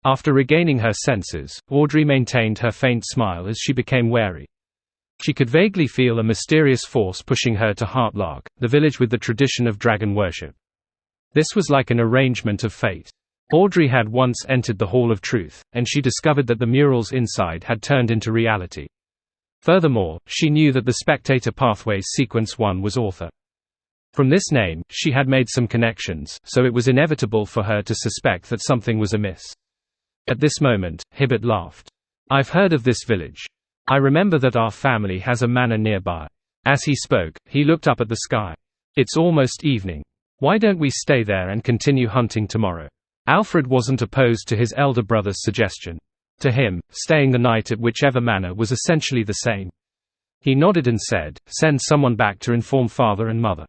After regaining her senses, Audrey maintained her faint smile as she became wary. She could vaguely feel a mysterious force pushing her to Heartlark, the village with the tradition of dragon worship. This was like an arrangement of fate. Audrey had once entered the Hall of Truth, and she discovered that the murals inside had turned into reality. Furthermore, she knew that the Spectator Pathways Sequence 1 was author. From this name, she had made some connections, so it was inevitable for her to suspect that something was amiss. At this moment, Hibbert laughed. "I've heard of this village. I remember that our family has a manor nearby." As he spoke, he looked up at the sky. "It's almost evening. Why don't we stay there and continue hunting tomorrow?" Alfred wasn't opposed to his elder brother's suggestion. To him, staying the night at whichever manor was essentially the same. He nodded and said, "Send someone back to inform father and mother."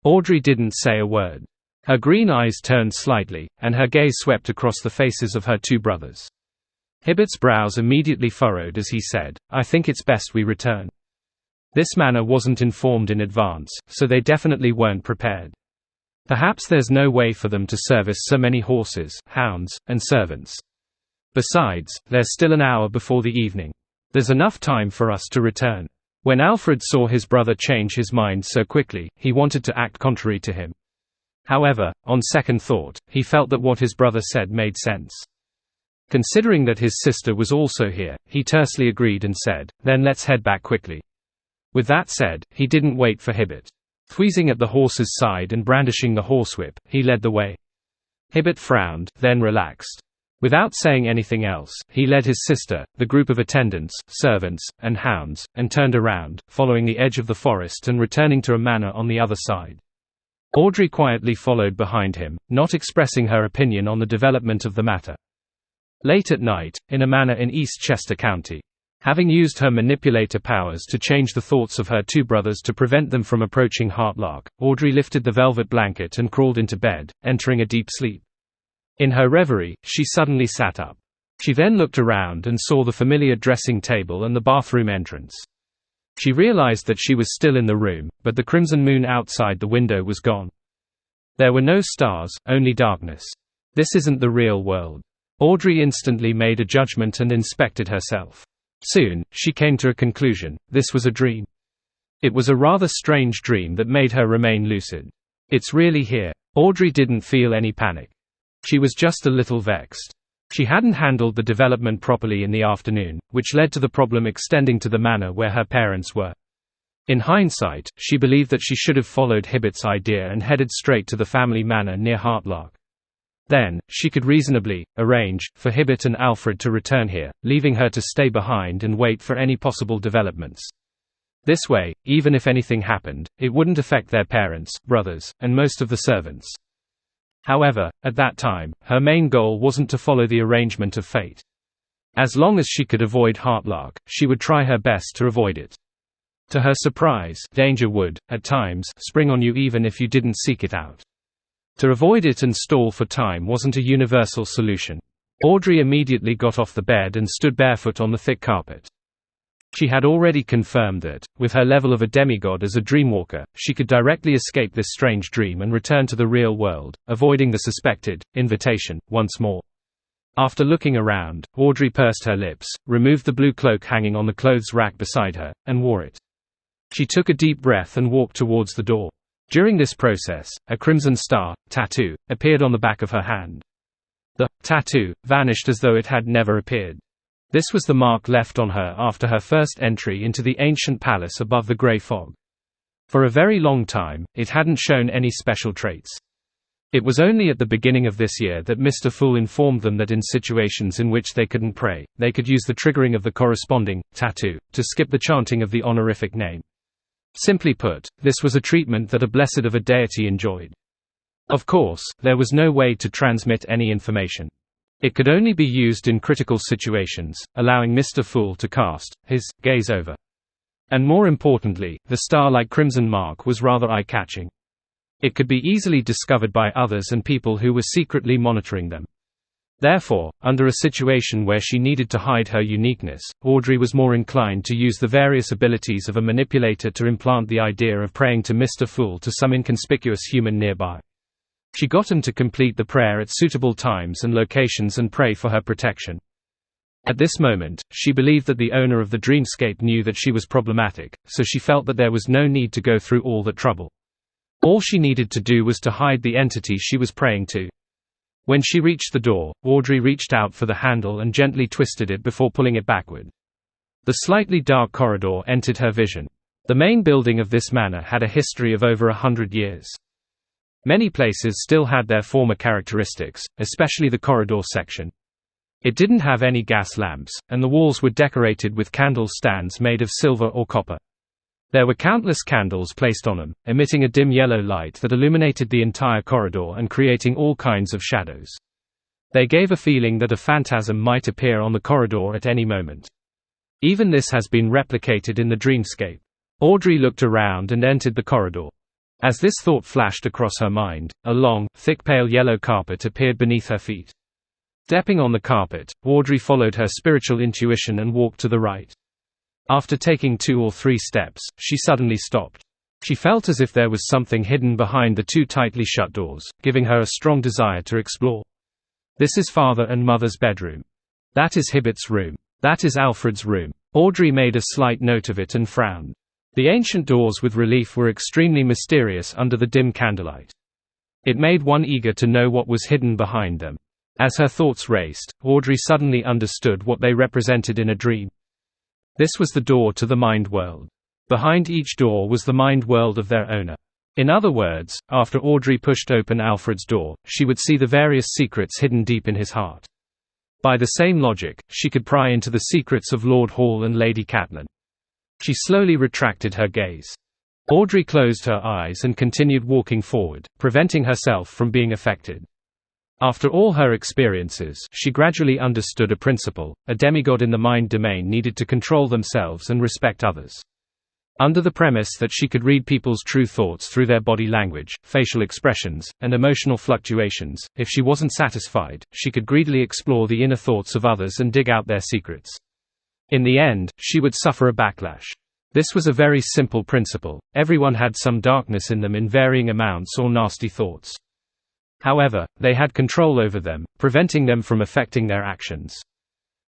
Audrey didn't say a word. Her green eyes turned slightly, and her gaze swept across the faces of her two brothers. Hibbert's brows immediately furrowed as he said, "I think it's best we return." This manor wasn't informed in advance, so they definitely weren't prepared. Perhaps there's no way for them to service so many horses, hounds, and servants. Besides, there's still an hour before the evening. There's enough time for us to return. When Alfred saw his brother change his mind so quickly, he wanted to act contrary to him. However, on second thought, he felt that what his brother said made sense. Considering that his sister was also here, he tersely agreed and said, "Then let's head back quickly." With that said, he didn't wait for Hibbert. Wheezing at the horse's side and brandishing the horsewhip, he led the way. Hibbert frowned, then relaxed. Without saying anything else, he led his sister, the group of attendants, servants, and hounds, and turned around, following the edge of the forest and returning to a manor on the other side. Audrey quietly followed behind him, not expressing her opinion on the development of the matter. Late at night, in a manor in East Chester County. Having used her manipulator powers to change the thoughts of her two brothers to prevent them from approaching Heartlark, Audrey lifted the velvet blanket and crawled into bed, entering a deep sleep. In her reverie, she suddenly sat up. She then looked around and saw the familiar dressing table and the bathroom entrance. She realized that she was still in the room, but the crimson moon outside the window was gone. There were no stars, only darkness. This isn't the real world. Audrey instantly made a judgment and inspected herself. Soon, she came to a conclusion: this was a dream. It was a rather strange dream that made her remain lucid. "It's really here." Audrey didn't feel any panic. She was just a little vexed. She hadn't handled the development properly in the afternoon, which led to the problem extending to the manor where her parents were. In hindsight, she believed that she should have followed Hibbert's idea and headed straight to the family manor near Heartlark. Then, she could reasonably arrange for Hibbert and Alfred to return here, leaving her to stay behind and wait for any possible developments. This way, even if anything happened, it wouldn't affect their parents, brothers, and most of the servants. However, at that time, her main goal wasn't to follow the arrangement of fate. As long as she could avoid Heartlark, she would try her best to avoid it. To her surprise, danger would, at times, spring on you even if you didn't seek it out. To avoid it and stall for time wasn't a universal solution. Audrey immediately got off the bed and stood barefoot on the thick carpet. She had already confirmed that, with her level of a demigod as a dreamwalker, she could directly escape this strange dream and return to the real world, avoiding the suspected invitation once more. After looking around, Audrey pursed her lips, removed the blue cloak hanging on the clothes rack beside her, and wore it. She took a deep breath and walked towards the door. During this process, a crimson star tattoo appeared on the back of her hand. The tattoo vanished as though it had never appeared. This was the mark left on her after her first entry into the ancient palace above the grey fog. For a very long time, it hadn't shown any special traits. It was only at the beginning of this year that Mr. Fool informed them that in situations in which they couldn't pray, they could use the triggering of the corresponding tattoo to skip the chanting of the honorific name. Simply put, this was a treatment that a blessed of a deity enjoyed. Of course, there was no way to transmit any information. It could only be used in critical situations, allowing Mr. Fool to cast his gaze over. And more importantly, the star-like crimson mark was rather eye-catching. It could be easily discovered by others and people who were secretly monitoring them. Therefore, under a situation where she needed to hide her uniqueness, Audrey was more inclined to use the various abilities of a manipulator to implant the idea of praying to Mr. Fool to some inconspicuous human nearby. She got him to complete the prayer at suitable times and locations and pray for her protection. At this moment, she believed that the owner of the dreamscape knew that she was problematic, so she felt that there was no need to go through all that trouble. All she needed to do was to hide the entity she was praying to. When she reached the door, Audrey reached out for the handle and gently twisted it before pulling it backward. The slightly dark corridor entered her vision. The main building of this manor had a history of over 100 years. Many places still had their former characteristics, especially the corridor section. It didn't have any gas lamps, and the walls were decorated with candle stands made of silver or copper. There were countless candles placed on them, emitting a dim yellow light that illuminated the entire corridor and creating all kinds of shadows. They gave a feeling that a phantasm might appear on the corridor at any moment. Even this has been replicated in the dreamscape. Audrey looked around and entered the corridor. As this thought flashed across her mind, a long, thick pale yellow carpet appeared beneath her feet. Stepping on the carpet, Audrey followed her spiritual intuition and walked to the right. After taking 2 or 3 steps, she suddenly stopped. She felt as if there was something hidden behind the 2 tightly shut doors, giving her a strong desire to explore. This is Father and Mother's bedroom. That is Hibbert's room. That is Alfred's room. Audrey made a slight note of it and frowned. The ancient doors with relief were extremely mysterious under the dim candlelight. It made one eager to know what was hidden behind them. As her thoughts raced, Audrey suddenly understood what they represented in a dream. This was the door to the mind world. Behind each door was the mind world of their owner. In other words, after Audrey pushed open Alfred's door, she would see the various secrets hidden deep in his heart. By the same logic, she could pry into the secrets of Lord Hall and Lady Catelyn. She slowly retracted her gaze. Audrey closed her eyes and continued walking forward, preventing herself from being affected. After all her experiences, she gradually understood a principle: a demigod in the mind domain needed to control themselves and respect others. Under the premise that she could read people's true thoughts through their body language, facial expressions, and emotional fluctuations, if she wasn't satisfied, she could greedily explore the inner thoughts of others and dig out their secrets. In the end, she would suffer a backlash. This was a very simple principle: everyone had some darkness in them in varying amounts or nasty thoughts. However, they had control over them, preventing them from affecting their actions.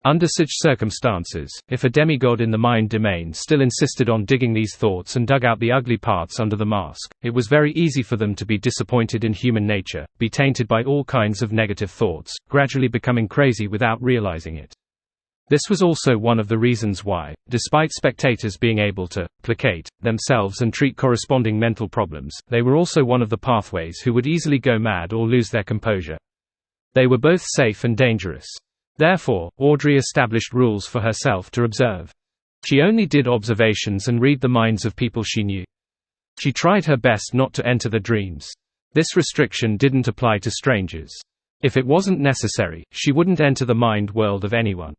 Under such circumstances, if a demigod in the mind domain still insisted on digging these thoughts and dug out the ugly parts under the mask, it was very easy for them to be disappointed in human nature, be tainted by all kinds of negative thoughts, gradually becoming crazy without realizing it. This was also one of the reasons why, despite spectators being able to placate themselves and treat corresponding mental problems, they were also one of the pathways who would easily go mad or lose their composure. They were both safe and dangerous. Therefore, Audrey established rules for herself to observe. She only did observations and read the minds of people she knew. She tried her best not to enter their dreams. This restriction didn't apply to strangers. If it wasn't necessary, she wouldn't enter the mind world of anyone.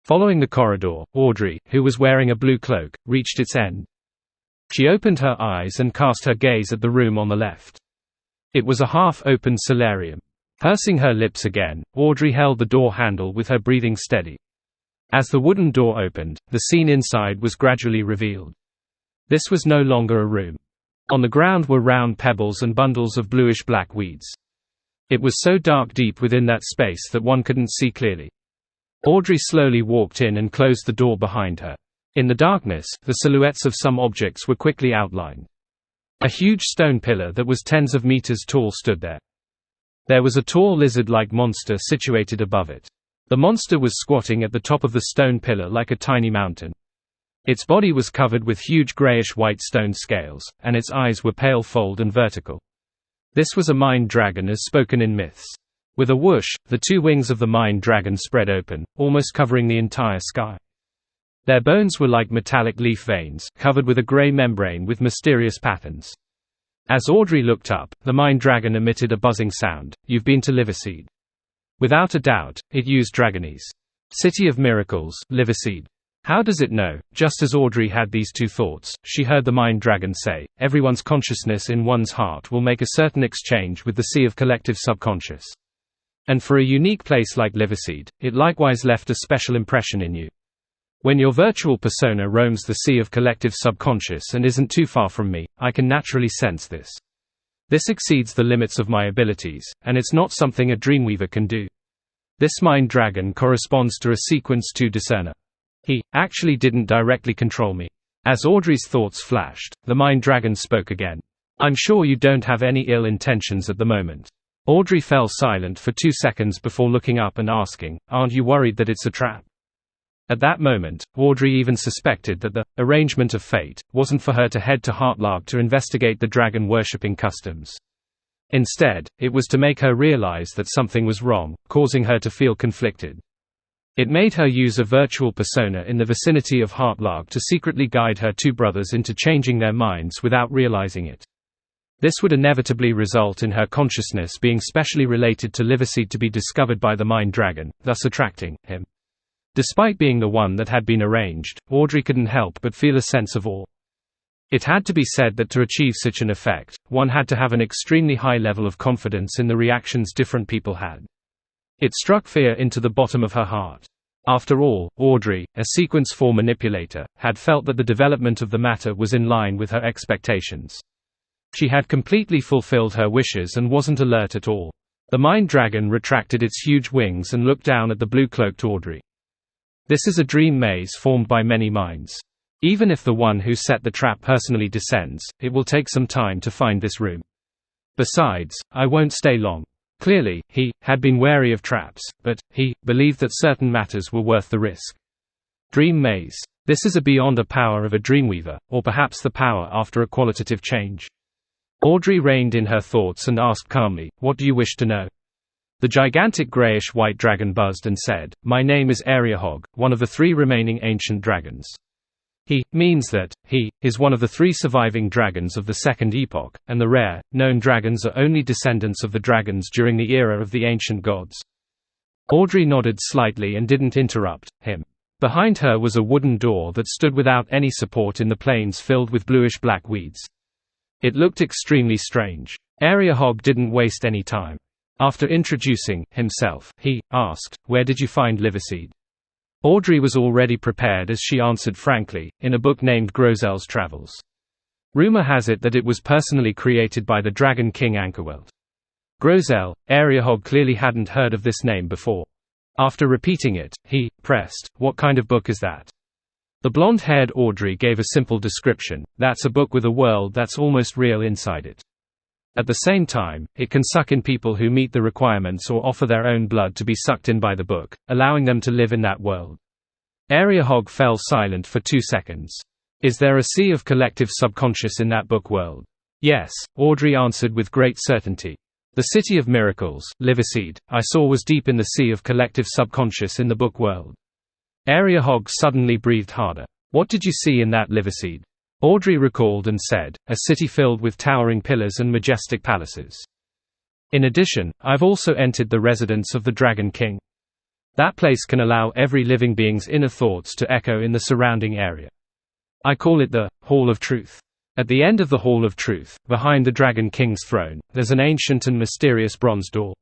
Following the corridor, Audrey, who was wearing a blue cloak, reached its end. She opened her eyes and cast her gaze at the room on the left. It was a half-open solarium. Pursing her lips again, Audrey held the door handle with her breathing steady. As the wooden door opened, the scene inside was gradually revealed. This was no longer a room. On the ground were round pebbles and bundles of bluish-black weeds. It was so dark deep within that space that one couldn't see clearly. Audrey slowly walked in and closed the door behind her. In the darkness, the silhouettes of some objects were quickly outlined. A huge stone pillar that was tens of meters tall stood there. There was a tall lizard-like monster situated above it. The monster was squatting at the top of the stone pillar like a tiny mountain. Its body was covered with huge grayish-white stone scales, and its eyes were pale-fold and vertical. This was a mind dragon as spoken in myths. With a whoosh, the 2 wings of the mind dragon spread open, almost covering the entire sky. Their bones were like metallic leaf veins, covered with a gray membrane with mysterious patterns. As Audrey looked up, the mind dragon emitted a buzzing sound. "You've been to Liverseed." Without a doubt, it used Dragonese. "City of Miracles, Liverseed." How does it know? Just as Audrey had these 2 thoughts, she heard the mind dragon say, "Everyone's consciousness in one's heart will make a certain exchange with the sea of collective subconscious. And for a unique place like Liverseed, it likewise left a special impression in you. When your virtual persona roams the sea of collective subconscious and isn't too far from me, I can naturally sense this. This exceeds the limits of my abilities, and it's not something a Dreamweaver can do. This mind dragon corresponds to a Sequence 2 discerner. He actually didn't directly control me. As Audrey's thoughts flashed, the mind dragon spoke again. I'm sure you don't have any ill intentions at the moment. Audrey fell silent for 2 seconds before looking up and asking, aren't you worried that it's a trap? At that moment, Audrey even suspected that the arrangement of fate wasn't for her to head to Heartlarg to investigate the dragon-worshipping customs. Instead, it was to make her realize that something was wrong, causing her to feel conflicted. It made her use a virtual persona in the vicinity of Heartlarg to secretly guide her two brothers into changing their minds without realizing it. This would inevitably result in her consciousness being specially related to Liverseed to be discovered by the mind dragon, thus attracting him. Despite being the one that had been arranged, Audrey couldn't help but feel a sense of awe. It had to be said that to achieve such an effect, one had to have an extremely high level of confidence in the reactions different people had. It struck fear into the bottom of her heart. After all, Audrey, a Sequence 4 manipulator, had felt that the development of the matter was in line with her expectations. She had completely fulfilled her wishes and wasn't alert at all. The mind dragon retracted its huge wings and looked down at the blue-cloaked Audrey. This is a dream maze formed by many minds. Even if the one who set the trap personally descends, it will take some time to find this room. Besides, I won't stay long. Clearly, he had been wary of traps, but he believed that certain matters were worth the risk. Dream maze. This is beyond a power of a Dreamweaver, or perhaps the power after a qualitative change. Audrey reined in her thoughts and asked calmly, what do you wish to know? The gigantic grayish-white dragon buzzed and said, my name is Ariahog, one of the 3 remaining ancient dragons. He means that he is one of the 3 surviving dragons of the Second Epoch, and the rare, known dragons are only descendants of the dragons during the era of the ancient gods. Audrey nodded slightly and didn't interrupt him. Behind her was a wooden door that stood without any support in the plains filled with bluish-black weeds. It looked extremely strange. Ariahog didn't waste any time. After introducing himself, he asked, where did you find Liverseed? Audrey was already prepared as she answered frankly, in a book named Grozel's Travels. Rumor has it that it was personally created by the Dragon King Ankerwelt. Grozel, Ariahog clearly hadn't heard of this name before. After repeating it, he pressed, what kind of book is that? The blonde-haired Audrey gave a simple description, that's a book with a world that's almost real inside it. At the same time, it can suck in people who meet the requirements or offer their own blood to be sucked in by the book, allowing them to live in that world. Ariahog fell silent for 2 seconds. Is there a sea of collective subconscious in that book world? Yes, Audrey answered with great certainty. The City of Miracles, Liverseed, I saw was deep in the sea of collective subconscious in the book world. Ariahog suddenly breathed harder. What did you see in that Liverseed? Audrey recalled and said, a city filled with towering pillars and majestic palaces. In addition, I've also entered the residence of the Dragon King. That place can allow every living being's inner thoughts to echo in the surrounding area. I call it the Hall of Truth. At the end of the Hall of Truth, behind the Dragon King's throne, there's an ancient and mysterious bronze door.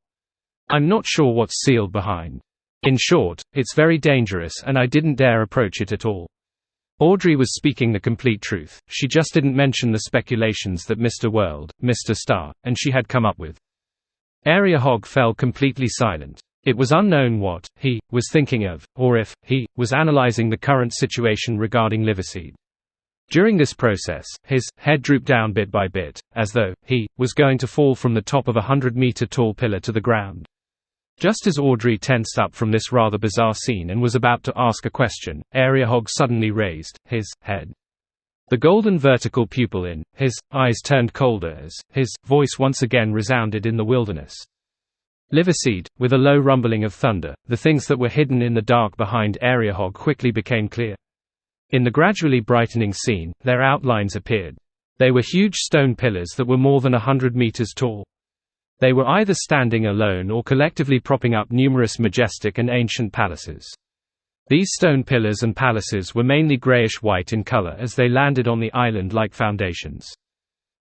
I'm not sure what's sealed behind. In short, it's very dangerous and I didn't dare approach it at all. Audrey was speaking the complete truth, she just didn't mention the speculations that Mr. World, Mr. Star, and she had come up with. Ariahog fell completely silent. It was unknown what he was thinking of, or if he was analyzing the current situation regarding Liverseed. During this process, his head drooped down bit by bit, as though he was going to fall from the top of a 100-meter tall pillar to the ground. Just as Audrey tensed up from this rather bizarre scene and was about to ask a question, Ariahog suddenly raised his head. The golden vertical pupil in his eyes turned colder as his voice once again resounded in the wilderness. Liverseed, with a low rumbling of thunder, the things that were hidden in the dark behind Ariahog quickly became clear. In the gradually brightening scene, their outlines appeared. They were huge stone pillars that were more than 100 meters tall. They were either standing alone or collectively propping up numerous majestic and ancient palaces. These stone pillars and palaces were mainly grayish-white in color as they landed on the island like foundations.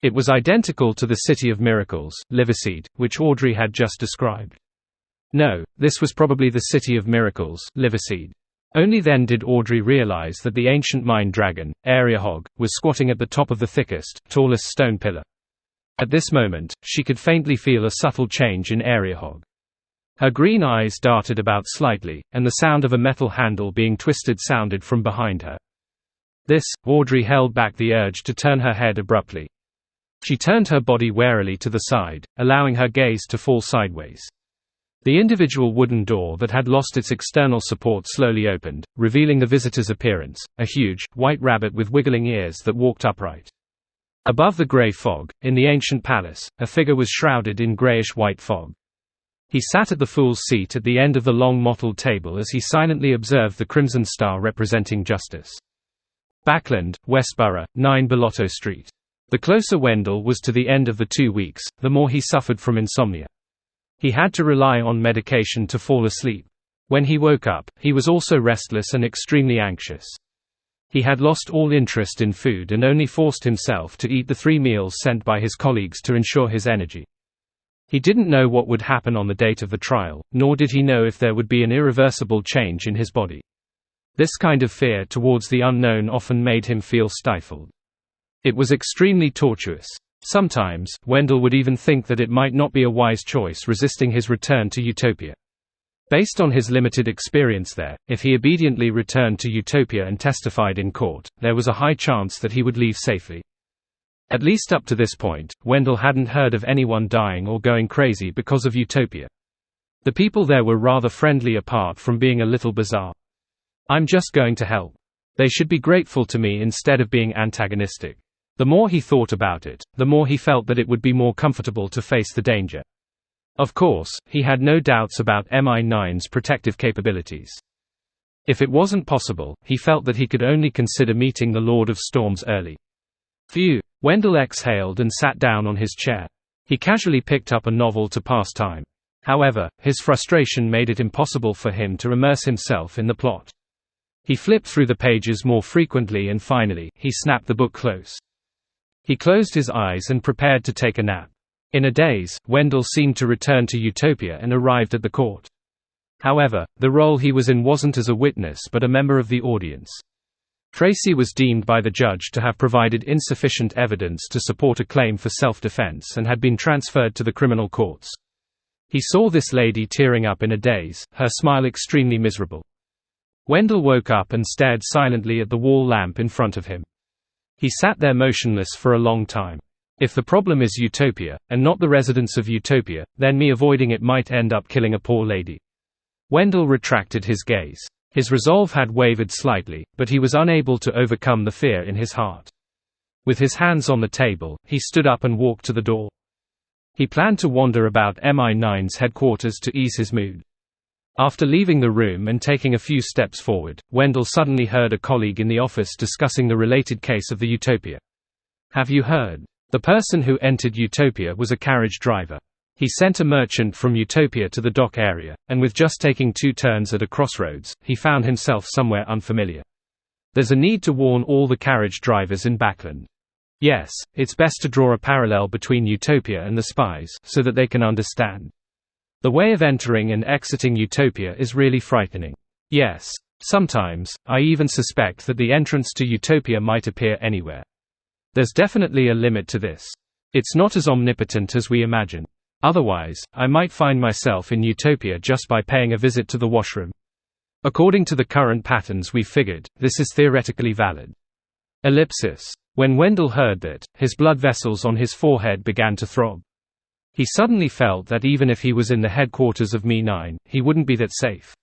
It was identical to the City of Miracles, Liverseed, which Audrey had just described. No, this was probably the City of Miracles, Liverseed. Only then did Audrey realize that the ancient mind dragon, Ariahog, was squatting at the top of the thickest, tallest stone pillar. At this moment, she could faintly feel a subtle change in Ariahog. Her green eyes darted about slightly, and the sound of a metal handle being twisted sounded from behind her. Audrey held back the urge to turn her head abruptly. She turned her body warily to the side, allowing her gaze to fall sideways. The individual wooden door that had lost its external support slowly opened, revealing the visitor's appearance, a huge, white rabbit with wiggling ears that walked upright. Above the grey fog, in the ancient palace, a figure was shrouded in greyish-white fog. He sat at the fool's seat at the end of the long mottled table as he silently observed the crimson star representing justice. Backland, Westborough, 9 Bellotto Street. The closer Wendell was to the end of the 2 weeks, the more he suffered from insomnia. He had to rely on medication to fall asleep. When he woke up, he was also restless and extremely anxious. He had lost all interest in food and only forced himself to eat the 3 meals sent by his colleagues to ensure his energy. He didn't know what would happen on the date of the trial, nor did he know if there would be an irreversible change in his body. This kind of fear towards the unknown often made him feel stifled. It was extremely tortuous. Sometimes, Wendell would even think that it might not be a wise choice resisting his return to Utopia. Based on his limited experience there, if he obediently returned to Utopia and testified in court, there was a high chance that he would leave safely. At least up to this point, Wendell hadn't heard of anyone dying or going crazy because of Utopia. The people there were rather friendly apart from being a little bizarre. "I'm just going to help. They should be grateful to me instead of being antagonistic." The more he thought about it, the more he felt that it would be more comfortable to face the danger. Of course, he had no doubts about MI9's protective capabilities. If it wasn't possible, he felt that he could only consider meeting the Lord of Storms early. Phew! Wendell exhaled and sat down on his chair. He casually picked up a novel to pass time. However, his frustration made it impossible for him to immerse himself in the plot. He flipped through the pages more frequently and finally, he snapped the book close. He closed his eyes and prepared to take a nap. In a daze, Wendell seemed to return to Utopia and arrived at the court. However, the role he was in wasn't as a witness but a member of the audience. Tracy was deemed by the judge to have provided insufficient evidence to support a claim for self-defense and had been transferred to the criminal courts. He saw this lady tearing up in a daze, her smile extremely miserable. Wendell woke up and stared silently at the wall lamp in front of him. He sat there motionless for a long time. If the problem is Utopia, and not the residents of Utopia, then me avoiding it might end up killing a poor lady. Wendell retracted his gaze. His resolve had wavered slightly, but he was unable to overcome the fear in his heart. With his hands on the table, he stood up and walked to the door. He planned to wander about MI9's headquarters to ease his mood. After leaving the room and taking a few steps forward, Wendell suddenly heard a colleague in the office discussing the related case of the Utopia. "Have you heard? The person who entered Utopia was a carriage driver. He sent a merchant from Utopia to the dock area, and with just taking 2 turns at a crossroads, he found himself somewhere unfamiliar. There's a need to warn all the carriage drivers in Backland. Yes, it's best to draw a parallel between Utopia and the spies, so that they can understand. The way of entering and exiting Utopia is really frightening. Yes. Sometimes, I even suspect that the entrance to Utopia might appear anywhere. There's definitely a limit to this. It's not as omnipotent as we imagine. Otherwise, I might find myself in Utopia just by paying a visit to the washroom. According to the current patterns we figured, this is theoretically valid." Ellipsis. When Wendell heard that, his blood vessels on his forehead began to throb. He suddenly felt that even if he was in the headquarters of MI9, he wouldn't be that safe.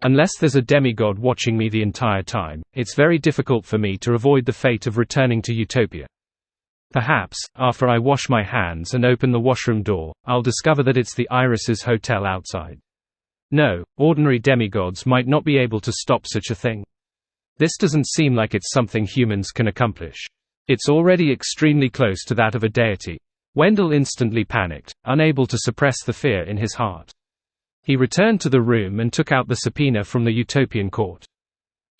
Unless there's a demigod watching me the entire time, it's very difficult for me to avoid the fate of returning to Utopia. Perhaps, after I wash my hands and open the washroom door, I'll discover that it's the Irises Hotel outside. No, ordinary demigods might not be able to stop such a thing. This doesn't seem like it's something humans can accomplish. It's already extremely close to that of a deity. Wendell instantly panicked, unable to suppress the fear in his heart. He returned to the room and took out the subpoena from the Utopian court.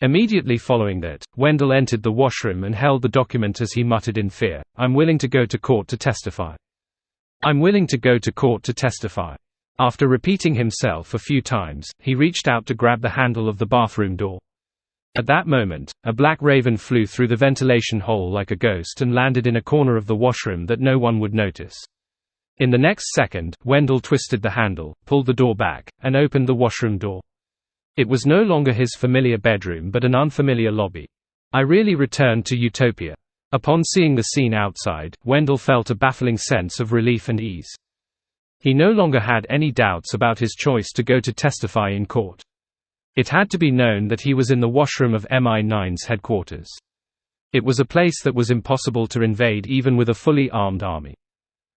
Immediately following that, Wendell entered the washroom and held the document as he muttered in fear, "I'm willing to go to court to testify. I'm willing to go to court to testify." After repeating himself a few times, he reached out to grab the handle of the bathroom door. At that moment, a black raven flew through the ventilation hole like a ghost and landed in a corner of the washroom that no one would notice. In the next second, Wendell twisted the handle, pulled the door back, and opened the washroom door. It was no longer his familiar bedroom but an unfamiliar lobby. I really returned to Utopia. Upon seeing the scene outside, Wendell felt a baffling sense of relief and ease. He no longer had any doubts about his choice to go to testify in court. It had to be known that he was in the washroom of MI9's headquarters. It was a place that was impossible to invade even with a fully armed army.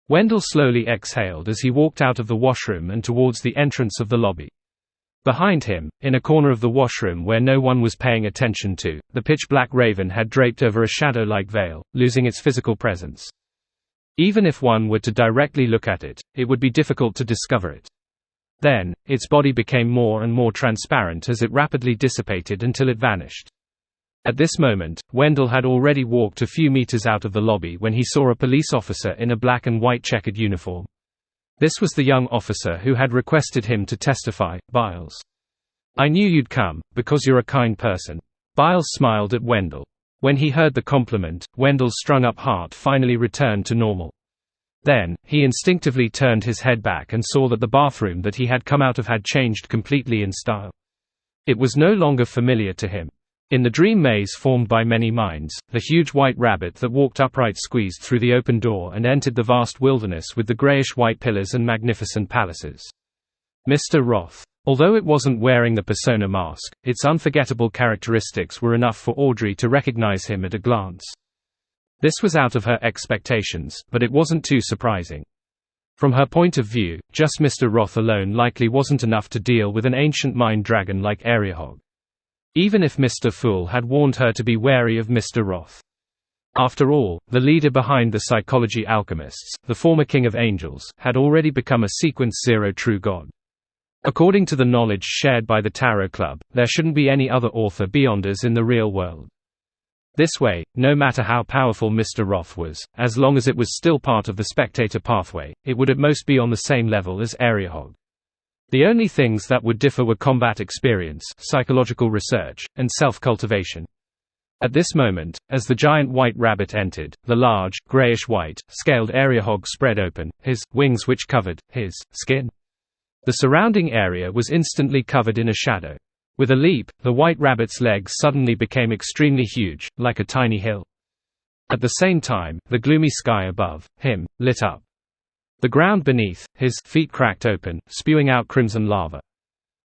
Wendell slowly exhaled as he walked out of the washroom and towards the entrance of the lobby. Behind him, in a corner of the washroom where no one was paying attention to, the pitch-black raven had draped over a shadow-like veil, losing its physical presence. Even if one were to directly look at it, it would be difficult to discover it. Then, its body became more and more transparent as it rapidly dissipated until it vanished. At this moment, Wendell had already walked a few meters out of the lobby when he saw a police officer in a black and white checkered uniform. This was the young officer who had requested him to testify, Biles. "I knew you'd come, because you're a kind person." Biles smiled at Wendell. When he heard the compliment, Wendell's strung-up heart finally returned to normal. Then, he instinctively turned his head back and saw that the bathroom that he had come out of had changed completely in style. It was no longer familiar to him. In the dream maze formed by many minds, the huge white rabbit that walked upright squeezed through the open door and entered the vast wilderness with the grayish-white pillars and magnificent palaces. Mr. Roth. Although it wasn't wearing the persona mask, its unforgettable characteristics were enough for Audrey to recognize him at a glance. This was out of her expectations, but it wasn't too surprising. From her point of view, just Mr. Roth alone likely wasn't enough to deal with an ancient mind dragon like Ariahog. Even if Mr. Fool had warned her to be wary of Mr. Roth. After all, the leader behind the Psychology Alchemists, the former King of Angels, had already become a Sequence Zero true god. According to the knowledge shared by the Tarot Club, there shouldn't be any other author beyonders in the real world. This way, no matter how powerful Mr. Roth was, as long as it was still part of the spectator pathway, it would at most be on the same level as Ariahog. The only things that would differ were combat experience, psychological research, and self-cultivation. At this moment, as the giant white rabbit entered, the large, grayish-white, scaled Ariahog spread open, his wings which covered his skin. The surrounding area was instantly covered in a shadow. With a leap, the white rabbit's legs suddenly became extremely huge, like a tiny hill. At the same time, the gloomy sky above him lit up. The ground beneath his feet cracked open, spewing out crimson lava.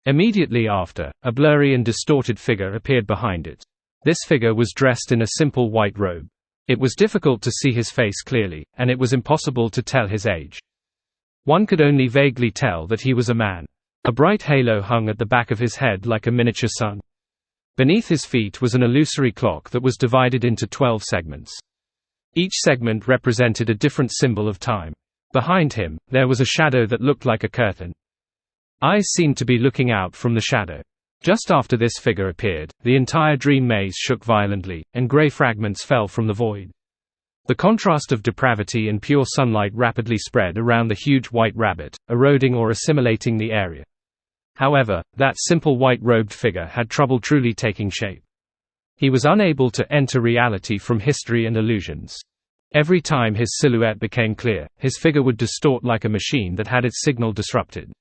Immediately after, a blurry and distorted figure appeared behind it. This figure was dressed in a simple white robe. It was difficult to see his face clearly, and it was impossible to tell his age. One could only vaguely tell that he was a man. A bright halo hung at the back of his head like a miniature sun. Beneath his feet was an illusory clock that was divided into 12 segments. Each segment represented a different symbol of time. Behind him, there was a shadow that looked like a curtain. Eyes seemed to be looking out from the shadow. Just after this figure appeared, the entire dream maze shook violently, and gray fragments fell from the void. The contrast of depravity and pure sunlight rapidly spread around the huge white rabbit, eroding or assimilating the area. However, that simple white-robed figure had trouble truly taking shape. He was unable to enter reality from history and illusions. Every time his silhouette became clear, his figure would distort like a machine that had its signal disrupted.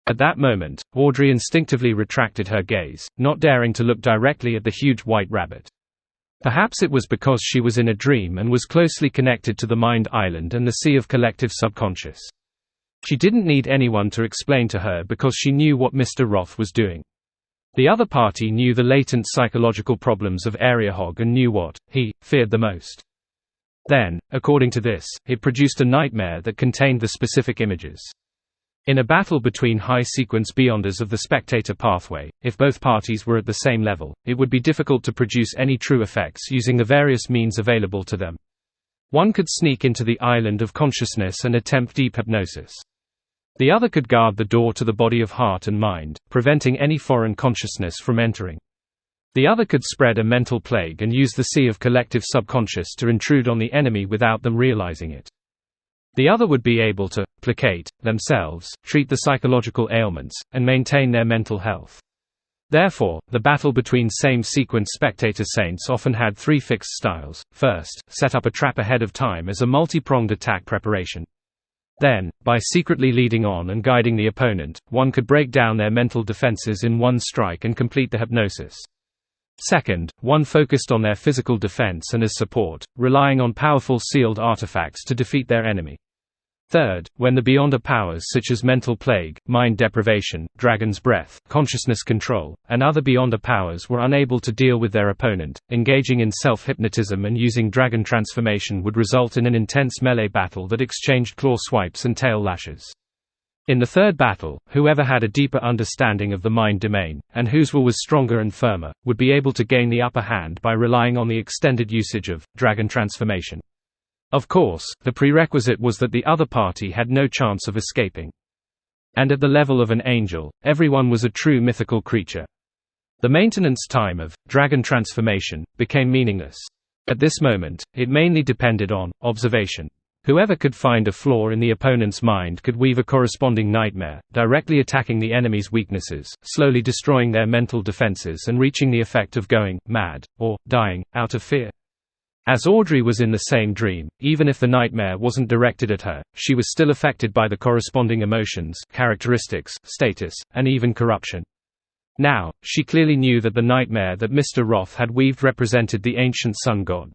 At that moment, Audrey instinctively retracted her gaze, not daring to look directly at the huge white rabbit. Perhaps it was because she was in a dream and was closely connected to the Mind Island and the sea of collective subconscious. She didn't need anyone to explain to her because she knew what Mr. Roth was doing. The other party knew the latent psychological problems of Ariahog and knew what he feared the most. Then, according to this, it produced a nightmare that contained the specific images. In a battle between high-sequence beyonders of the spectator pathway, if both parties were at the same level, it would be difficult to produce any true effects using the various means available to them. One could sneak into the island of consciousness and attempt deep hypnosis. The other could guard the door to the body of heart and mind, preventing any foreign consciousness from entering. The other could spread a mental plague and use the sea of collective subconscious to intrude on the enemy without them realizing it. The other would be able to placate themselves, treat the psychological ailments, and maintain their mental health. Therefore, the battle between same-sequence spectator saints often had three fixed styles. First, set up a trap ahead of time as a multi-pronged attack preparation. Then, by secretly leading on and guiding the opponent, one could break down their mental defenses in one strike and complete the hypnosis. Second, one focused on their physical defense and as support, relying on powerful sealed artifacts to defeat their enemy. Third, when the beyonder powers such as mental plague, mind deprivation, dragon's breath, consciousness control, and other beyonder powers were unable to deal with their opponent, engaging in self-hypnotism and using dragon transformation would result in an intense melee battle that exchanged claw swipes and tail lashes. In the third battle, whoever had a deeper understanding of the mind domain, and whose will was stronger and firmer, would be able to gain the upper hand by relying on the extended usage of dragon transformation. Of course, the prerequisite was that the other party had no chance of escaping. And at the level of an angel, everyone was a true mythical creature. The maintenance time of dragon transformation became meaningless. At this moment, it mainly depended on observation. Whoever could find a flaw in the opponent's mind could weave a corresponding nightmare, directly attacking the enemy's weaknesses, slowly destroying their mental defenses and reaching the effect of going mad, or dying, out of fear. As Audrey was in the same dream, even if the nightmare wasn't directed at her, she was still affected by the corresponding emotions, characteristics, status, and even corruption. Now, she clearly knew that the nightmare that Mr. Roth had weaved represented the ancient sun god.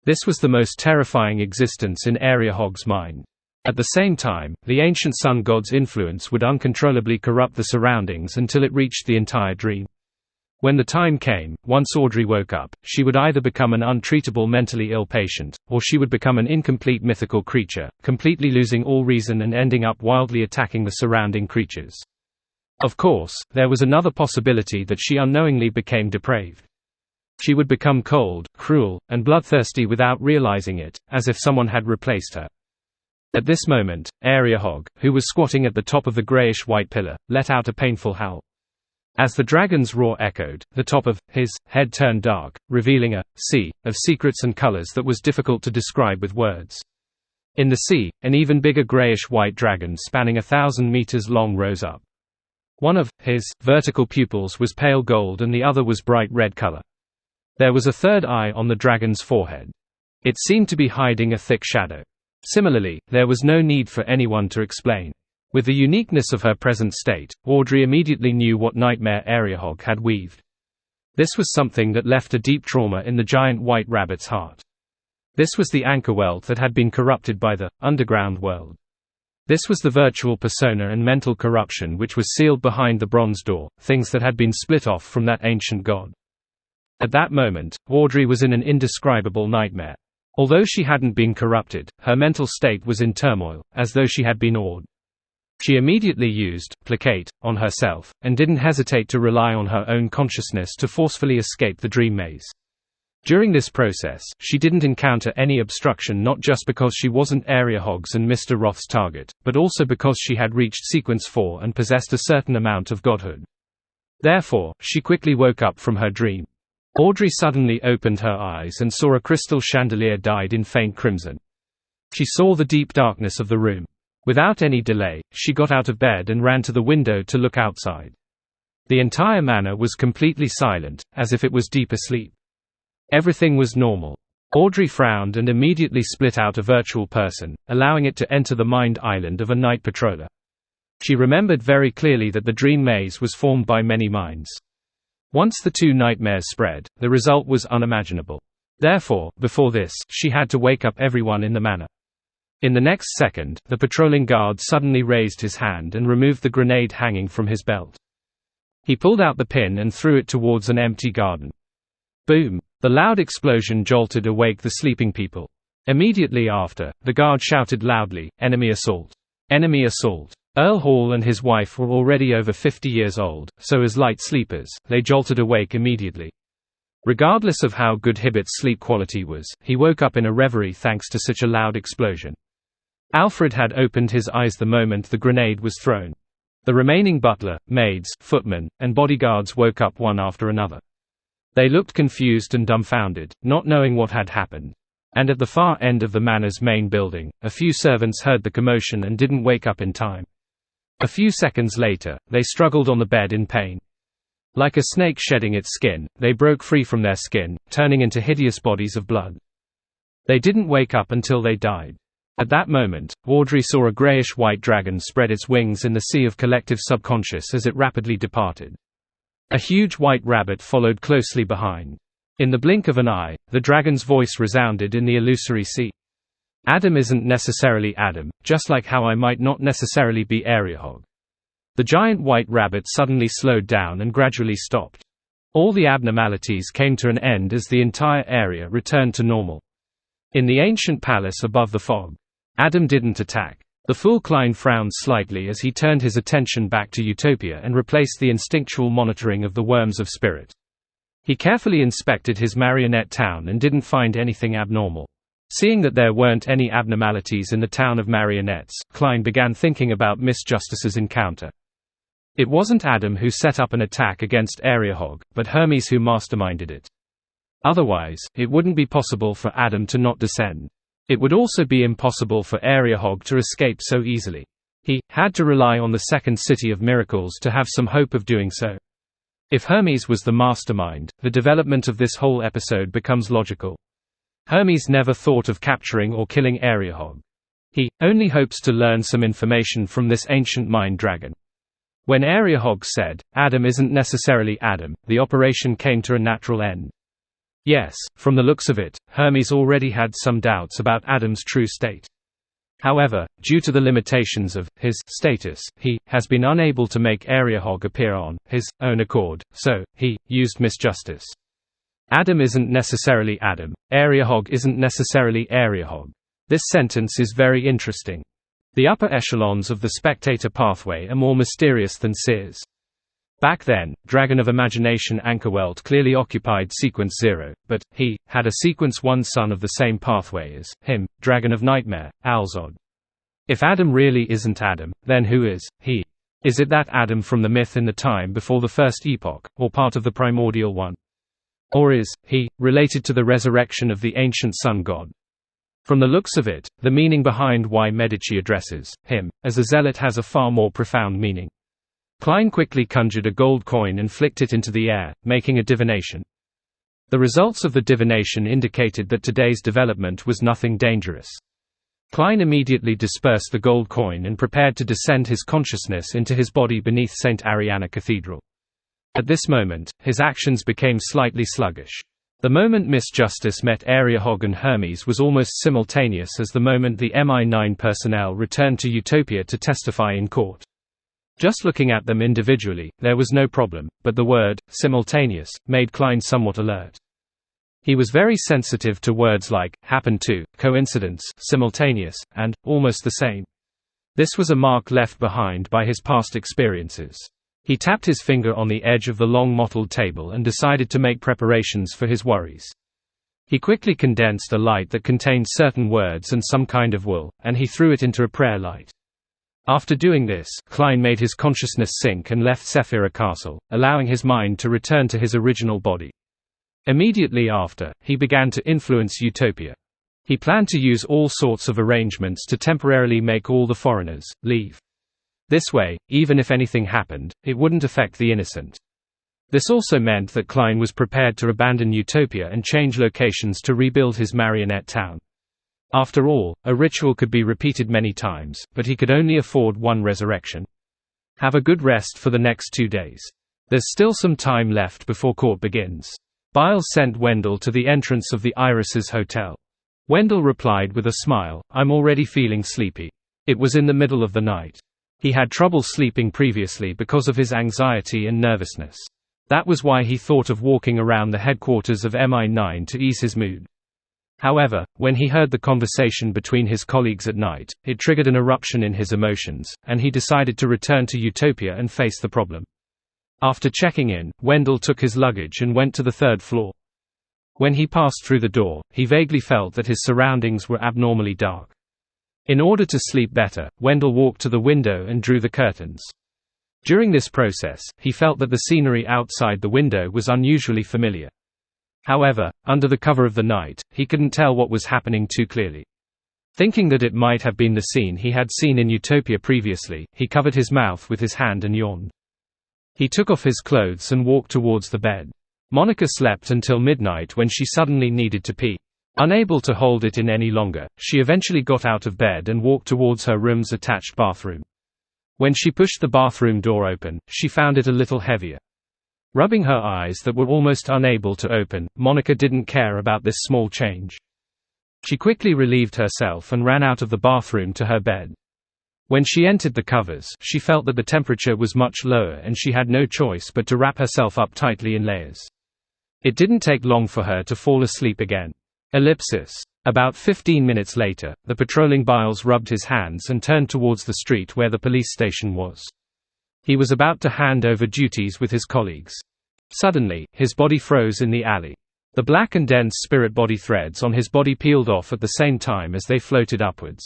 This was the most terrifying existence in Ariahog's mind. At the same time, the ancient sun god's influence would uncontrollably corrupt the surroundings until it reached the entire dream. When the time came, once Audrey woke up, she would either become an untreatable mentally ill patient, or she would become an incomplete mythical creature, completely losing all reason and ending up wildly attacking the surrounding creatures. Of course, there was another possibility that she unknowingly became depraved. She would become cold, cruel, and bloodthirsty without realizing it, as if someone had replaced her. At this moment, Ariahog, who was squatting at the top of the grayish-white pillar, let out a painful howl. As the dragon's roar echoed, the top of his head turned dark, revealing a sea of secrets and colors that was difficult to describe with words. In the sea, an even bigger grayish-white dragon spanning 1,000 meters long rose up. One of his vertical pupils was pale gold and the other was bright red color. There was a third eye on the dragon's forehead. It seemed to be hiding a thick shadow. Similarly, there was no need for anyone to explain. With the uniqueness of her present state, Audrey immediately knew what nightmare Ariahog had weaved. This was something that left a deep trauma in the giant white rabbit's heart. This was the anchor world that had been corrupted by the underground world. This was the virtual persona and mental corruption which was sealed behind the bronze door, things that had been split off from that ancient god. At that moment, Audrey was in an indescribable nightmare. Although she hadn't been corrupted, her mental state was in turmoil, as though she had been awed. She immediately used placate on herself, and didn't hesitate to rely on her own consciousness to forcefully escape the dream maze. During this process, she didn't encounter any obstruction, not just because she wasn't Ariahog's and Mr. Roth's target, but also because she had reached sequence 4 and possessed a certain amount of godhood. Therefore, she quickly woke up from her dream. Audrey suddenly opened her eyes and saw a crystal chandelier dyed in faint crimson. She saw the deep darkness of the room. Without any delay, she got out of bed and ran to the window to look outside. The entire manor was completely silent, as if it was deep asleep. Everything was normal. Audrey frowned and immediately split out a virtual person, allowing it to enter the mind island of a night patroller. She remembered very clearly that the dream maze was formed by many minds. Once the two nightmares spread, the result was unimaginable. Therefore, before this, she had to wake up everyone in the manor. In the next second, the patrolling guard suddenly raised his hand and removed the grenade hanging from his belt. He pulled out the pin and threw it towards an empty garden. Boom! The loud explosion jolted awake the sleeping people. Immediately after, the guard shouted loudly, "Enemy assault! Enemy assault!" Earl Hall and his wife were already over 50 years old, so as light sleepers, they jolted awake immediately. Regardless of how good Hibbert's sleep quality was, he woke up in a reverie thanks to such a loud explosion. Alfred had opened his eyes the moment the grenade was thrown. The remaining butler, maids, footmen, and bodyguards woke up one after another. They looked confused and dumbfounded, not knowing what had happened. And at the far end of the manor's main building, a few servants heard the commotion and didn't wake up in time. A few seconds later, they struggled on the bed in pain. Like a snake shedding its skin, they broke free from their skin, turning into hideous bodies of blood. They didn't wake up until they died. At that moment, Audrey saw a greyish-white dragon spread its wings in the sea of collective subconscious as it rapidly departed. A huge white rabbit followed closely behind. In the blink of an eye, the dragon's voice resounded in the illusory sea. Adam isn't necessarily Adam, just like how I might not necessarily be Ariahog. The giant white rabbit suddenly slowed down and gradually stopped. All the abnormalities came to an end as the entire area returned to normal. In the ancient palace above the fog, Adam didn't attack. The fool Klein frowned slightly as he turned his attention back to Utopia and replaced the instinctual monitoring of the worms of spirit. He carefully inspected his marionette town and didn't find anything abnormal. Seeing that there weren't any abnormalities in the town of marionettes, Klein began thinking about Miss Justice's encounter. It wasn't Adam who set up an attack against Ariahog, but Hermes who masterminded it. Otherwise, it wouldn't be possible for Adam to not descend. It would also be impossible for Ariahog to escape so easily. He had to rely on the second city of miracles to have some hope of doing so. If Hermes was the mastermind, the development of this whole episode becomes logical. Hermes never thought of capturing or killing Ariahog. He only hopes to learn some information from this ancient mind dragon. When Ariahog said, "Adam isn't necessarily Adam," the operation came to a natural end. Yes, from the looks of it, Hermes already had some doubts about Adam's true state. However, due to the limitations of his status, he has been unable to make Ariahog appear on his own accord, so he used Miss Justice. Adam isn't necessarily Adam, Ariahog isn't necessarily Ariahog. This sentence is very interesting. The upper echelons of the spectator pathway are more mysterious than Sears. Back then, Dragon of Imagination Ankerwelt clearly occupied Sequence 0, but he had a Sequence 1 son of the same pathway as him, Dragon of Nightmare, Alzod. If Adam really isn't Adam, then who is he? Is it that Adam from the myth in the time before the first epoch, or part of the primordial one? Or is he related to the resurrection of the ancient sun god? From the looks of it, the meaning behind why Medici addresses him as a zealot has a far more profound meaning. Klein quickly conjured a gold coin and flicked it into the air, making a divination. The results of the divination indicated that today's development was nothing dangerous. Klein immediately dispersed the gold coin and prepared to descend his consciousness into his body beneath St. Ariana Cathedral. At this moment, his actions became slightly sluggish. The moment Miss Justice met Ariahog and Hermes was almost simultaneous as the moment the MI9 personnel returned to Utopia to testify in court. Just looking at them individually, there was no problem, but the word, simultaneous, made Klein somewhat alert. He was very sensitive to words like, happened to, coincidence, simultaneous, and, almost the same. This was a mark left behind by his past experiences. He tapped his finger on the edge of the long mottled table and decided to make preparations for his worries. He quickly condensed a light that contained certain words and some kind of wool, and he threw it into a prayer light. After doing this, Klein made his consciousness sink and left Sephira Castle, allowing his mind to return to his original body. Immediately after, he began to influence Utopia. He planned to use all sorts of arrangements to temporarily make all the foreigners leave. This way, even if anything happened, it wouldn't affect the innocent. This also meant that Klein was prepared to abandon Utopia and change locations to rebuild his marionette town. After all, a ritual could be repeated many times, but he could only afford one resurrection. Have a good rest for the next 2 days. There's still some time left before court begins. Biles sent Wendell to the entrance of the Irises Hotel. Wendell replied with a smile, "I'm already feeling sleepy." It was in the middle of the night. He had trouble sleeping previously because of his anxiety and nervousness. That was why he thought of walking around the headquarters of MI9 to ease his mood. However, when he heard the conversation between his colleagues at night, it triggered an eruption in his emotions, and he decided to return to Utopia and face the problem. After checking in, Wendell took his luggage and went to the 3rd floor. When he passed through the door, he vaguely felt that his surroundings were abnormally dark. In order to sleep better, Wendell walked to the window and drew the curtains. During this process, he felt that the scenery outside the window was unusually familiar. However, under the cover of the night, he couldn't tell what was happening too clearly. Thinking that it might have been the scene he had seen in Utopia previously, he covered his mouth with his hand and yawned. He took off his clothes and walked towards the bed. Monica slept until midnight when she suddenly needed to pee. Unable to hold it in any longer, she eventually got out of bed and walked towards her room's attached bathroom. When she pushed the bathroom door open, she found it a little heavier. Rubbing her eyes that were almost unable to open, Monica didn't care about this small change. She quickly relieved herself and ran out of the bathroom to her bed. When she entered the covers, she felt that the temperature was much lower and she had no choice but to wrap herself up tightly in layers. It didn't take long for her to fall asleep again. About 15 minutes later, the patrolling Biles rubbed his hands and turned towards the street where the police station was. He was about to hand over duties with his colleagues. Suddenly, his body froze in the alley. The black and dense spirit body threads on his body peeled off at the same time as they floated upwards.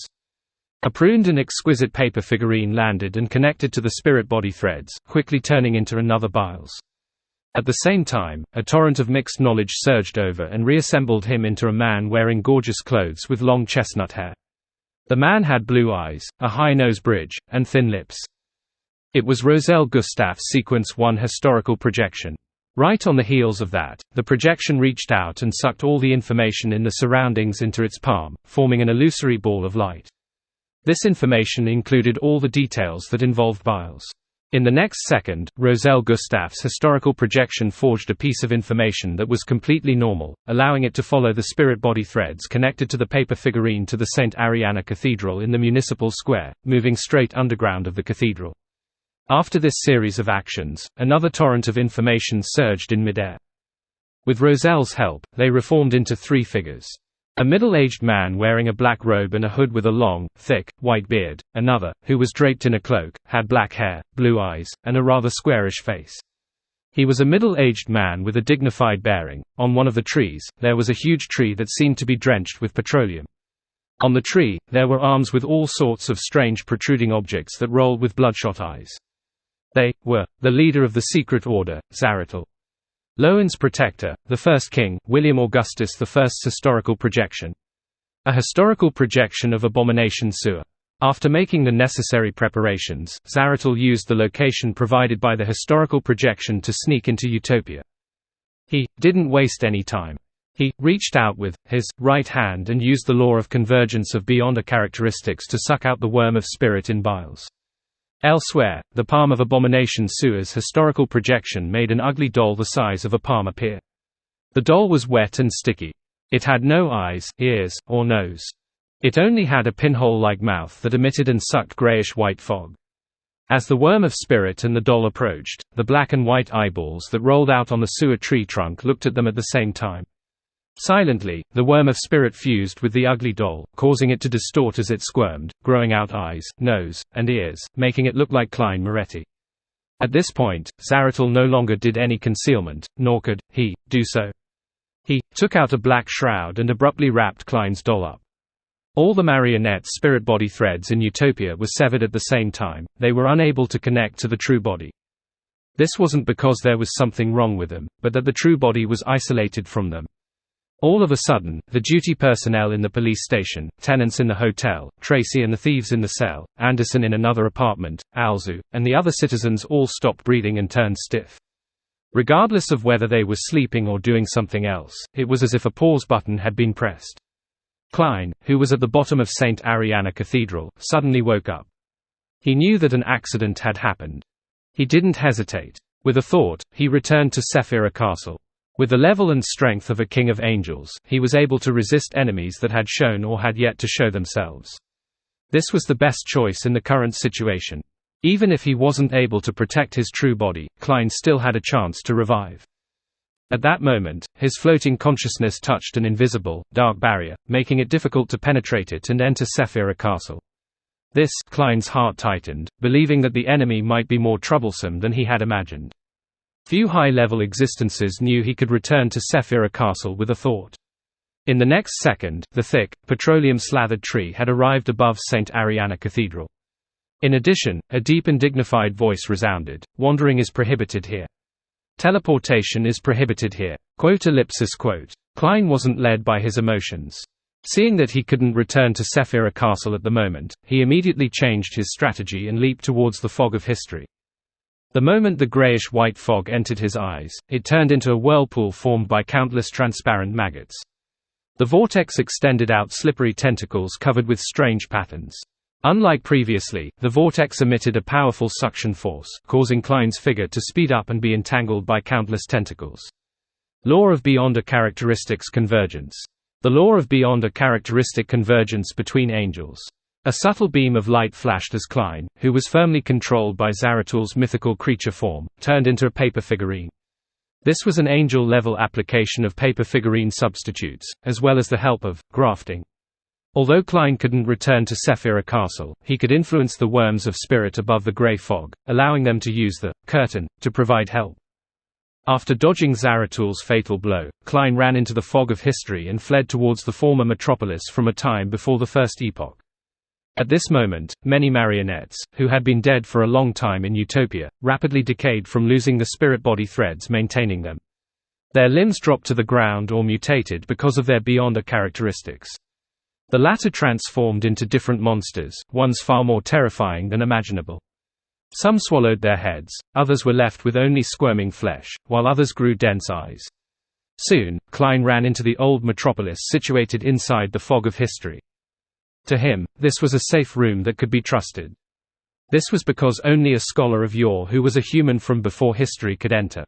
A pruned and exquisite paper figurine landed and connected to the spirit body threads, quickly turning into another Biles. At the same time, a torrent of mixed knowledge surged over and reassembled him into a man wearing gorgeous clothes with long chestnut hair. The man had blue eyes, a high nose bridge, and thin lips. It was Roselle Gustaf's Sequence 1 historical projection. Right on the heels of that, the projection reached out and sucked all the information in the surroundings into its palm, forming an illusory ball of light. This information included all the details that involved Biles. In the next second, Roselle Gustaf's historical projection forged a piece of information that was completely normal, allowing it to follow the spirit body threads connected to the paper figurine to the St. Ariana Cathedral in the municipal square, moving straight underground of the cathedral. After this series of actions, another torrent of information surged in midair. With Roselle's help, they reformed into three figures. A middle-aged man wearing a black robe and a hood with a long, thick, white beard, another, who was draped in a cloak, had black hair, blue eyes, and a rather squarish face. He was a middle-aged man with a dignified bearing. On one of the trees, there was a huge tree that seemed to be drenched with petroleum. On the tree, there were arms with all sorts of strange protruding objects that rolled with bloodshot eyes. They were the leader of the secret order, Zaratul. Lowen's protector, the first king, William Augustus I's historical projection. A historical projection of Abomination Sewer. After making the necessary preparations, Zaratul used the location provided by the historical projection to sneak into Utopia. He didn't waste any time. He reached out with his right hand and used the law of convergence of beyonder characteristics to suck out the worm of spirit in Biles. Elsewhere, the palm of Abomination Sewer's historical projection made an ugly doll the size of a palm appear. The doll was wet and sticky. It had no eyes, ears, or nose. It only had a pinhole-like mouth that emitted and sucked grayish-white fog. As the worm of spirit and the doll approached, the black and white eyeballs that rolled out on the sewer tree trunk looked at them at the same time. Silently, the worm of spirit fused with the ugly doll, causing it to distort as it squirmed, growing out eyes, nose, and ears, making it look like Klein Moretti. At this point, Zaratul no longer did any concealment, nor could he do so. He took out a black shroud and abruptly wrapped Klein's doll up. All the marionette spirit body threads in Utopia were severed at the same time. They were unable to connect to the true body. This wasn't because there was something wrong with them, but that the true body was isolated from them. All of a sudden, the duty personnel in the police station, tenants in the hotel, Tracy and the thieves in the cell, Anderson in another apartment, Alzu, and the other citizens all stopped breathing and turned stiff. Regardless of whether they were sleeping or doing something else, it was as if a pause button had been pressed. Klein, who was at the bottom of St. Ariana Cathedral, suddenly woke up. He knew that an accident had happened. He didn't hesitate. With a thought, he returned to Sephira Castle. With the level and strength of a king of angels, he was able to resist enemies that had shown or had yet to show themselves. This was the best choice in the current situation. Even if he wasn't able to protect his true body, Klein still had a chance to revive. At that moment, his floating consciousness touched an invisible, dark barrier, making it difficult to penetrate it and enter Sephira Castle. This, Klein's heart tightened, believing that the enemy might be more troublesome than he had imagined. Few high-level existences knew he could return to Sephira Castle with a thought. In the next second, the thick, petroleum-slathered tree had arrived above St. Ariana Cathedral. In addition, a deep and dignified voice resounded, "Wandering is prohibited here. Teleportation is prohibited here." Quote. Klein wasn't led by his emotions. Seeing that he couldn't return to Sephira Castle at the moment, he immediately changed his strategy and leaped towards the fog of history. The moment the grayish-white fog entered his eyes, it turned into a whirlpool formed by countless transparent maggots. The vortex extended out slippery tentacles covered with strange patterns. Unlike previously, the vortex emitted a powerful suction force, causing Klein's figure to speed up and be entangled by countless tentacles. Law of Beyonder Characteristics Convergence. The law of Beyonder characteristic convergence between angels. A subtle beam of light flashed as Klein, who was firmly controlled by Zaratul's mythical creature form, turned into a paper figurine. This was an angel-level application of paper figurine substitutes, as well as the help of grafting. Although Klein couldn't return to Sephira Castle, he could influence the worms of spirit above the grey fog, allowing them to use the curtain to provide help. After dodging Zaratul's fatal blow, Klein ran into the fog of history and fled towards the former metropolis from a time before the First Epoch. At this moment, many marionettes, who had been dead for a long time in Utopia, rapidly decayed from losing the spirit-body threads maintaining them. Their limbs dropped to the ground or mutated because of their Beyonder characteristics. The latter transformed into different monsters, ones far more terrifying than imaginable. Some swallowed their heads, others were left with only squirming flesh, while others grew dense eyes. Soon, Klein ran into the old metropolis situated inside the fog of history. To him, this was a safe room that could be trusted. This was because only a scholar of yore who was a human from before history could enter.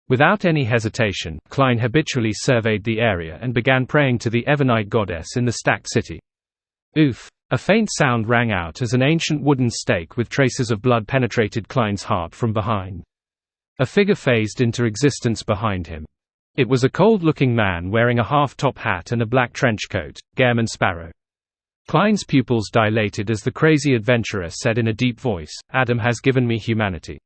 Without any hesitation, Klein habitually surveyed the area and began praying to the Evernite goddess in the stacked city. Oof! A faint sound rang out as an ancient wooden stake with traces of blood penetrated Klein's heart from behind. A figure phased into existence behind him. It was a cold-looking man wearing a half-top hat and a black trench coat, Gehrman Sparrow. Klein's pupils dilated as the crazy adventurer said in a deep voice, "Adam has given me humanity."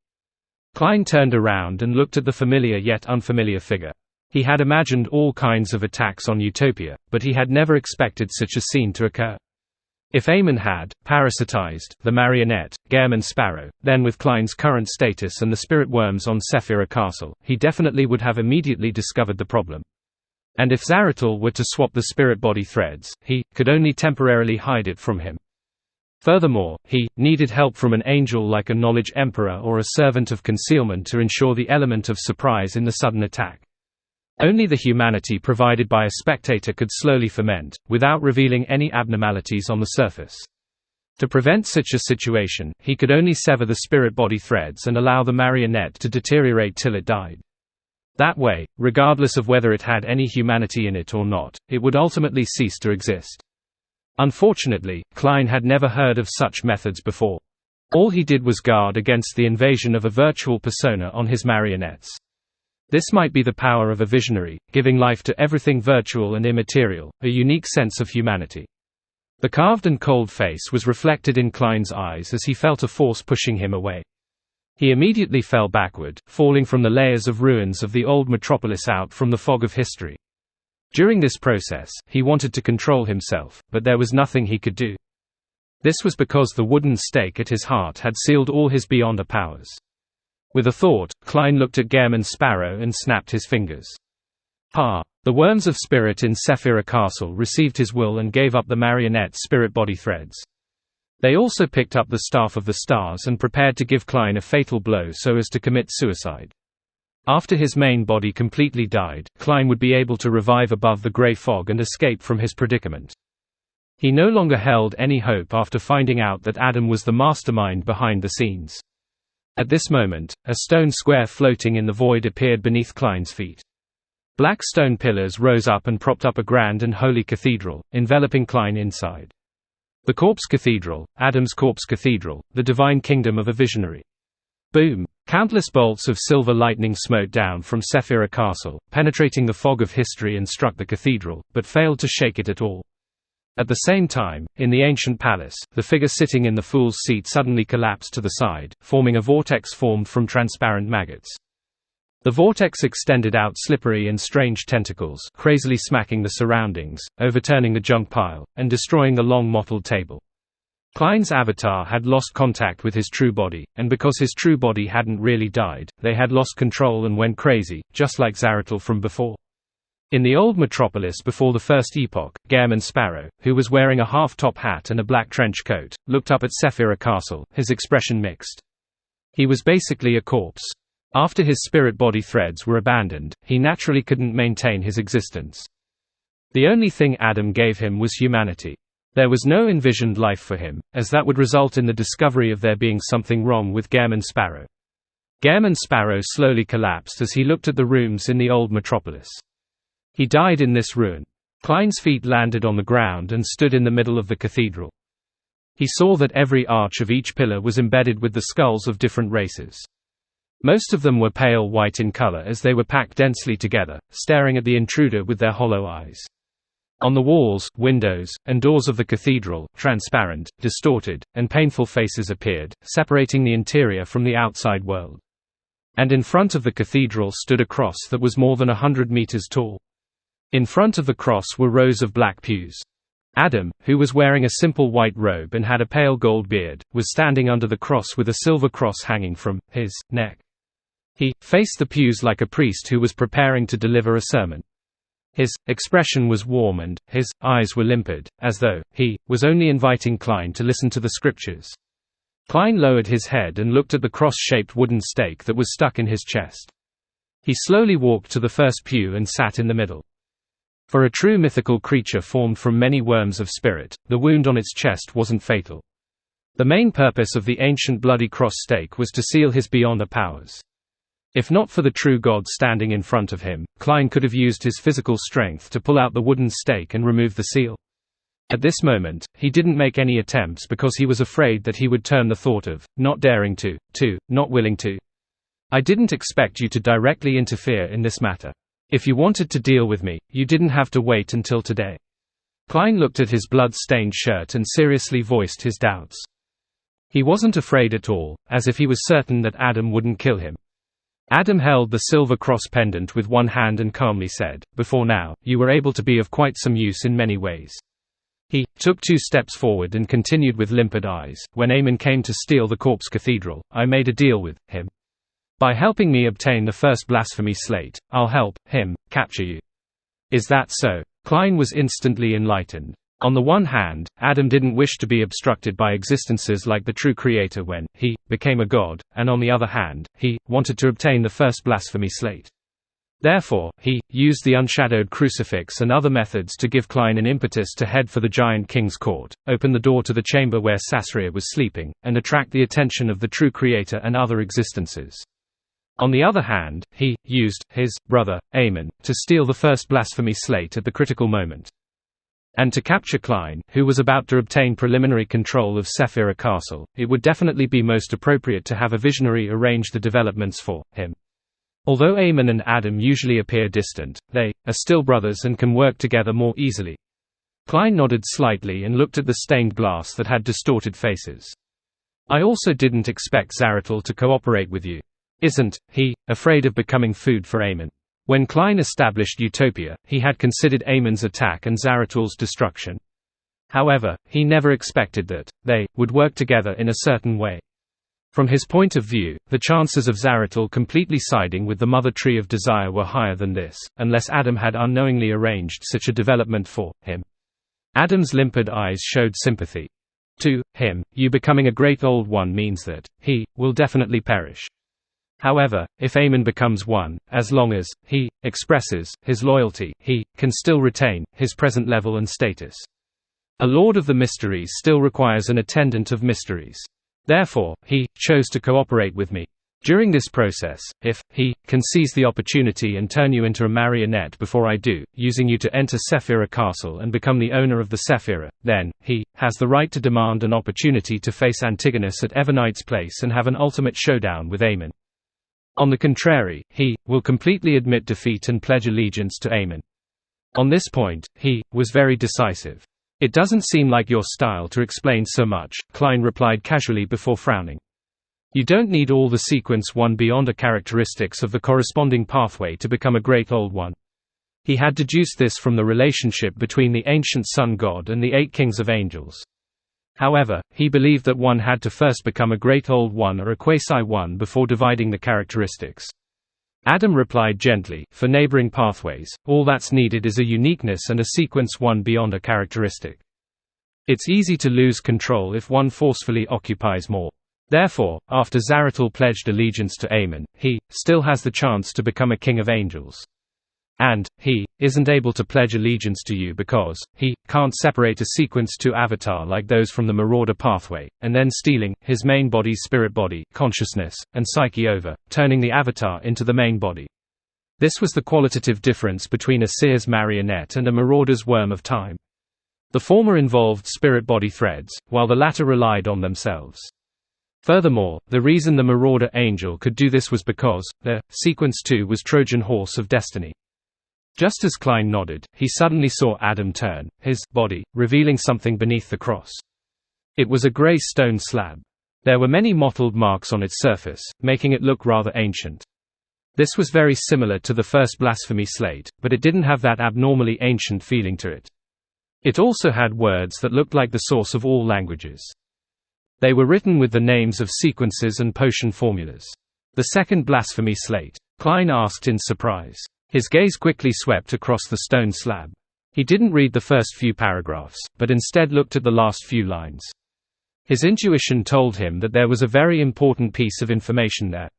Klein turned around and looked at the familiar yet unfamiliar figure. He had imagined all kinds of attacks on Utopia, but he had never expected such a scene to occur. If Eamon had parasitized the marionette, Gehrman Sparrow, then with Klein's current status and the spirit worms on Sephira Castle, he definitely would have immediately discovered the problem. And if Zaratul were to swap the spirit-body threads, he could only temporarily hide it from him. Furthermore, he needed help from an angel like a knowledge emperor or a servant of concealment to ensure the element of surprise in the sudden attack. Only the humanity provided by a spectator could slowly ferment, without revealing any abnormalities on the surface. To prevent such a situation, he could only sever the spirit-body threads and allow the marionette to deteriorate till it died. That way, regardless of whether it had any humanity in it or not, it would ultimately cease to exist. Unfortunately, Klein had never heard of such methods before. All he did was guard against the invasion of a virtual persona on his marionettes. This might be the power of a visionary, giving life to everything virtual and immaterial, a unique sense of humanity. The carved and cold face was reflected in Klein's eyes as he felt a force pushing him away. He immediately fell backward, falling from the layers of ruins of the old metropolis out from the fog of history. During this process, he wanted to control himself, but there was nothing he could do. This was because the wooden stake at his heart had sealed all his Beyonder powers. With a thought, Klein looked at Gehrman Sparrow and snapped his fingers. Ha! The worms of spirit in Sephira Castle received his will and gave up the marionette spirit-body threads. They also picked up the Staff of the Stars and prepared to give Klein a fatal blow so as to commit suicide. After his main body completely died, Klein would be able to revive above the grey fog and escape from his predicament. He no longer held any hope after finding out that Adam was the mastermind behind the scenes. At this moment, a stone square floating in the void appeared beneath Klein's feet. Black stone pillars rose up and propped up a grand and holy cathedral, enveloping Klein inside. The Corpse Cathedral, Adam's Corpse Cathedral, the divine kingdom of a visionary. Boom! Countless bolts of silver lightning smote down from Sephira Castle, penetrating the fog of history and struck the cathedral, but failed to shake it at all. At the same time, in the ancient palace, the figure sitting in the fool's seat suddenly collapsed to the side, forming a vortex formed from transparent maggots. The vortex extended out slippery and strange tentacles, crazily smacking the surroundings, overturning the junk pile, and destroying the long mottled table. Klein's avatar had lost contact with his true body, and because his true body hadn't really died, they had lost control and went crazy, just like Zaratul from before. In the old metropolis before the First Epoch, Gehrman Sparrow, who was wearing a half-top hat and a black trench coat, looked up at Sephira Castle, his expression mixed. He was basically a corpse. After his spirit-body threads were abandoned, he naturally couldn't maintain his existence. The only thing Adam gave him was humanity. There was no envisioned life for him, as that would result in the discovery of there being something wrong with Gehrman Sparrow. Gehrman Sparrow slowly collapsed as he looked at the rooms in the old metropolis. He died in this ruin. Klein's feet landed on the ground and stood in the middle of the cathedral. He saw that every arch of each pillar was embedded with the skulls of different races. Most of them were pale white in color as they were packed densely together, staring at the intruder with their hollow eyes. On the walls, windows, and doors of the cathedral, transparent, distorted, and painful faces appeared, separating the interior from the outside world. And in front of the cathedral stood a cross that was more than 100 meters tall. In front of the cross were rows of black pews. Adam, who was wearing a simple white robe and had a pale gold beard, was standing under the cross with a silver cross hanging from his neck. He faced the pews like a priest who was preparing to deliver a sermon. His expression was warm and his eyes were limpid, as though he was only inviting Klein to listen to the scriptures. Klein lowered his head and looked at the cross-shaped wooden stake that was stuck in his chest. He slowly walked to the first pew and sat in the middle. For a true mythical creature formed from many worms of spirit, the wound on its chest wasn't fatal. The main purpose of the ancient bloody cross stake was to seal his beyond the powers. If not for the true God standing in front of him, Klein could have used his physical strength to pull out the wooden stake and remove the seal. At this moment, he didn't make any attempts because he was afraid that he would turn the thought of, not daring to, not willing to. I didn't expect you to directly interfere in this matter. If you wanted to deal with me, you didn't have to wait until today. Klein looked at his blood-stained shirt and seriously voiced his doubts. He wasn't afraid at all, as if he was certain that Adam wouldn't kill him. Adam held the silver cross pendant with one hand and calmly said, "Before now, you were able to be of quite some use in many ways." He took 2 steps forward and continued with limpid eyes, "When Amon came to steal the corpse cathedral, I made a deal with him. By helping me obtain the first blasphemy slate, I'll help him capture you. Is that so?" Klein was instantly enlightened. On the one hand, Adam didn't wish to be obstructed by existences like the true creator when he became a god, and on the other hand, he wanted to obtain the first blasphemy slate. Therefore, he used the unshadowed crucifix and other methods to give Klein an impetus to head for the giant king's court, open the door to the chamber where Sasria was sleeping, and attract the attention of the true creator and other existences. On the other hand, he used his brother, Amon, to steal the first blasphemy slate at the critical moment. And to capture Klein, who was about to obtain preliminary control of Sephira Castle, it would definitely be most appropriate to have a visionary arrange the developments for him. Although Amon and Adam usually appear distant, they are still brothers and can work together more easily. Klein nodded slightly and looked at the stained glass that had distorted faces. "I also didn't expect Zaratul to cooperate with you. Isn't he afraid of becoming food for Amon?" When Klein established Utopia, he had considered Amon's attack and Zaratul's destruction. However, he never expected that they would work together in a certain way. From his point of view, the chances of Zaratul completely siding with the Mother Tree of Desire were higher than this, unless Adam had unknowingly arranged such a development for him. Adam's limpid eyes showed sympathy. To him, you becoming a great old one means that he will definitely perish. However, if Amon becomes one, as long as he expresses his loyalty, he can still retain his present level and status. A Lord of the Mysteries still requires an attendant of mysteries. Therefore, he chose to cooperate with me. During this process, if he can seize the opportunity and turn you into a marionette before I do, using you to enter Sephira Castle and become the owner of the Sephira, then he has the right to demand an opportunity to face Antigonus at Evernight's place and have an ultimate showdown with Amon. On the contrary, he will completely admit defeat and pledge allegiance to Amon. On this point, he was very decisive. "It doesn't seem like your style to explain so much," Klein replied casually before frowning. "You don't need all the sequence one beyond characteristics of the corresponding pathway to become a great old one." He had deduced this from the relationship between the ancient sun god and the 8 kings of angels. However, he believed that one had to first become a great old one or a quasi-one before dividing the characteristics. Adam replied gently, "For neighboring pathways, all that's needed is a uniqueness and a sequence one beyond a characteristic. It's easy to lose control if one forcefully occupies more. Therefore, after Zaratul pledged allegiance to Amon, he still has the chance to become a king of angels. And he isn't able to pledge allegiance to you because he can't separate a sequence 2 avatar like those from the Marauder pathway, and then stealing his main body's spirit body, consciousness, and psyche over, turning the avatar into the main body. This was the qualitative difference between a seer's marionette and a marauder's worm of time. The former involved spirit body threads, while the latter relied on themselves. Furthermore, the reason the marauder angel could do this was because the sequence 2 was Trojan horse of destiny. Just as Klein nodded, he suddenly saw Adam turn his body, revealing something beneath the cross. It was a grey stone slab. There were many mottled marks on its surface, making it look rather ancient. This was very similar to the first blasphemy slate, but it didn't have that abnormally ancient feeling to it. It also had words that looked like the source of all languages. They were written with the names of sequences and potion formulas. The second blasphemy slate? Klein asked in surprise. His gaze quickly swept across the stone slab. He didn't read the first few paragraphs, but instead looked at the last few lines. His intuition told him that there was a very important piece of information there.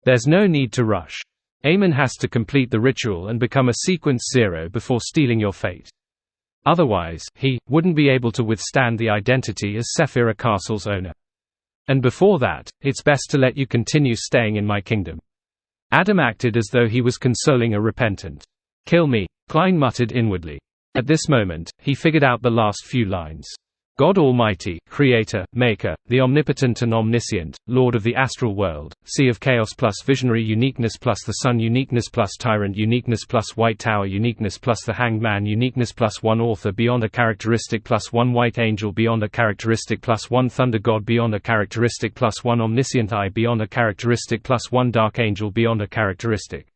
There's no need to rush. Amon has to complete the ritual and become a sequence 0 before stealing your fate. Otherwise, he wouldn't be able to withstand the identity as Sephira Castle's owner. And before that, it's best to let you continue staying in my kingdom. Adam acted as though he was consoling a repentant. Kill me, Klein muttered inwardly. At this moment, he figured out the last few lines. God Almighty, Creator, Maker, the Omnipotent and Omniscient, Lord of the Astral World, Sea of Chaos plus Visionary Uniqueness plus the Sun Uniqueness plus Tyrant Uniqueness plus White Tower Uniqueness plus the Hanged Man Uniqueness plus 1 Author beyond a characteristic plus 1 White Angel beyond a characteristic plus 1 Thunder God beyond a characteristic plus 1 Omniscient Eye beyond a characteristic plus 1 Dark Angel beyond a characteristic.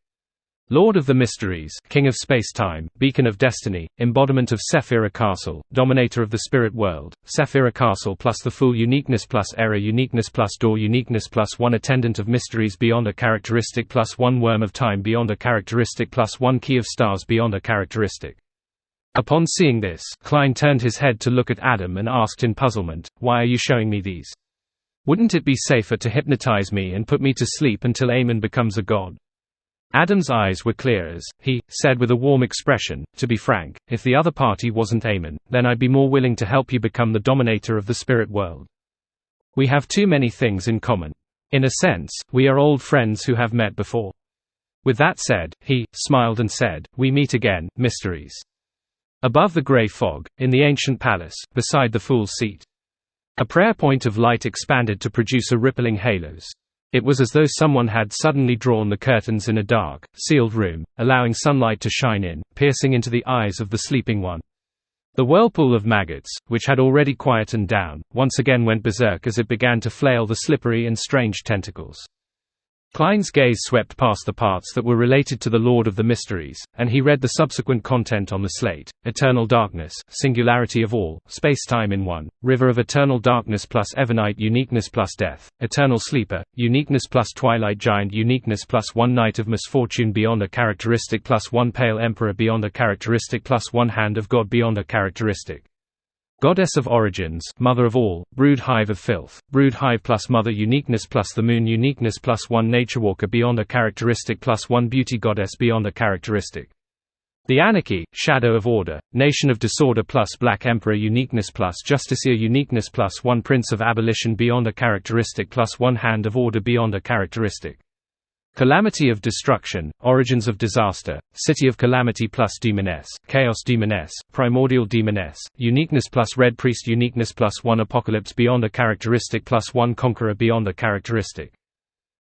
Lord of the Mysteries, King of Space-Time, Beacon of Destiny, Embodiment of Sephira Castle, Dominator of the Spirit World, Sephira Castle plus the Full Uniqueness plus Error Uniqueness plus Door Uniqueness plus 1 Attendant of Mysteries beyond a characteristic plus 1 Worm of Time beyond a characteristic plus 1 Key of Stars beyond a characteristic. Upon seeing this, Klein turned his head to look at Adam and asked in puzzlement, "Why are you showing me these? Wouldn't it be safer to hypnotize me and put me to sleep until Amon becomes a god?" Adam's eyes were clear as he said with a warm expression, "To be frank, if the other party wasn't Amon, then I'd be more willing to help you become the dominator of the spirit world. We have too many things in common. In a sense, we are old friends who have met before." With that said, he smiled and said, "We meet again, Mysteries." Above the grey fog, in the ancient palace, beside the Fool's Seat, a prayer point of light expanded to produce a rippling halos. It was as though someone had suddenly drawn the curtains in a dark, sealed room, allowing sunlight to shine in, piercing into the eyes of the sleeping one. The whirlpool of maggots, which had already quietened down, once again went berserk as it began to flail the slippery and strange tentacles. Klein's gaze swept past the parts that were related to the Lord of the Mysteries, and he read the subsequent content on the slate: Eternal Darkness, Singularity of All, Space-Time in One, River of Eternal Darkness plus Evernight Uniqueness plus Death, Eternal Sleeper, Uniqueness plus Twilight Giant Uniqueness plus 1 Night of Misfortune beyond a characteristic plus 1 Pale Emperor beyond a characteristic plus 1 Hand of God beyond a characteristic. Goddess of Origins, Mother of All, Brood Hive of Filth, Brood Hive plus Mother Uniqueness plus the Moon Uniqueness plus 1 Naturewalker beyond a characteristic plus 1 Beauty Goddess beyond a characteristic. The Anarchy, Shadow of Order, Nation of Disorder plus Black Emperor Uniqueness plus Justiciar Uniqueness plus 1 Prince of Abolition beyond a characteristic plus 1 Hand of Order beyond a characteristic. Calamity of Destruction, Origins of Disaster, City of Calamity plus Demoness, Chaos Demoness, Primordial Demoness, Uniqueness plus Red Priest Uniqueness plus 1 Apocalypse beyond a characteristic plus 1 Conqueror beyond a characteristic.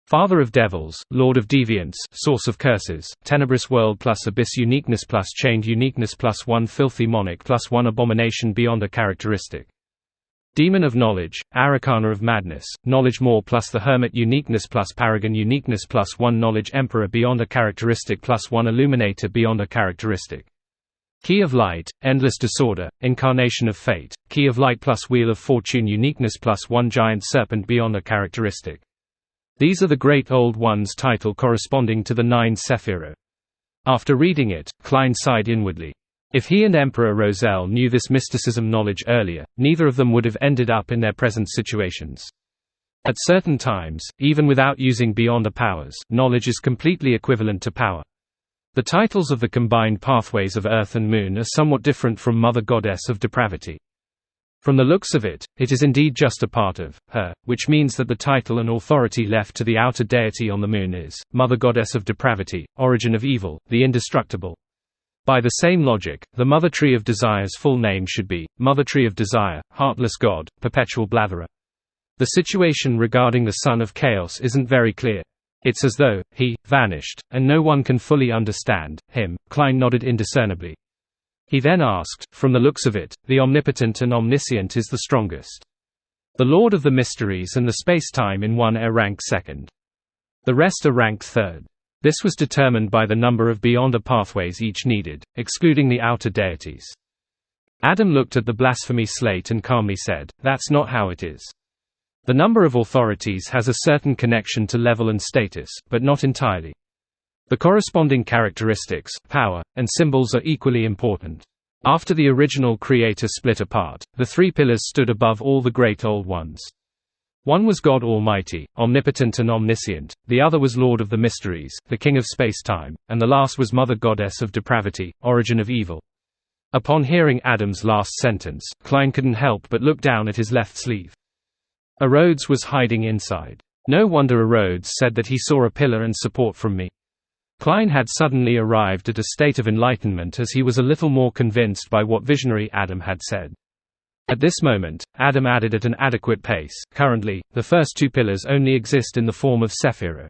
Father of Devils, Lord of Deviance, Source of Curses, Tenebrous World plus Abyss Uniqueness plus Chained Uniqueness plus 1 Filthy Monarch plus 1 Abomination beyond a characteristic. Demon of Knowledge, Aracana of Madness, Knowledge More plus the Hermit Uniqueness plus Paragon Uniqueness plus 1 Knowledge Emperor beyond a characteristic plus 1 Illuminator beyond a characteristic. Key of Light, Endless Disorder, Incarnation of Fate, Key of Light plus Wheel of Fortune Uniqueness plus 1 Giant Serpent beyond a characteristic. These are the Great Old One's title corresponding to the 9 Sephirot. After reading it, Klein sighed inwardly. If he and Emperor Roselle knew this mysticism knowledge earlier, neither of them would have ended up in their present situations. At certain times, even without using beyond the powers, knowledge is completely equivalent to power. The titles of the combined pathways of Earth and Moon are somewhat different from Mother Goddess of Depravity. From the looks of it, it is indeed just a part of her, which means that the title and authority left to the outer deity on the Moon is Mother Goddess of Depravity, Origin of Evil, the Indestructible. By the same logic, the Mother Tree of Desire's full name should be Mother Tree of Desire, Heartless God, Perpetual Blatherer. The situation regarding the Son of Chaos isn't very clear. It's as though he vanished, and no one can fully understand him. Klein nodded indiscernibly. He then asked, from the looks of it, the omnipotent and omniscient is the strongest. The Lord of the Mysteries and the space-time in one are ranked second. The rest are ranked third. This was determined by the number of beyonder pathways each needed, excluding the outer deities. Adam looked at the blasphemy slate and calmly said, "That's not how it is. The number of authorities has a certain connection to level and status, but not entirely. The corresponding characteristics, power, and symbols are equally important. After the original creator split apart, the three pillars stood above all the great old ones. One was God Almighty, omnipotent and omniscient, the other was Lord of the Mysteries, the King of Space-Time, and the last was Mother Goddess of Depravity, Origin of Evil." Upon hearing Adam's last sentence, Klein couldn't help but look down at his left sleeve. Rhodes was hiding inside. No wonder Rhodes said that he saw a pillar and support from me. Klein had suddenly arrived at a state of enlightenment as he was a little more convinced by what visionary Adam had said. At this moment, Adam added at an adequate pace. Currently, the first two pillars only exist in the form of Sephirah.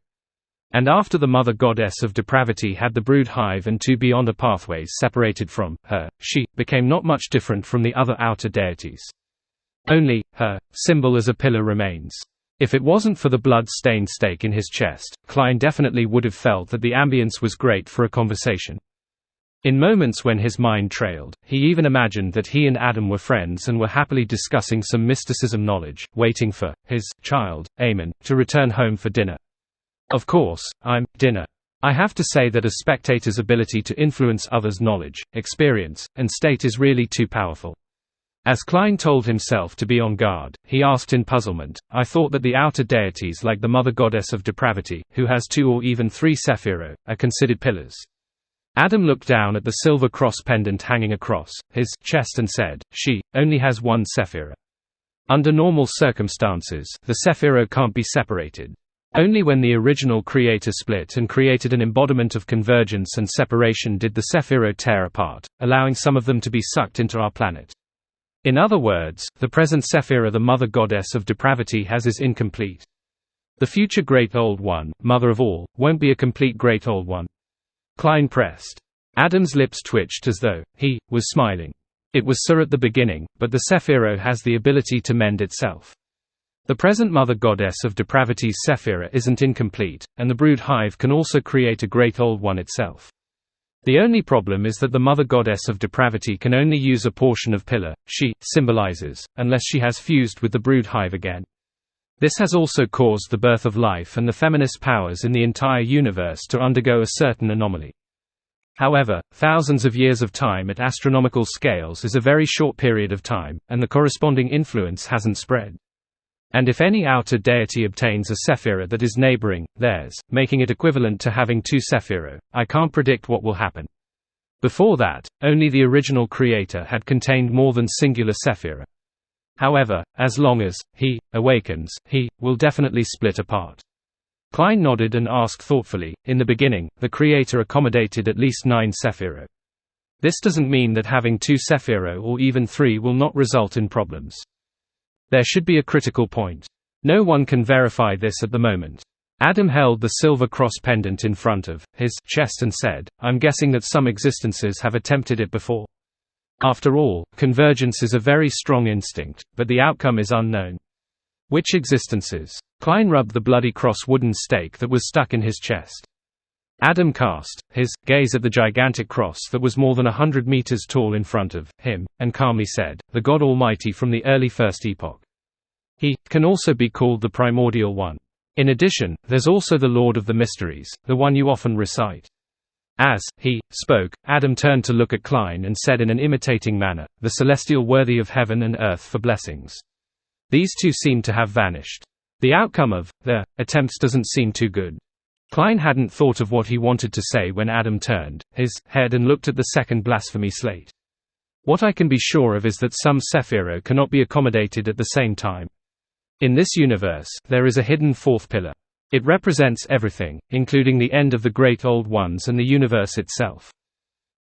And after the Mother Goddess of Depravity had the brood hive and two beyonder pathways separated from her, she became not much different from the other outer deities. Only her symbol as a pillar remains. If it wasn't for the blood-stained stake in his chest, Klein definitely would have felt that the ambience was great for a conversation. In moments when his mind trailed, he even imagined that he and Adam were friends and were happily discussing some mysticism knowledge, waiting for his child, Amen, to return home for dinner. Of course, dinner. I have to say that a spectator's ability to influence others' knowledge, experience, and state is really too powerful. As Klein told himself to be on guard, he asked in puzzlement, "I thought that the outer deities like the Mother Goddess of Depravity, who has 2 or even 3 Sephirah, are considered pillars." Adam looked down at the silver cross pendant hanging across his chest and said, "She only has 1 Sephirah. Under normal circumstances, the Sephirah can't be separated. Only when the original creator split and created an embodiment of convergence and separation did the Sephirah tear apart, allowing some of them to be sucked into our planet. In other words, the present Sephirah the Mother Goddess of Depravity has is incomplete. The future Great Old One, Mother of all, won't be a complete Great Old One." Klein pressed. Adam's lips twitched as though he was smiling. It was so at the beginning, but the Sephirah has the ability to mend itself. The present Mother Goddess of Depravity's Sephirah isn't incomplete, and the brood hive can also create a Great Old One itself. The only problem is that the Mother Goddess of Depravity can only use a portion of pillar she symbolizes, unless she has fused with the brood hive again. This has also caused the birth of life and the feminist powers in the entire universe to undergo a certain anomaly. However, thousands of years of time at astronomical scales is a very short period of time, and the corresponding influence hasn't spread. And if any outer deity obtains a Sephirah that is neighboring theirs, making it equivalent to having 2 Sephirah, I can't predict what will happen. Before that, only the original creator had contained more than singular Sephirah. However, as long as he awakens, he will definitely split apart. Klein nodded and asked thoughtfully, "In the beginning, the creator accommodated at least 9 Sephirah. This doesn't mean that having 2 Sephirah or even 3 will not result in problems. There should be a critical point. No one can verify this at the moment." Adam held the silver cross pendant in front of his chest and said, "I'm guessing that some existences have attempted it before. After all, convergence is a very strong instinct, but the outcome is unknown." "Which existences?" Klein rubbed the bloody cross wooden stake that was stuck in his chest. Adam cast his gaze at the gigantic cross that was more than 100 meters tall in front of him, and calmly said, "The God Almighty from the early First Epoch. He can also be called the Primordial One. In addition, there's also the Lord of the Mysteries, the one you often recite." As he spoke, Adam turned to look at Klein and said in an imitating manner, "The celestial worthy of heaven and earth for blessings." These two seemed to have vanished. The outcome of their attempts doesn't seem too good. Klein hadn't thought of what he wanted to say when Adam turned his head and looked at the second blasphemy slate. What I can be sure of is that some Sephiro cannot be accommodated at the same time. In this universe, there is a hidden fourth pillar. It represents everything, including the end of the Great Old Ones and the universe itself.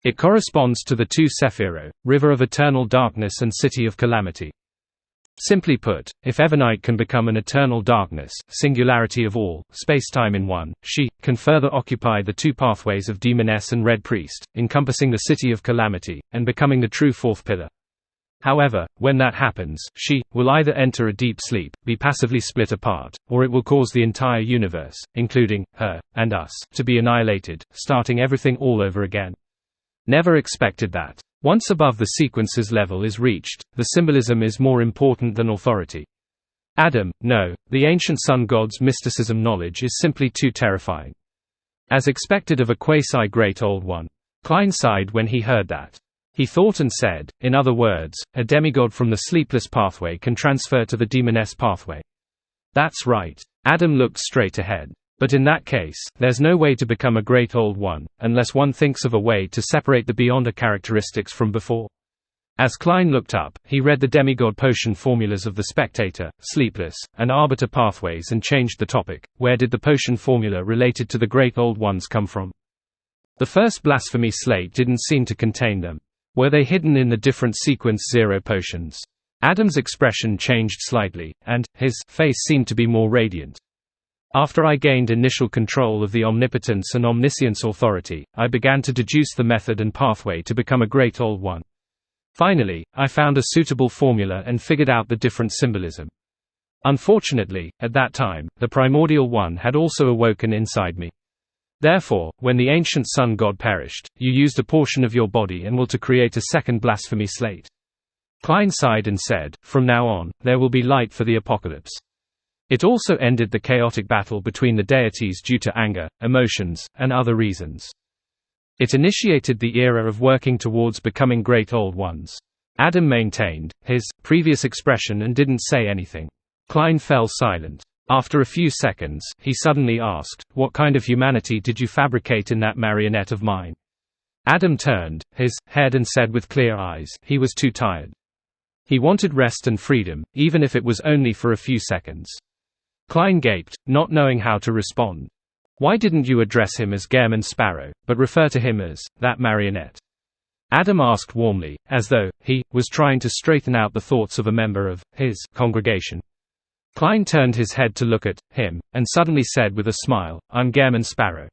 It corresponds to the two Sephiro, River of Eternal Darkness and City of Calamity. Simply put, if Evernite can become an eternal darkness, singularity of all, spacetime in one, she can further occupy the two pathways of Demoness and Red Priest, encompassing the City of Calamity, and becoming the true fourth pillar. However, when that happens, she will either enter a deep sleep, be passively split apart, or it will cause the entire universe, including her and us, to be annihilated, starting everything all over again. Never expected that. Once above the sequences level is reached, the symbolism is more important than authority. Adam, no, the ancient sun god's mysticism knowledge is simply too terrifying. As expected of a quasi-great old one. Klein sighed when he heard that. He thought and said, in other words, a demigod from the sleepless pathway can transfer to the demoness pathway. That's right. Adam looked straight ahead. But in that case, there's no way to become a great old one, unless one thinks of a way to separate the beyonder characteristics from before. As Klein looked up, he read the demigod potion formulas of the spectator, sleepless, and arbiter pathways and changed the topic. Where did the potion formula related to the great old ones come from? The first blasphemy slate didn't seem to contain them. Were they hidden in the different sequence 0 potions? Adam's expression changed slightly, and his face seemed to be more radiant. After I gained initial control of the omnipotence and omniscience authority, I began to deduce the method and pathway to become a great old one. Finally, I found a suitable formula and figured out the different symbolism. Unfortunately, at that time, the primordial one had also awoken inside me. Therefore, when the ancient sun god perished, you used a portion of your body and will to create a second blasphemy slate. Klein sighed and said, from now on, there will be light for the apocalypse. It also ended the chaotic battle between the deities due to anger, emotions, and other reasons. It initiated the era of working towards becoming great old ones. Adam maintained his previous expression and didn't say anything. Klein fell silent. After a few seconds, he suddenly asked, what kind of humanity did you fabricate in that marionette of mine? Adam turned his head and said with clear eyes, he was too tired. He wanted rest and freedom, even if it was only for a few seconds. Klein gaped, not knowing how to respond. Why didn't you address him as Gehrman Sparrow, but refer to him as that marionette? Adam asked warmly, as though he was trying to straighten out the thoughts of a member of his congregation. Klein turned his head to look at him, and suddenly said with a smile, I'm Gehrman Sparrow.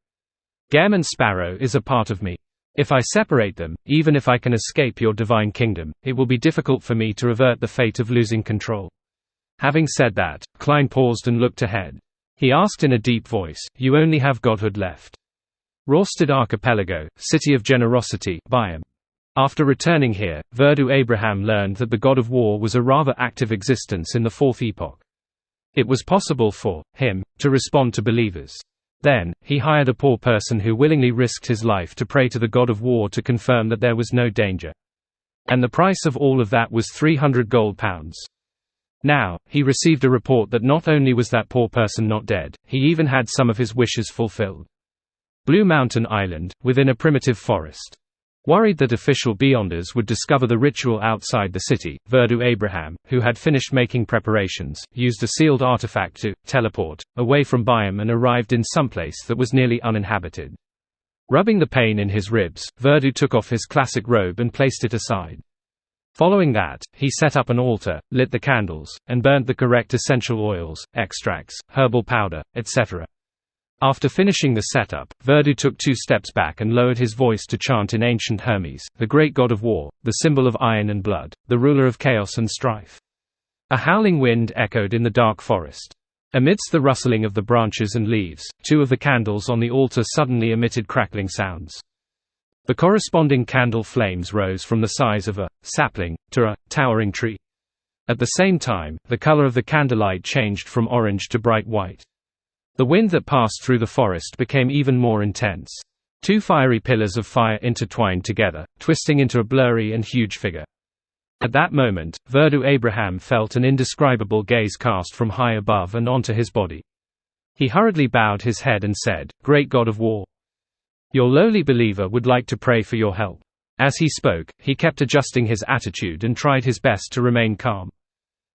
Gehrman Sparrow is a part of me. If I separate them, even if I can escape your divine kingdom, it will be difficult for me to avert the fate of losing control. Having said that, Klein paused and looked ahead. He asked in a deep voice, you only have godhood left. Rorstad Archipelago, City of Generosity, Biome. After returning here, Verdu Abraham learned that the god of war was a rather active existence in the Fourth Epoch. It was possible for him to respond to believers. Then, he hired a poor person who willingly risked his life to pray to the god of war to confirm that there was no danger. And the price of all of that was 300 gold pounds. Now, he received a report that not only was that poor person not dead, he even had some of his wishes fulfilled. Blue Mountain Island, within a primitive forest. Worried that official Beyonders would discover the ritual outside the city, Verdu Abraham, who had finished making preparations, used a sealed artifact to teleport away from Biome and arrived in someplace that was nearly uninhabited. Rubbing the pain in his ribs, Verdu took off his classic robe and placed it aside. Following that, he set up an altar, lit the candles, and burnt the correct essential oils, extracts, herbal powder, etc. After finishing the setup, Verdu took 2 steps back and lowered his voice to chant in ancient Hermes, the great god of war, the symbol of iron and blood, the ruler of chaos and strife. A howling wind echoed in the dark forest. Amidst the rustling of the branches and leaves, 2 of the candles on the altar suddenly emitted crackling sounds. The corresponding candle flames rose from the size of a sapling to a towering tree. At the same time, the color of the candlelight changed from orange to bright white. The wind that passed through the forest became even more intense. 2 fiery pillars of fire intertwined together, twisting into a blurry and huge figure. At that moment, Verdu Abraham felt an indescribable gaze cast from high above and onto his body. He hurriedly bowed his head and said, "Great God of War, your lowly believer would like to pray for your help." As he spoke, he kept adjusting his attitude and tried his best to remain calm.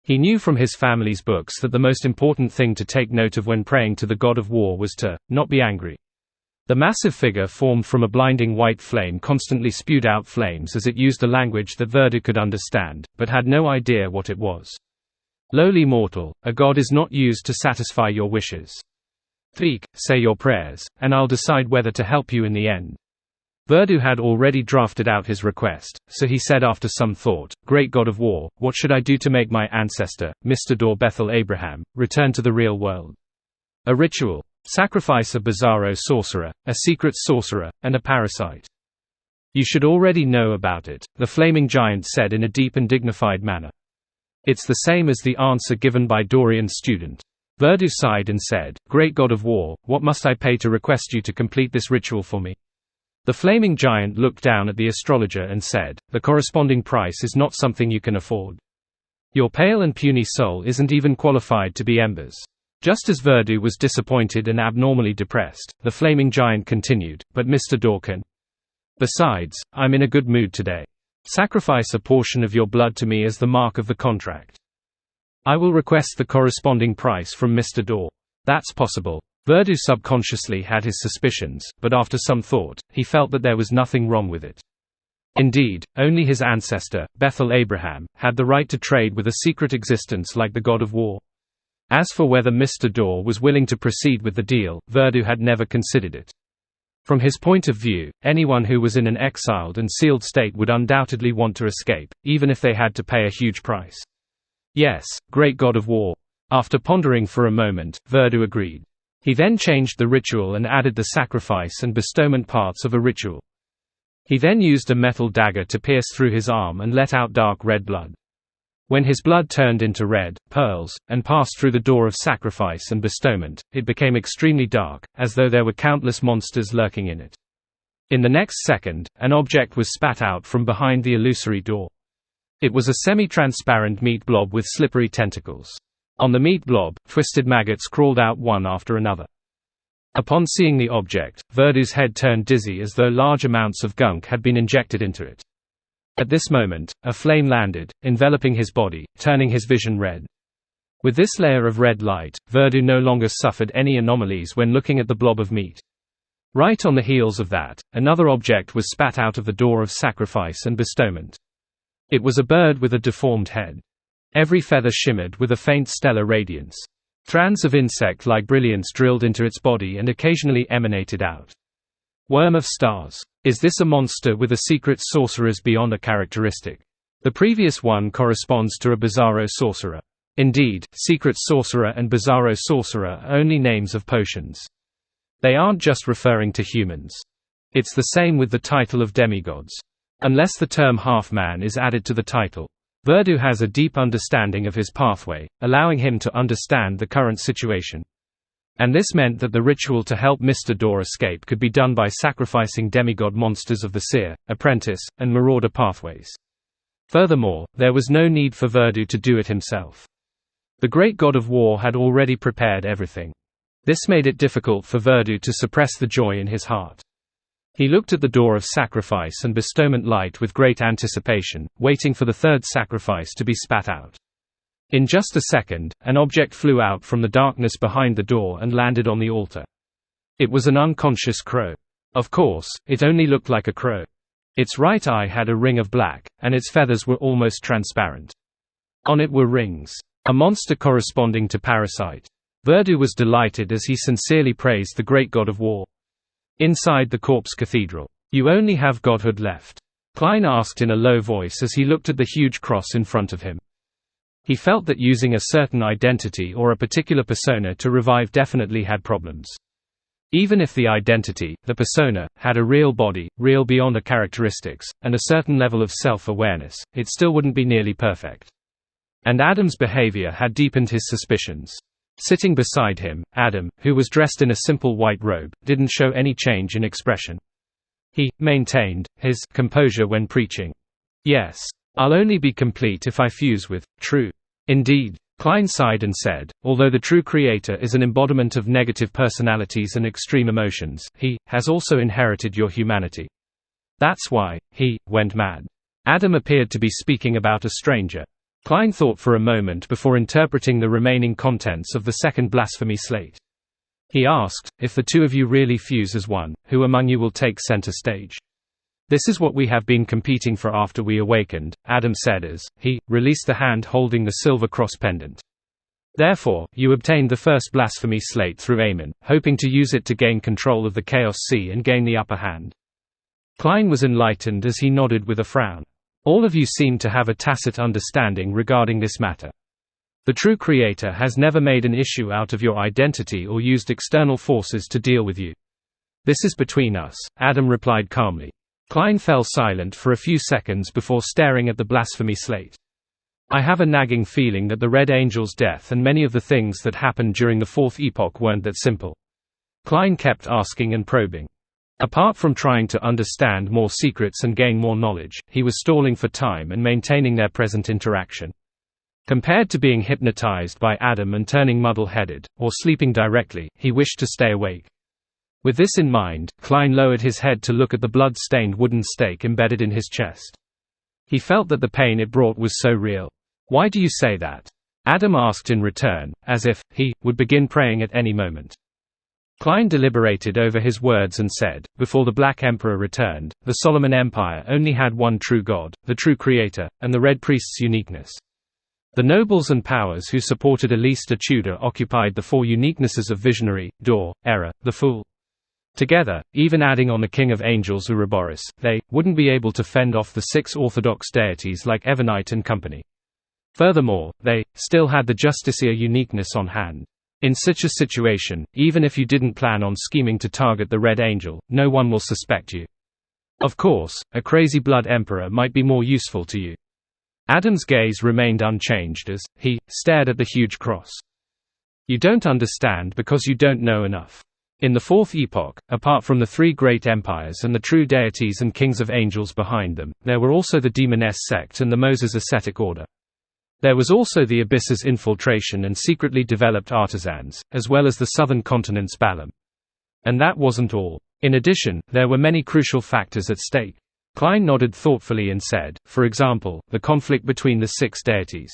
He knew from his family's books that the most important thing to take note of when praying to the God of War was to not be angry. The massive figure formed from a blinding white flame constantly spewed out flames as it used a language that Verdu could understand, but had no idea what it was. "Lowly mortal, a god is not used to satisfy your wishes. Speak, say your prayers, and I'll decide whether to help you in the end." Verdu had already drafted out his request, so he said after some thought, "Great God of War, what should I do to make my ancestor, Mr. Dor Bethel Abraham, return to the real world?" "A ritual. Sacrifice a bizarro sorcerer, a secret sorcerer, and a parasite." "You should already know about it," the flaming giant said in a deep and dignified manner. "It's the same as the answer given by Dorian's student." Verdu sighed and said, "Great God of War, what must I pay to request you to complete this ritual for me?" The flaming giant looked down at the astrologer and said, "The corresponding price is not something you can afford. Your pale and puny soul isn't even qualified to be embers." Just as Verdu was disappointed and abnormally depressed, the flaming giant continued, "But Mr. Dorkin. Besides, I'm in a good mood today. Sacrifice a portion of your blood to me as the mark of the contract. I will request the corresponding price from Mr. Dor." "That's possible." Verdu subconsciously had his suspicions, but after some thought, he felt that there was nothing wrong with it. Indeed, only his ancestor, Bethel Abraham, had the right to trade with a secret existence like the God of War. As for whether Mr. Dor was willing to proceed with the deal, Verdu had never considered it. From his point of view, anyone who was in an exiled and sealed state would undoubtedly want to escape, even if they had to pay a huge price. "Yes, Great God of War." After pondering for a moment, Verdu agreed. He then changed the ritual and added the sacrifice and bestowment parts of a ritual. He then used a metal dagger to pierce through his arm and let out dark red blood. When his blood turned into red, pearls, and passed through the door of sacrifice and bestowment, it became extremely dark, as though there were countless monsters lurking in it. In the next second, an object was spat out from behind the illusory door. It was a semi-transparent meat blob with slippery tentacles. On the meat blob, twisted maggots crawled out one after another. Upon seeing the object, Verdu's head turned dizzy as though large amounts of gunk had been injected into it. At this moment, a flame landed, enveloping his body, turning his vision red. With this layer of red light, Verdu no longer suffered any anomalies when looking at the blob of meat. Right on the heels of that, another object was spat out of the door of sacrifice and bestowment. It was a bird with a deformed head. Every feather shimmered with a faint stellar radiance. Strands of insect-like brilliance drilled into its body and occasionally emanated out. Worm of stars. Is this a monster with a secret sorcerer's beyond a characteristic? The previous one corresponds to a bizarro sorcerer. Indeed, secret sorcerer and bizarro sorcerer are only names of potions. They aren't just referring to humans. It's the same with the title of demigods. Unless the term half-man is added to the title, Verdu has a deep understanding of his pathway, allowing him to understand the current situation. And this meant that the ritual to help Mr. Dor escape could be done by sacrificing demigod monsters of the seer, apprentice, and marauder pathways. Furthermore, there was no need for Verdu to do it himself. The great God of War had already prepared everything. This made it difficult for Verdu to suppress the joy in his heart. He looked at the door of sacrifice and bestowment light with great anticipation, waiting for the third sacrifice to be spat out. In just a second, an object flew out from the darkness behind the door and landed on the altar. It was an unconscious crow. Of course, it only looked like a crow. Its right eye had a ring of black, and its feathers were almost transparent. On it were rings. A monster corresponding to Parasite. Verdu was delighted as he sincerely praised the great God of War. Inside the corpse cathedral. "You only have godhood left?" Klein asked in a low voice as he looked at the huge cross in front of him. He felt that using a certain identity or a particular persona to revive definitely had problems. Even if the identity, the persona, had a real body, real beyond the characteristics, and a certain level of self-awareness, it still wouldn't be nearly perfect. And Adam's behavior had deepened his suspicions. Sitting beside him, Adam, who was dressed in a simple white robe, didn't show any change in expression. He maintained his composure when preaching. Yes, I'll only be complete if I fuse with true. Indeed, Klein sighed and said, although the true creator is an embodiment of negative personalities and extreme emotions, he has also inherited your humanity. That's why he went mad. Adam appeared to be speaking about a stranger. Klein thought for a moment before interpreting the remaining contents of the second blasphemy slate. He asked, if the two of you really fuse as one, who among you will take center stage? This is what we have been competing for after we awakened, Adam said as he released the hand holding the silver cross pendant. Therefore, you obtained the first blasphemy slate through Amen, hoping to use it to gain control of the Chaos Sea and gain the upper hand. Klein was enlightened as he nodded with a frown. All of you seem to have a tacit understanding regarding this matter. The true creator has never made an issue out of your identity or used external forces to deal with you. This is between us, Adam replied calmly. Klein fell silent for a few seconds before staring at the blasphemy slate. I have a nagging feeling that the Red Angel's death and many of the things that happened during the Fourth Epoch weren't that simple. Klein kept asking and probing. Apart from trying to understand more secrets and gain more knowledge, he was stalling for time and maintaining their present interaction. Compared to being hypnotized by Adam and turning muddle-headed, or sleeping directly, he wished to stay awake. With this in mind, Klein lowered his head to look at the blood-stained wooden stake embedded in his chest. He felt that the pain it brought was so real. Why do you say that? Adam asked in return, as if he would begin praying at any moment. Klein deliberated over his words and said, before the Black Emperor returned, the Solomon Empire only had one true God, the true creator, and the Red Priest's uniqueness. The nobles and powers who supported Alista Tudor occupied the four uniquenesses of visionary, door, error, the fool. Together, even adding on the King of Angels Ouroboros, they wouldn't be able to fend off the six orthodox deities like Evernite and company. Furthermore, they still had the Justiciar uniqueness on hand. In such a situation, even if you didn't plan on scheming to target the Red Angel, no one will suspect you. Of course, a crazy blood emperor might be more useful to you. Adam's gaze remained unchanged as he stared at the huge cross. You don't understand because you don't know enough. In the Fourth Epoch, apart from the three great empires and the true deities and kings of angels behind them, there were also the Demoness sect and the Moses ascetic order. There was also the Abyss's infiltration and secretly developed artisans, as well as the southern continent's Balaam. And that wasn't all. In addition, there were many crucial factors at stake. Klein nodded thoughtfully and said, for example, the conflict between the six deities.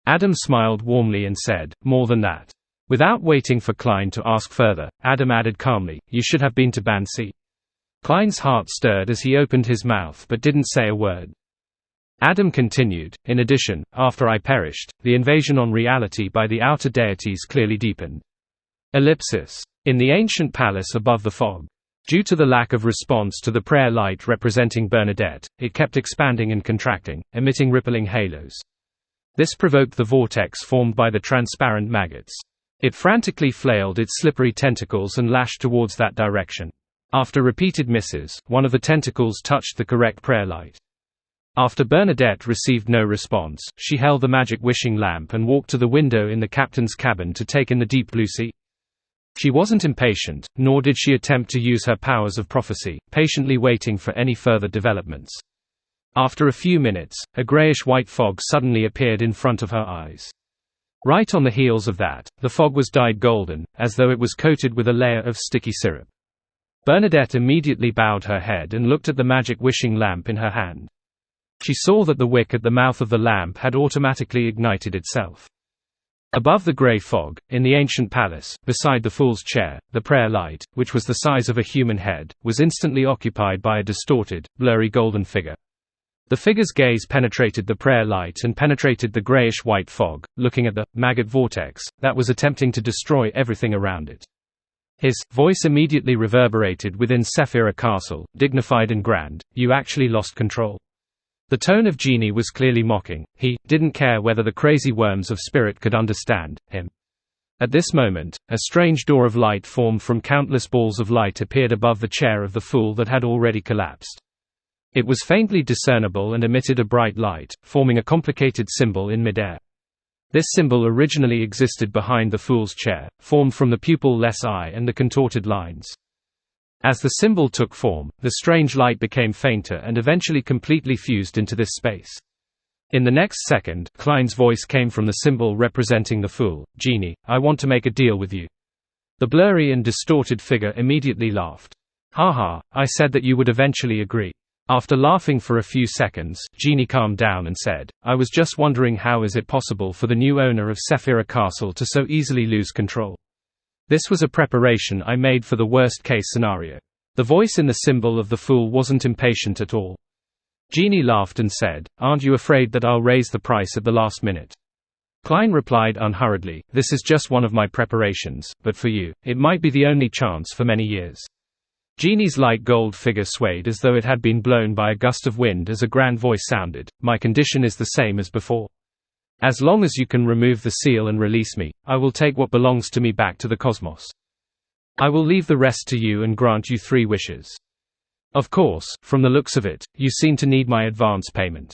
Adam smiled warmly and said, more than that. Without waiting for Klein to ask further, Adam added calmly, you should have been to Bansi. Klein's heart stirred as he opened his mouth but didn't say a word. Adam continued, in addition, after I perished, the invasion on reality by the outer deities clearly deepened. Ellipsis. In the ancient palace above the fog. Due to the lack of response to the prayer light representing Bernadette, it kept expanding and contracting, emitting rippling halos. This provoked the vortex formed by the transparent maggots. It frantically flailed its slippery tentacles and lashed towards that direction. After repeated misses, one of the tentacles touched the correct prayer light. After Bernadette received no response, she held the magic wishing lamp and walked to the window in the captain's cabin to take in the deep blue sea. She wasn't impatient, nor did she attempt to use her powers of prophecy, patiently waiting for any further developments. After a few minutes, a grayish-white fog suddenly appeared in front of her eyes. Right on the heels of that, the fog was dyed golden, as though it was coated with a layer of sticky syrup. Bernadette immediately bowed her head and looked at the magic wishing lamp in her hand. She saw that the wick at the mouth of the lamp had automatically ignited itself. Above the grey fog, in the ancient palace, beside the fool's chair, the prayer light, which was the size of a human head, was instantly occupied by a distorted, blurry golden figure. The figure's gaze penetrated the prayer light and penetrated the grayish-white fog, looking at the maggot vortex that was attempting to destroy everything around it. His voice immediately reverberated within Sephira Castle, dignified and grand. You actually lost control. The tone of Genie was clearly mocking. He didn't care whether the crazy worms of spirit could understand him. At this moment, a strange door of light formed from countless balls of light appeared above the chair of the fool that had already collapsed. It was faintly discernible and emitted a bright light, forming a complicated symbol in midair. This symbol originally existed behind the fool's chair, formed from the pupil-less eye and the contorted lines. As the symbol took form, the strange light became fainter and eventually completely fused into this space. In the next second, Klein's voice came from the symbol representing the fool. "Genie, I want to make a deal with you." The blurry and distorted figure immediately laughed. "Ha ha, I said that you would eventually agree." After laughing for a few seconds, Genie calmed down and said, "I was just wondering how is it possible for the new owner of Sephira Castle to so easily lose control. This was a preparation I made for the worst-case scenario." The voice in the symbol of the fool wasn't impatient at all. Genie laughed and said, "Aren't you afraid that I'll raise the price at the last minute?" Klein replied unhurriedly, "This is just one of my preparations, but for you, it might be the only chance for many years." Genie's light gold figure swayed as though it had been blown by a gust of wind as a grand voice sounded, "My condition is the same as before. As long as you can remove the seal and release me, I will take what belongs to me back to the cosmos. I will leave the rest to you and grant you 3 wishes. Of course, from the looks of it, you seem to need my advance payment."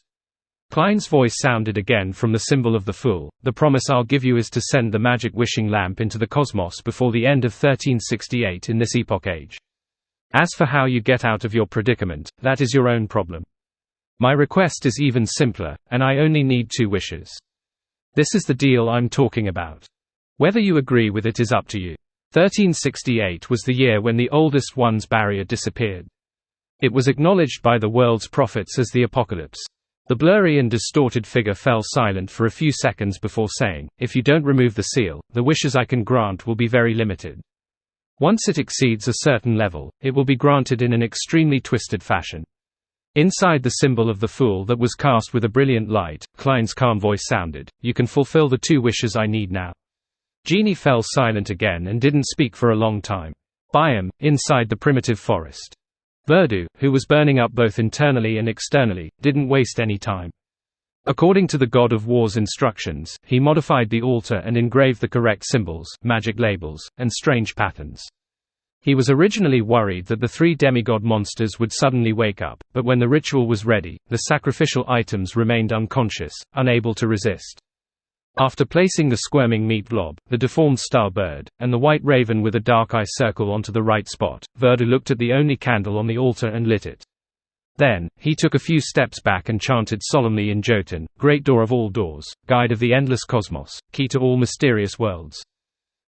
Klein's voice sounded again from the symbol of the fool. "The promise I'll give you is to send the magic wishing lamp into the cosmos before the end of 1368 in this epoch age. As for how you get out of your predicament, that is your own problem. My request is even simpler, and I only need 2 wishes. This is the deal I'm talking about. Whether you agree with it is up to you." 1368 was the year when the oldest one's barrier disappeared. It was acknowledged by the world's prophets as the apocalypse. The blurry and distorted figure fell silent for a few seconds before saying, "If you don't remove the seal, the wishes I can grant will be very limited. Once it exceeds a certain level, it will be granted in an extremely twisted fashion." Inside the symbol of the fool that was cast with a brilliant light, Klein's calm voice sounded, "You can fulfill the 2 wishes I need now." Genie fell silent again and didn't speak for a long time. Biome, inside the primitive forest. Verdu, who was burning up both internally and externally, didn't waste any time. According to the God of War's instructions, he modified the altar and engraved the correct symbols, magic labels, and strange patterns. He was originally worried that the 3 demigod monsters would suddenly wake up, but when the ritual was ready, the sacrificial items remained unconscious, unable to resist. After placing the squirming meat blob, the deformed star bird, and the white raven with a dark eye circle onto the right spot, Verdu looked at the only candle on the altar and lit it. Then, he took a few steps back and chanted solemnly in Jotun, "Great door of all doors, guide of the endless cosmos, key to all mysterious worlds.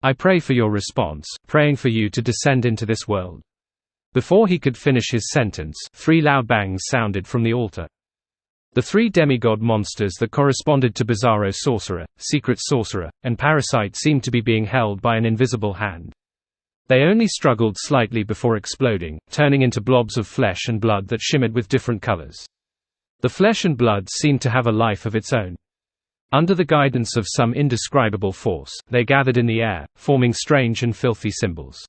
I pray for your response, praying for you to descend into this world." Before he could finish his sentence, 3 loud bangs sounded from the altar. The 3 demigod monsters that corresponded to Bizarro Sorcerer, Secret Sorcerer, and Parasite seemed to be being held by an invisible hand. They only struggled slightly before exploding, turning into blobs of flesh and blood that shimmered with different colors. The flesh and blood seemed to have a life of its own. Under the guidance of some indescribable force, they gathered in the air, forming strange and filthy symbols.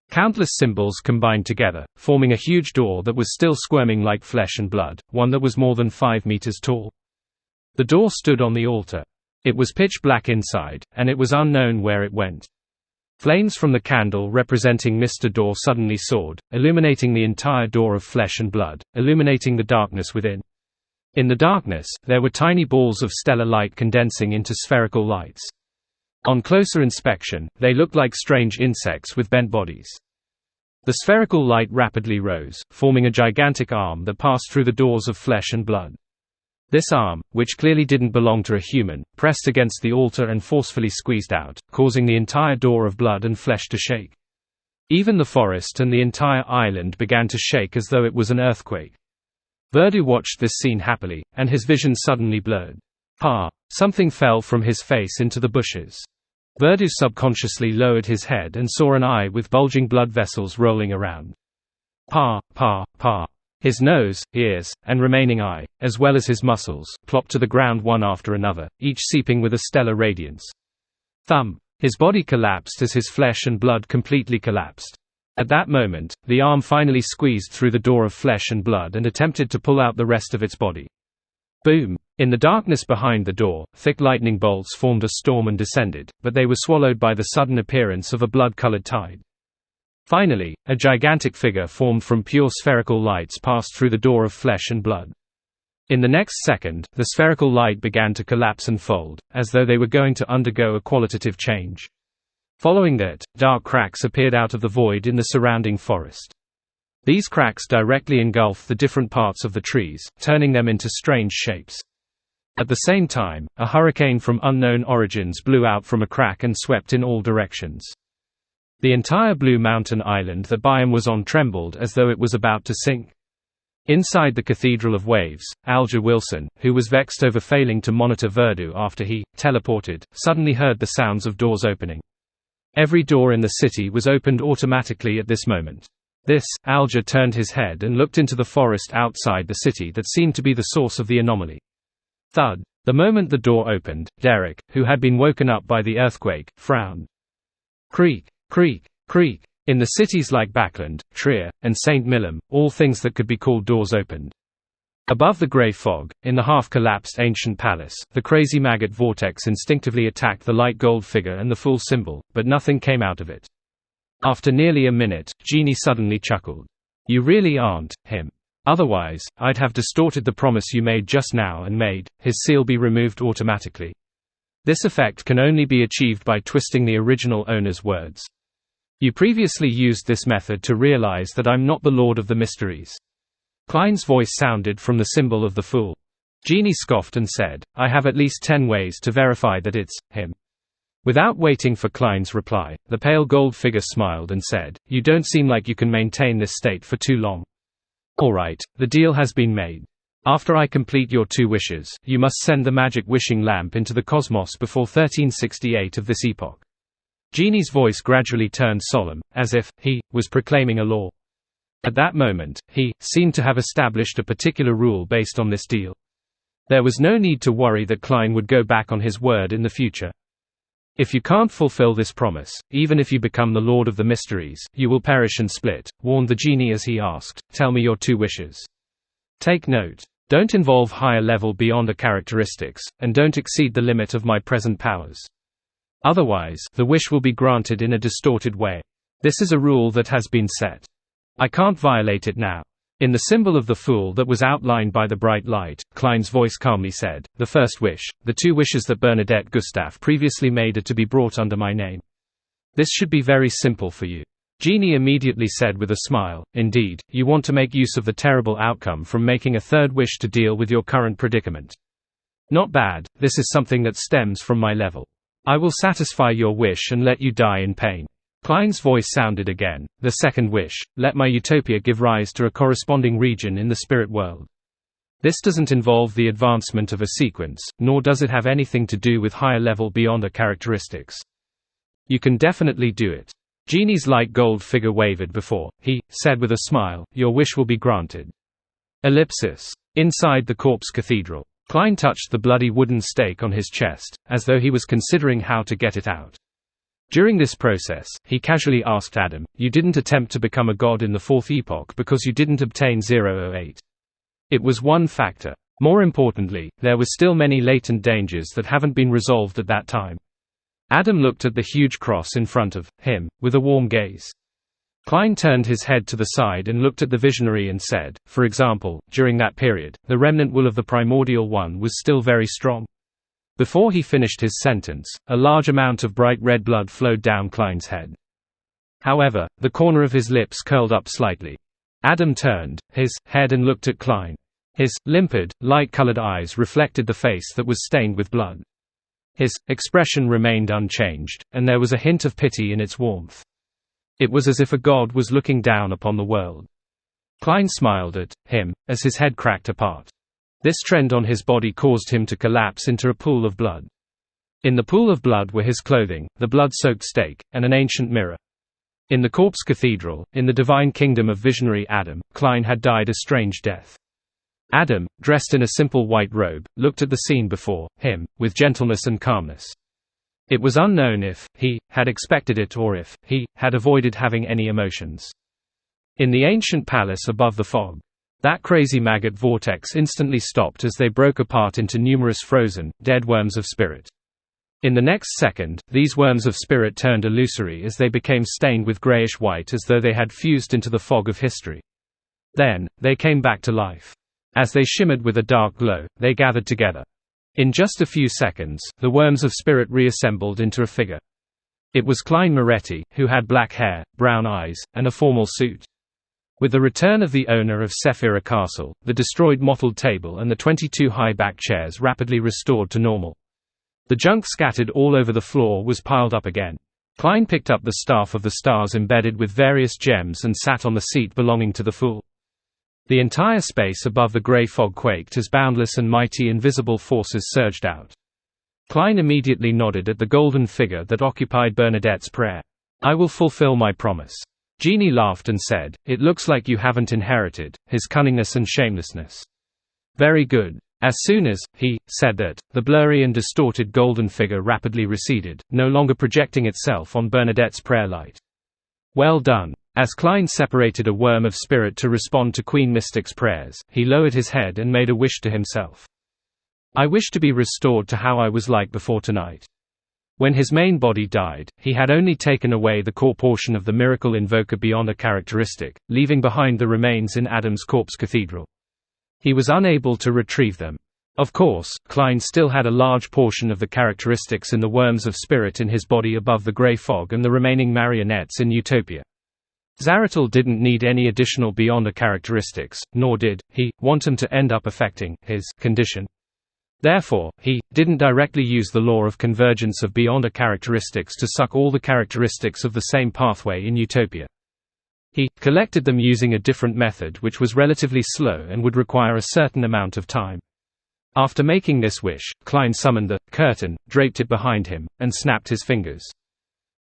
Countless symbols combined together, forming a huge door that was still squirming like flesh and blood, one that was more than 5 meters tall. The door stood on the altar. It was pitch black inside, and it was unknown where it went. Flames from the candle representing Mr. Door suddenly soared, illuminating the entire door of flesh and blood, illuminating the darkness within. In the darkness, there were tiny balls of stellar light condensing into spherical lights. On closer inspection, they looked like strange insects with bent bodies. The spherical light rapidly rose, forming a gigantic arm that passed through the doors of flesh and blood. This arm, which clearly didn't belong to a human, pressed against the altar and forcefully squeezed out, causing the entire door of blood and flesh to shake. Even the forest and the entire island began to shake as though it was an earthquake. Verdu watched this scene happily, and his vision suddenly blurred. "Pa!" Something fell from his face into the bushes. Verdu subconsciously lowered his head and saw an eye with bulging blood vessels rolling around. "Pa, pa, pa." His nose, ears, and remaining eye, as well as his muscles, plopped to the ground one after another, each seeping with a stellar radiance. Thump. His body collapsed as his flesh and blood completely collapsed. At that moment, the arm finally squeezed through the door of flesh and blood and attempted to pull out the rest of its body. Boom! In the darkness behind the door, thick lightning bolts formed a storm and descended, but they were swallowed by the sudden appearance of a blood-colored tide. Finally, a gigantic figure formed from pure spherical lights passed through the door of flesh and blood. In the next second, the spherical light began to collapse and fold, as though they were going to undergo a qualitative change. Following that, dark cracks appeared out of the void in the surrounding forest. These cracks directly engulfed the different parts of the trees, turning them into strange shapes. At the same time, a hurricane from unknown origins blew out from a crack and swept in all directions. The entire Blue Mountain island that Byam was on trembled as though it was about to sink. Inside the Cathedral of Waves, Alger Wilson, who was vexed over failing to monitor Verdu after he teleported, suddenly heard the sounds of doors opening. Every door in the city was opened automatically at this moment. Alger turned his head and looked into the forest outside the city that seemed to be the source of the anomaly. Thud. The moment the door opened, Derek, who had been woken up by the earthquake, frowned. Creak, creak, creak. In the cities like Backland, Trier, and St. Millem, all things that could be called doors opened. Above the grey fog, in the half-collapsed ancient palace, the crazy maggot vortex instinctively attacked the light gold figure and the Fool symbol, but nothing came out of it. After nearly a minute, Genie suddenly chuckled. You really aren't him. Otherwise, I'd have distorted the promise you made just now and made his seal be removed automatically. This effect can only be achieved by twisting the original owner's words. You previously used this method to realize that I'm not the Lord of the Mysteries. Klein's voice sounded from the symbol of the Fool. Genie scoffed and said, I have at least 10 ways to verify that it's him. Without waiting for Klein's reply, the pale gold figure smiled and said, You don't seem like you can maintain this state for too long. Alright, the deal has been made. After I complete your 2 wishes, you must send the magic wishing lamp into the cosmos before 1368 of this epoch. Genie's voice gradually turned solemn, as if he was proclaiming a law. At that moment, he seemed to have established a particular rule based on this deal. There was no need to worry that Klein would go back on his word in the future. If you can't fulfill this promise, even if you become the Lord of the Mysteries, you will perish and split, warned the genie as he asked, Tell me your 2 wishes. Take note. Don't involve higher level beyond the characteristics, and don't exceed the limit of my present powers. Otherwise, the wish will be granted in a distorted way. This is a rule that has been set. I can't violate it now. In the symbol of the Fool that was outlined by the bright light, Klein's voice calmly said, The first wish, the 2 wishes that Bernadette Gustave previously made are to be brought under my name. This should be very simple for you. Genie immediately said with a smile, Indeed, you want to make use of the terrible outcome from making a 3rd wish to deal with your current predicament. Not bad, this is something that stems from my level. I will satisfy your wish and let you die in pain. Klein's voice sounded again. The 2nd wish, let my utopia give rise to a corresponding region in the spirit world. This doesn't involve the advancement of a sequence, nor does it have anything to do with higher level beyond the characteristics. You can definitely do it. Genie's light gold figure wavered before he said with a smile, Your wish will be granted. Ellipsis. Inside the Corpse Cathedral. Klein touched the bloody wooden stake on his chest, as though he was considering how to get it out. During this process, he casually asked Adam, You didn't attempt to become a god in the 4th epoch because you didn't obtain 008. It was one factor. More importantly, there were still many latent dangers that haven't been resolved at that time. Adam looked at the huge cross in front of him, with a warm gaze. Klein turned his head to the side and looked at the visionary and said, For example, during that period, the remnant will of the primordial one was still very strong. Before he finished his sentence, a large amount of bright red blood flowed down Klein's head. However, the corner of his lips curled up slightly. Adam turned his head and looked at Klein. His limpid, light-colored eyes reflected the face that was stained with blood. His expression remained unchanged, and there was a hint of pity in its warmth. It was as if a god was looking down upon the world. Klein smiled at him, as his head cracked apart. This trend on his body caused him to collapse into a pool of blood. In the pool of blood were his clothing, the blood-soaked stake, and an ancient mirror. In the Corpse Cathedral, in the divine kingdom of visionary Adam, Klein had died a strange death. Adam, dressed in a simple white robe, looked at the scene before him, with gentleness and calmness. It was unknown if he had expected it or if he had avoided having any emotions. In the ancient palace above the fog, that crazy maggot vortex instantly stopped as they broke apart into numerous frozen, dead worms of spirit. In the next second, these worms of spirit turned illusory as they became stained with grayish-white as though they had fused into the fog of history. Then, they came back to life. As they shimmered with a dark glow, they gathered together. In just a few seconds, the worms of spirit reassembled into a figure. It was Klein Moretti, who had black hair, brown eyes, and a formal suit. With the return of the owner of Sephira Castle, the destroyed mottled table and the 22 high-back chairs rapidly restored to normal. The junk scattered all over the floor was piled up again. Klein picked up the staff of the stars embedded with various gems and sat on the seat belonging to the fool. The entire space above the grey fog quaked as boundless and mighty invisible forces surged out. Klein immediately nodded at the golden figure that occupied Bernadette's prayer. "I will fulfill my promise." Genie laughed and said, "It looks like you haven't inherited his cunningness and shamelessness." "Very good." As soon as he said that, the blurry and distorted golden figure rapidly receded, no longer projecting itself on Bernadette's prayer light. "Well done." As Klein separated a worm of spirit to respond to Queen Mystic's prayers, he lowered his head and made a wish to himself. "I wish to be restored to how I was like before tonight." When his main body died, he had only taken away the core portion of the miracle invoker beyond a characteristic, leaving behind the remains in Adam's corpse cathedral. He was unable to retrieve them. Of course, Klein still had a large portion of the characteristics in the worms of spirit in his body above the grey fog and the remaining marionettes in Utopia. Zaratul didn't need any additional beyond a characteristics, nor did he want them to end up affecting his condition. Therefore, he didn't directly use the law of convergence of beyond a characteristics to suck all the characteristics of the same pathway in Utopia. He collected them using a different method which was relatively slow and would require a certain amount of time. After making this wish, Klein summoned the curtain, draped it behind him, and snapped his fingers.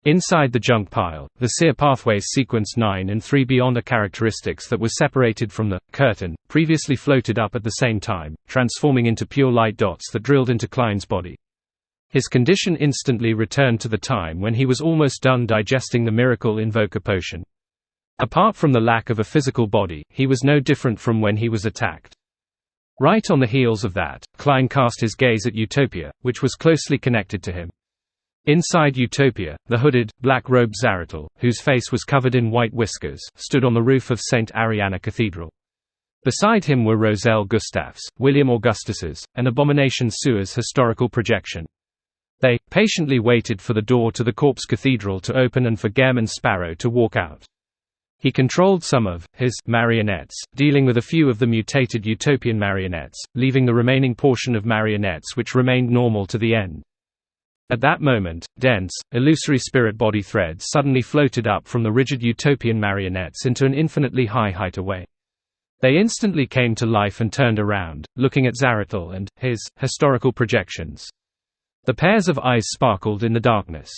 Inside the junk pile, the seer pathways sequenced 9 and 3 beyond a characteristics that were separated from the curtain, previously floated up at the same time, transforming into pure light dots that drilled into Klein's body. His condition instantly returned to the time when he was almost done digesting the miracle invoker potion. Apart from the lack of a physical body, he was no different from when he was attacked. Right on the heels of that, Klein cast his gaze at Utopia, which was closely connected to him. Inside Utopia, the hooded, black-robed Zaratul, whose face was covered in white whiskers, stood on the roof of St. Ariana Cathedral. Beside him were Roselle Gustaf's, William Augustus's, and Abomination Sua's historical projection. They patiently waited for the door to the Corpse Cathedral to open and for Gehrman Sparrow to walk out. He controlled some of his marionettes, dealing with a few of the mutated Utopian marionettes, leaving the remaining portion of marionettes which remained normal to the end. At that moment, dense, illusory spirit body threads suddenly floated up from the rigid Utopian marionettes into an infinitely high height away. They instantly came to life and turned around, looking at Zaratul and his historical projections. The pairs of eyes sparkled in the darkness.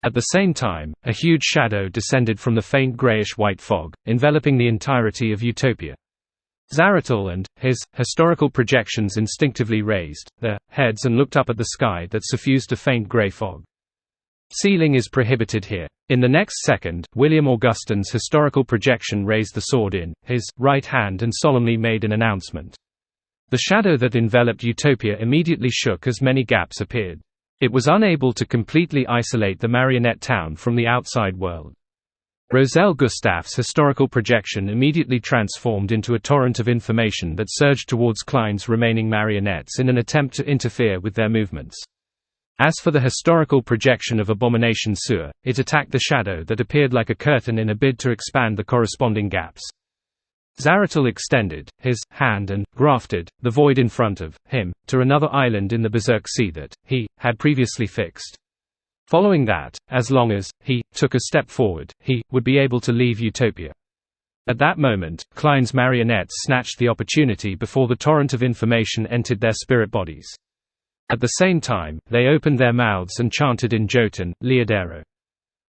At the same time, a huge shadow descended from the faint grayish-white fog, enveloping the entirety of Utopia. Zaratul and his historical projections instinctively raised their heads and looked up at the sky that suffused a faint gray fog. Sealing is prohibited here. In the next second, William Augustine's historical projection raised the sword in his right hand and solemnly made an announcement. The shadow that enveloped Utopia immediately shook as many gaps appeared. It was unable to completely isolate the marionette town from the outside world. Roselle Gustaf's historical projection immediately transformed into a torrent of information that surged towards Klein's remaining marionettes in an attempt to interfere with their movements. As for the historical projection of Abomination Sua, it attacked the shadow that appeared like a curtain in a bid to expand the corresponding gaps. Zaratul extended his hand and grafted the void in front of him to another island in the Berserk Sea that he had previously fixed. Following that, as long as he took a step forward, he would be able to leave Utopia. At that moment, Klein's marionettes snatched the opportunity before the torrent of information entered their spirit bodies. At the same time, they opened their mouths and chanted in Jotun, Leodero.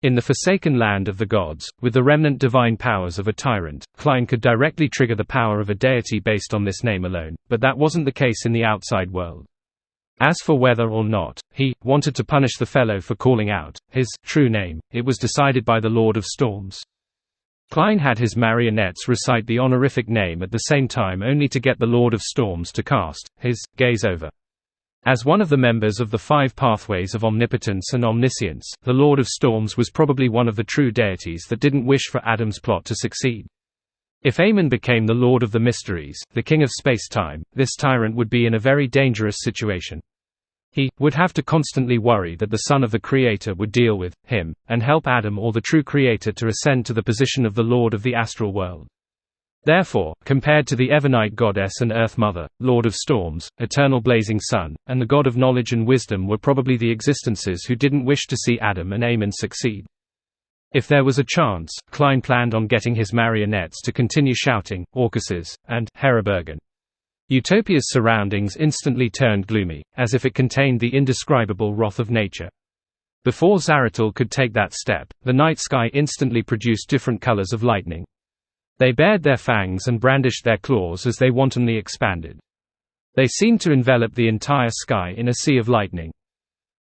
In the forsaken land of the gods, with the remnant divine powers of a tyrant, Klein could directly trigger the power of a deity based on this name alone, but that wasn't the case in the outside world. As for whether or not he wanted to punish the fellow for calling out his true name, it was decided by the Lord of Storms. Klein had his marionettes recite the honorific name at the same time only to get the Lord of Storms to cast his gaze over. As one of the members of the 5 pathways of omnipotence and omniscience, the Lord of Storms was probably one of the true deities that didn't wish for Adam's plot to succeed. If Amon became the Lord of the Mysteries, the King of Space-Time, this tyrant would be in a very dangerous situation. He would have to constantly worry that the Son of the Creator would deal with him, and help Adam or the true Creator to ascend to the position of the Lord of the astral world. Therefore, compared to the Evernight goddess and Earth Mother, Lord of Storms, Eternal Blazing Sun, and the God of Knowledge and Wisdom were probably the existences who didn't wish to see Adam and Aemon succeed. If there was a chance, Klein planned on getting his marionettes to continue shouting, Orcuses, and Herebergen. Utopia's surroundings instantly turned gloomy, as if it contained the indescribable wrath of nature. Before Zaratul could take that step, the night sky instantly produced different colors of lightning. They bared their fangs and brandished their claws as they wantonly expanded. They seemed to envelop the entire sky in a sea of lightning.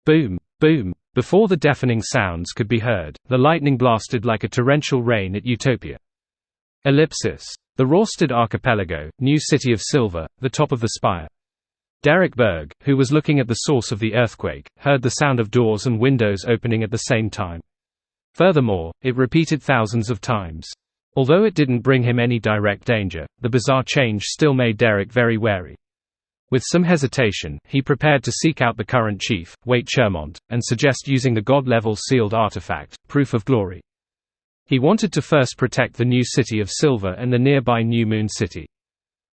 Boom! Boom! Before the deafening sounds could be heard, the lightning blasted like a torrential rain at Utopia. Ellipsis. The Rorstad Archipelago, New City of Silver, the top of the spire. Derek Berg, who was looking at the source of the earthquake, heard the sound of doors and windows opening at the same time. Furthermore, it repeated thousands of times. Although it didn't bring him any direct danger, the bizarre change still made Derek very wary. With some hesitation, he prepared to seek out the current chief, Waite Chermont, and suggest using the god-level sealed artifact, Proof of Glory. He wanted to first protect the new City of Silver and the nearby New Moon City.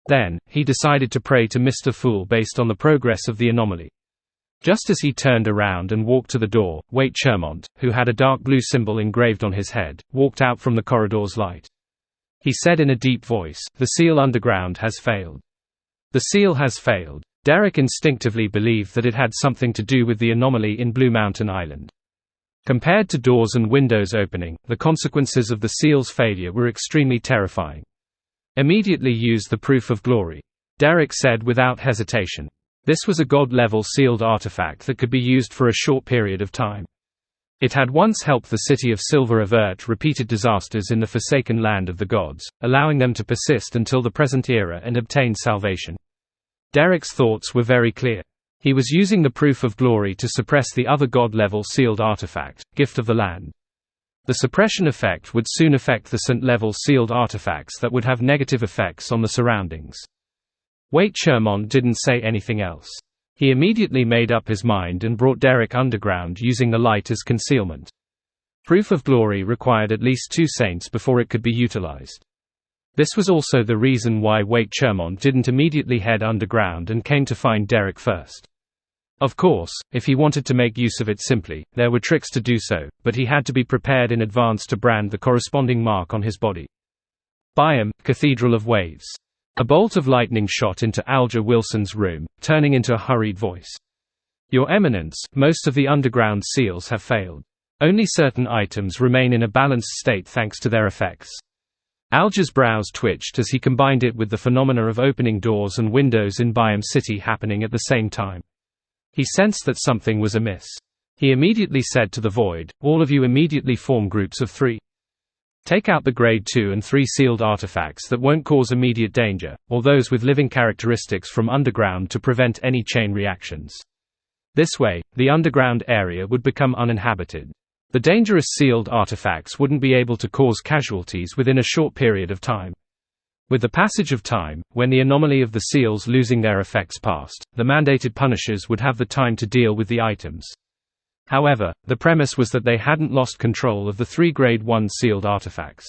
Then, he decided to pray to Mr. Fool based on the progress of the anomaly. Just as he turned around and walked to the door, Waite Chermont, who had a dark blue symbol engraved on his head, walked out from the corridor's light. He said in a deep voice, "The seal underground has failed. The seal has failed." Derek instinctively believed that it had something to do with the anomaly in Blue Mountain Island. Compared to doors and windows opening, the consequences of the seal's failure were extremely terrifying. "Immediately use the Proof of Glory," Derek said without hesitation. This was a god-level sealed artifact that could be used for a short period of time. It had once helped the City of Silver avert repeated disasters in the Forsaken Land of the Gods, allowing them to persist until the present era and obtain salvation. Derek's thoughts were very clear. He was using the Proof of Glory to suppress the other god-level sealed artifact, Gift of the Land. The suppression effect would soon affect the Sant-level sealed artifacts that would have negative effects on the surroundings. Waite Chermont didn't say anything else. He immediately made up his mind and brought Derek underground using the light as concealment. Proof of Glory required at least 2 saints before it could be utilized. This was also the reason why Waite Chermont didn't immediately head underground and came to find Derek first. Of course, if he wanted to make use of it simply, there were tricks to do so, but he had to be prepared in advance to brand the corresponding mark on his body. Byam, Cathedral of Waves. A bolt of lightning shot into Alger Wilson's room, turning into a hurried voice. "Your Eminence, most of the underground seals have failed. Only certain items remain in a balanced state thanks to their effects." Alger's brows twitched as he combined it with the phenomena of opening doors and windows in Byam City happening at the same time. He sensed that something was amiss. He immediately said to the Void, "All of you immediately form groups of 3. Take out the Grade 2 and 3 sealed artifacts that won't cause immediate danger, or those with living characteristics from underground to prevent any chain reactions. This way, the underground area would become uninhabited. The dangerous sealed artifacts wouldn't be able to cause casualties within a short period of time. With the passage of time, when the anomaly of the seals losing their effects passed, the mandated punishers would have the time to deal with the items." However, the premise was that they hadn't lost control of the 3 Grade 1 sealed artifacts.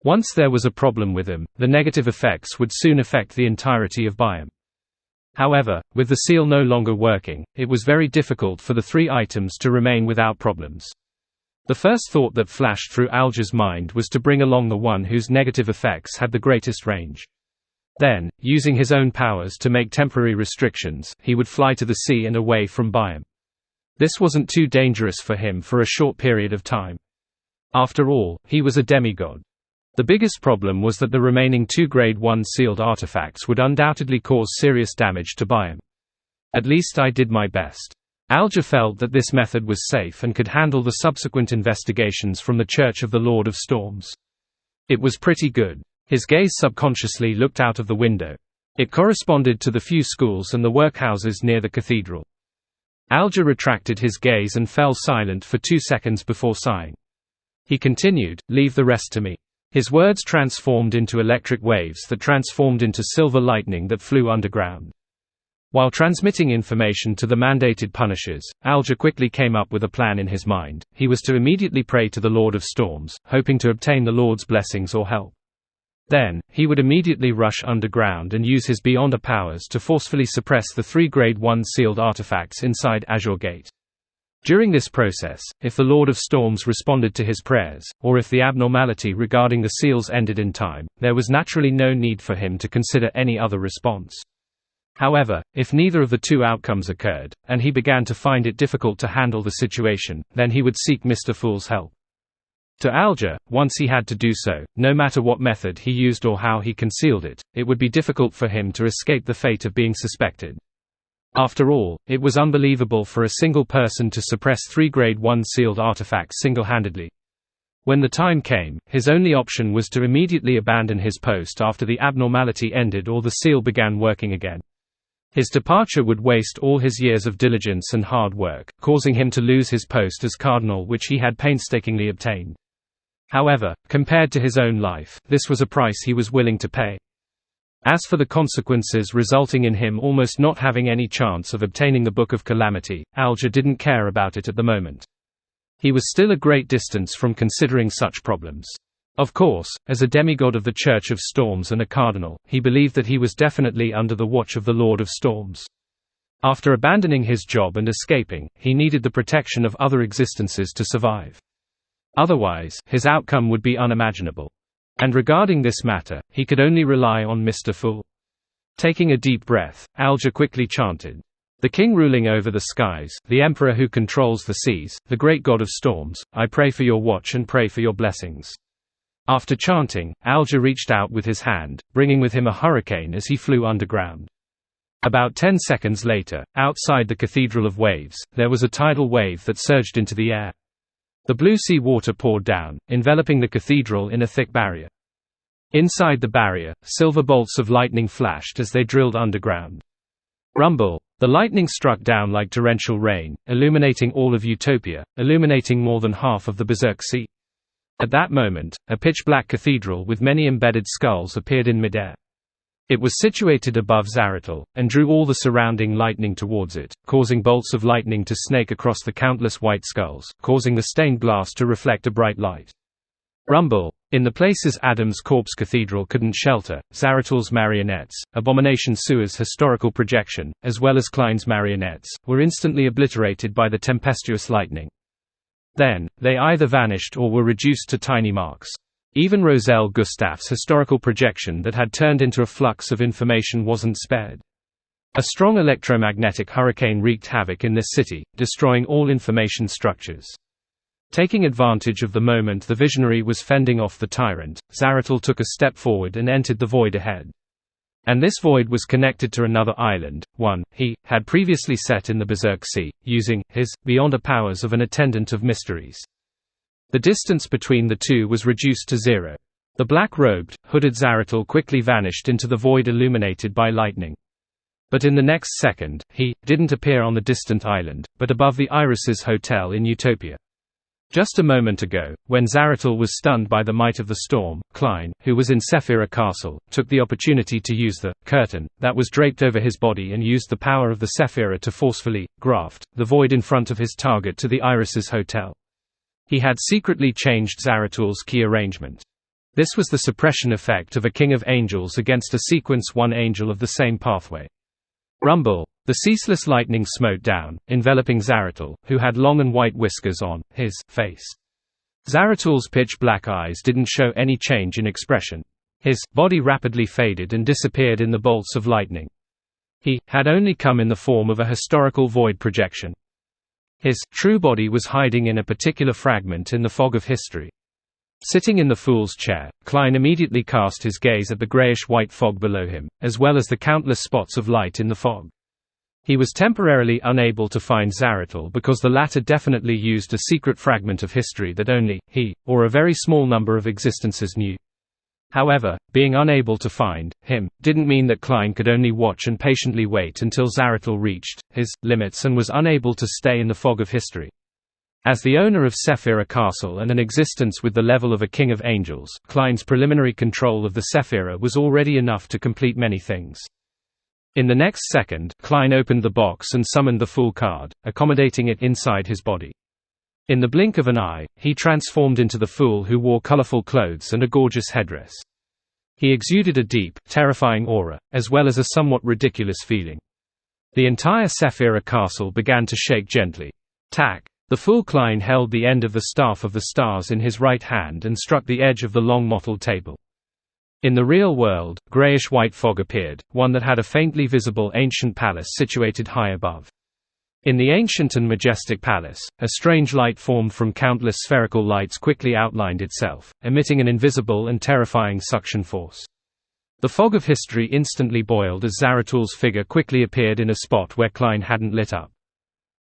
Once there was a problem with them, the negative effects would soon affect the entirety of Byam. However, with the seal no longer working, it was very difficult for the 3 items to remain without problems. The first thought that flashed through Alger's mind was to bring along the one whose negative effects had the greatest range. Then, using his own powers to make temporary restrictions, he would fly to the sea and away from Byam. This wasn't too dangerous for him for a short period of time. After all, he was a demigod. The biggest problem was that the remaining 2 Grade 1 sealed artifacts would undoubtedly cause serious damage to Byam. "At least I did my best." Alger felt that this method was safe and could handle the subsequent investigations from the Church of the Lord of Storms. It was pretty good. His gaze subconsciously looked out of the window. It corresponded to the few schools and the workhouses near the cathedral. Alger retracted his gaze and fell silent for 2 seconds before sighing. He continued, "Leave the rest to me." His words transformed into electric waves that transformed into silver lightning that flew underground. While transmitting information to the mandated punishers, Alger quickly came up with a plan in his mind. He was to immediately pray to the Lord of Storms, hoping to obtain the Lord's blessings or help. Then, he would immediately rush underground and use his Beyonder powers to forcefully suppress the 3 Grade 1 sealed artifacts inside Azure Gate. During this process, if the Lord of Storms responded to his prayers, or if the abnormality regarding the seals ended in time, there was naturally no need for him to consider any other response. However, if neither of the two outcomes occurred, and he began to find it difficult to handle the situation, then he would seek Mr. Fool's help. To Alger, once he had to do so, no matter what method he used or how he concealed it, it would be difficult for him to escape the fate of being suspected. After all, it was unbelievable for a single person to suppress 3 Grade 1 sealed artifacts single-handedly. When the time came, his only option was to immediately abandon his post after the abnormality ended or the seal began working again. His departure would waste all his years of diligence and hard work, causing him to lose his post as cardinal which he had painstakingly obtained. However, compared to his own life, this was a price he was willing to pay. As for the consequences resulting in him almost not having any chance of obtaining the Book of Calamity, Alger didn't care about it at the moment. He was still a great distance from considering such problems. Of course, as a demigod of the Church of Storms and a cardinal, he believed that he was definitely under the watch of the Lord of Storms. After abandoning his job and escaping, he needed the protection of other existences to survive. Otherwise, his outcome would be unimaginable. And regarding this matter, he could only rely on Mr. Fool. Taking a deep breath, Alger quickly chanted, "The king ruling over the skies, the emperor who controls the seas, the great god of storms, I pray for your watch and pray for your blessings." After chanting, Alger reached out with his hand, bringing with him a hurricane as he flew underground. About 10 seconds later, outside the Cathedral of Waves, there was a tidal wave that surged into the air. The blue sea water poured down, enveloping the cathedral in a thick barrier. Inside the barrier, silver bolts of lightning flashed as they drilled underground. Rumble! The lightning struck down like torrential rain, illuminating all of Utopia, illuminating more than half of the Berserk Sea. At that moment, a pitch-black cathedral with many embedded skulls appeared in midair. It was situated above Zaratul, and drew all the surrounding lightning towards it, causing bolts of lightning to snake across the countless white skulls, causing the stained glass to reflect a bright light. Rumble! In the places Adam's Corpse Cathedral couldn't shelter, Zaratul's marionettes, Abomination Sewer's historical projection, as well as Klein's marionettes, were instantly obliterated by the tempestuous lightning. Then, they either vanished or were reduced to tiny marks. Even Roselle Gustaf's historical projection that had turned into a flux of information wasn't spared. A strong electromagnetic hurricane wreaked havoc in this city, destroying all information structures. Taking advantage of the moment the visionary was fending off the tyrant, Zaratul took a step forward and entered the void ahead. And this void was connected to another island, one he had previously set in the Berserk Sea, using his Beyonder powers of an attendant of mysteries. The distance between the two was reduced to 0. The black-robed, hooded Zaratul quickly vanished into the void illuminated by lightning. But in the next second, he didn't appear on the distant island, but above the Irises Hotel in Utopia. Just a moment ago, when Zaratul was stunned by the might of the storm, Klein, who was in Sephira Castle, took the opportunity to use the curtain that was draped over his body and used the power of the Sephira to forcefully graft the void in front of his target to the Irises Hotel. He had secretly changed Zaratul's key arrangement. This was the suppression effect of a king of angels against a sequence one angel of the same pathway. Rumble! The ceaseless lightning smote down, enveloping Zaratul, who had long and white whiskers on his face. Zaratul's pitch-black eyes didn't show any change in expression. His body rapidly faded and disappeared in the bolts of lightning. He had only come in the form of a historical void projection. His true body was hiding in a particular fragment in the fog of history. Sitting in the fool's chair, Klein immediately cast his gaze at the grayish-white fog below him, as well as the countless spots of light in the fog. He was temporarily unable to find Zaratul because the latter definitely used a secret fragment of history that only he, or a very small number of existences knew. However, being unable to find him didn't mean that Klein could only watch and patiently wait until Zaratul reached his limits and was unable to stay in the fog of history. As the owner of Sephira Castle and an existence with the level of a king of angels, Klein's preliminary control of the Sephira was already enough to complete many things. In the next second, Klein opened the box and summoned the Fool card, accommodating it inside his body. In the blink of an eye, he transformed into the Fool, who wore colorful clothes and a gorgeous headdress. He exuded a deep, terrifying aura, as well as a somewhat ridiculous feeling. The entire Sephira castle began to shake gently. Tack! The fool Klein held the end of the staff of the stars in his right hand and struck the edge of the long mottled table. In the real world, grayish-white fog appeared, one that had a faintly visible ancient palace situated high above. In the ancient and majestic palace, a strange light formed from countless spherical lights quickly outlined itself, emitting an invisible and terrifying suction force. The fog of history instantly boiled as Zaratul's figure quickly appeared in a spot where Klein hadn't lit up.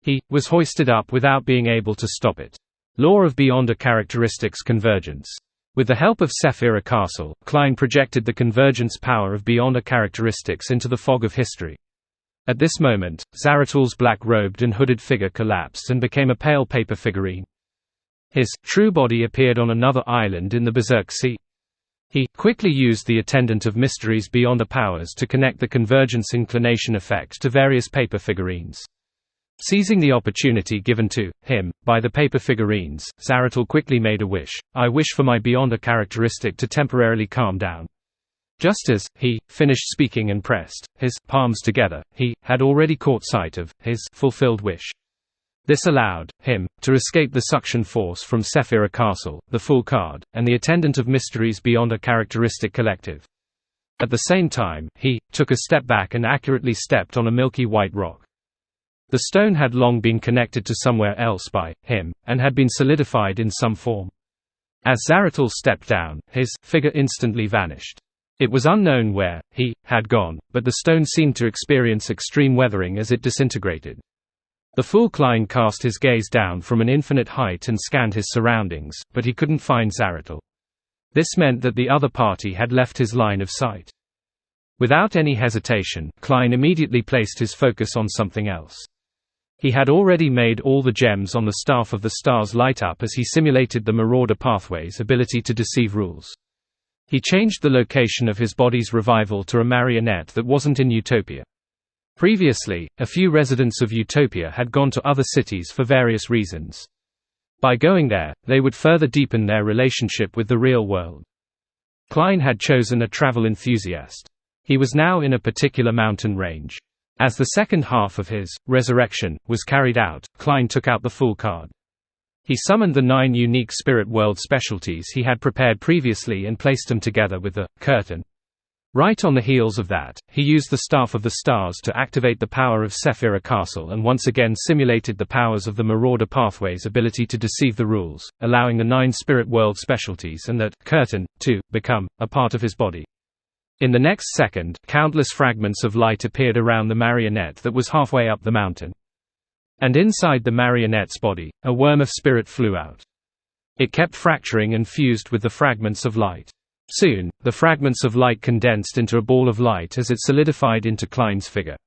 He was hoisted up without being able to stop it. Law of Beyonder characteristics convergence. With the help of Sephira Castle, Klein projected the convergence power of Beyonder characteristics into the fog of history. At this moment, Zaratul's black-robed and hooded figure collapsed and became a pale paper figurine. His true body appeared on another island in the Berserk Sea. He quickly used the Attendant of Mysteries Beyonder powers to connect the convergence inclination effect to various paper figurines. Seizing the opportunity given to him by the paper figurines, Zaratul quickly made a wish. I wish for my Beyonder characteristic to temporarily calm down. Just as he finished speaking and pressed his palms together, he had already caught sight of his fulfilled wish. This allowed him to escape the suction force from Sephira Castle, the Fool card, and the Attendant of Mysteries Beyonder characteristic collective. At the same time, he took a step back and accurately stepped on a milky white rock. The stone had long been connected to somewhere else by him, and had been solidified in some form. As Zaratul stepped down, his figure instantly vanished. It was unknown where he had gone, but the stone seemed to experience extreme weathering as it disintegrated. The fool Klein cast his gaze down from an infinite height and scanned his surroundings, but he couldn't find Zaratul. This meant that the other party had left his line of sight. Without any hesitation, Klein immediately placed his focus on something else. He had already made all the gems on the staff of the stars light up as he simulated the Marauder Pathway's ability to deceive rules. He changed the location of his body's revival to a marionette that wasn't in Utopia. Previously, a few residents of Utopia had gone to other cities for various reasons. By going there, they would further deepen their relationship with the real world. Klein had chosen a travel enthusiast. He was now in a particular mountain range. As the second half of his resurrection was carried out, Klein took out the Fool card. He summoned the 9 unique spirit world specialties he had prepared previously and placed them together with the curtain. Right on the heels of that, he used the Staff of the Stars to activate the power of Sephira Castle and once again simulated the powers of the Marauder Pathway's ability to deceive the rules, allowing the 9 spirit world specialties and that curtain to become a part of his body. In the next second, countless fragments of light appeared around the marionette that was halfway up the mountain. And inside the marionette's body, a worm of spirit flew out. It kept fracturing and fused with the fragments of light. Soon, the fragments of light condensed into a ball of light as it solidified into Klein's figure.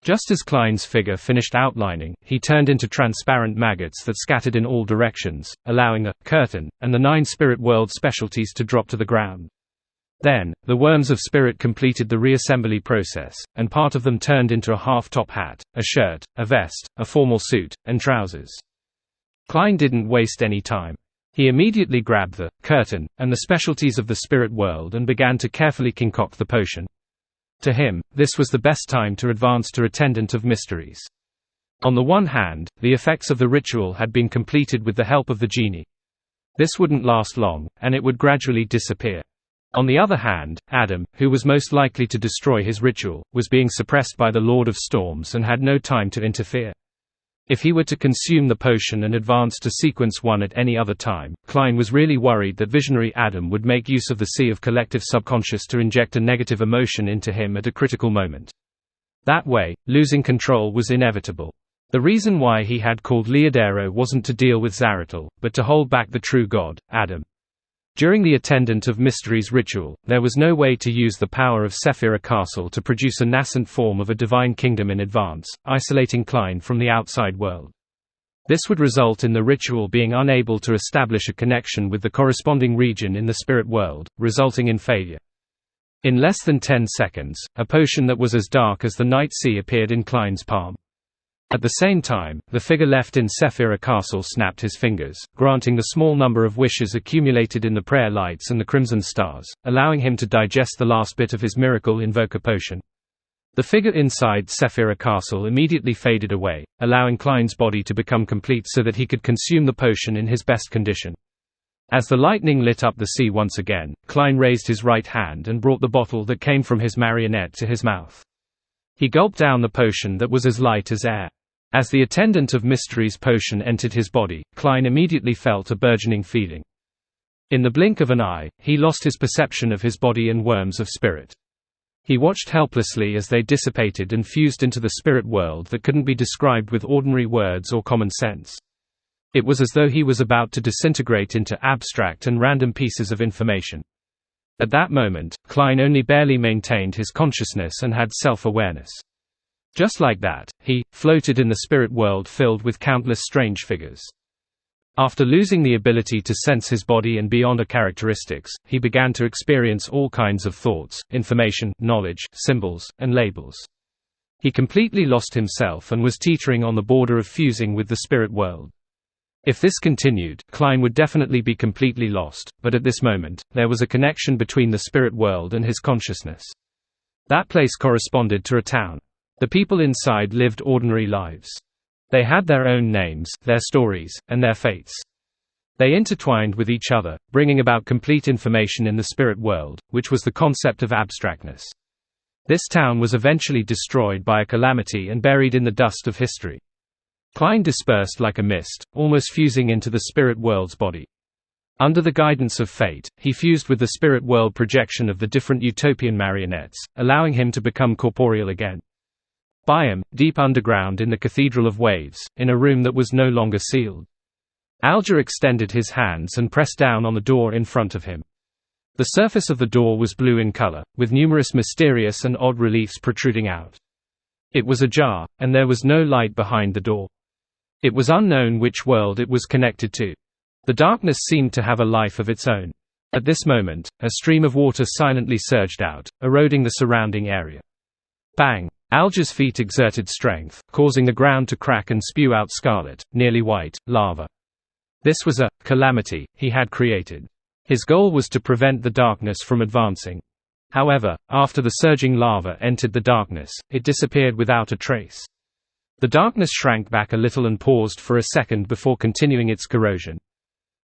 Just as Klein's figure finished outlining, he turned into transparent maggots that scattered in all directions, allowing a curtain and the 9 spirit world specialties to drop to the ground. Then, the worms of spirit completed the reassembly process, and part of them turned into a half-top hat, a shirt, a vest, a formal suit, and trousers. Klein didn't waste any time. He immediately grabbed the curtain and the specialties of the spirit world and began to carefully concoct the potion. To him, this was the best time to advance to Attendant of Mysteries. On the one hand, the effects of the ritual had been completed with the help of the genie. This wouldn't last long, and it would gradually disappear. On the other hand, Adam, who was most likely to destroy his ritual, was being suppressed by the Lord of Storms and had no time to interfere. If he were to consume the potion and advance to Sequence 1 at any other time, Klein was really worried that visionary Adam would make use of the Sea of Collective Subconscious to inject a negative emotion into him at a critical moment. That way, losing control was inevitable. The reason why he had called Leodero wasn't to deal with Zaratul, but to hold back the true god, Adam. During the Attendant of Mysteries ritual, there was no way to use the power of Sephira Castle to produce a nascent form of a divine kingdom in advance, isolating Klein from the outside world. This would result in the ritual being unable to establish a connection with the corresponding region in the spirit world, resulting in failure. In less than 10 seconds, a potion that was as dark as the night sea appeared in Klein's palm. At the same time, the figure left in Sephira Castle snapped his fingers, granting the small number of wishes accumulated in the prayer lights and the crimson stars, allowing him to digest the last bit of his miracle invoker potion. The figure inside Sephira Castle immediately faded away, allowing Klein's body to become complete so that he could consume the potion in his best condition. As the lightning lit up the sea once again, Klein raised his right hand and brought the bottle that came from his marionette to his mouth. He gulped down the potion that was as light as air. As the attendant of mystery's potion entered his body, Klein immediately felt a burgeoning feeling. In the blink of an eye, he lost his perception of his body and worms of spirit. He watched helplessly as they dissipated and fused into the spirit world that couldn't be described with ordinary words or common sense. It was as though he was about to disintegrate into abstract and random pieces of information. At that moment, Klein only barely maintained his consciousness and had self-awareness. Just like that, he floated in the spirit world filled with countless strange figures. After losing the ability to sense his body and beyond characteristics, he began to experience all kinds of thoughts, information, knowledge, symbols, and labels. He completely lost himself and was teetering on the border of fusing with the spirit world. If this continued, Klein would definitely be completely lost, but at this moment, there was a connection between the spirit world and his consciousness. That place corresponded to a town. The people inside lived ordinary lives. They had their own names, their stories, and their fates. They intertwined with each other, bringing about complete information in the spirit world, which was the concept of abstractness. This town was eventually destroyed by a calamity and buried in the dust of history. Klein dispersed like a mist, almost fusing into the spirit world's body. Under the guidance of fate, he fused with the spirit world projection of the different utopian marionettes, allowing him to become corporeal again. By him, deep underground in the Cathedral of Waves, in a room that was no longer sealed. Alger extended his hands and pressed down on the door in front of him. The surface of the door was blue in color, with numerous mysterious and odd reliefs protruding out. It was ajar, and there was no light behind the door. It was unknown which world it was connected to. The darkness seemed to have a life of its own. At this moment, a stream of water silently surged out, eroding the surrounding area. Bang! Alger's feet exerted strength, causing the ground to crack and spew out scarlet, nearly white, lava. This was a calamity he had created. His goal was to prevent the darkness from advancing. However, after the surging lava entered the darkness, it disappeared without a trace. The darkness shrank back a little and paused for a second before continuing its corrosion.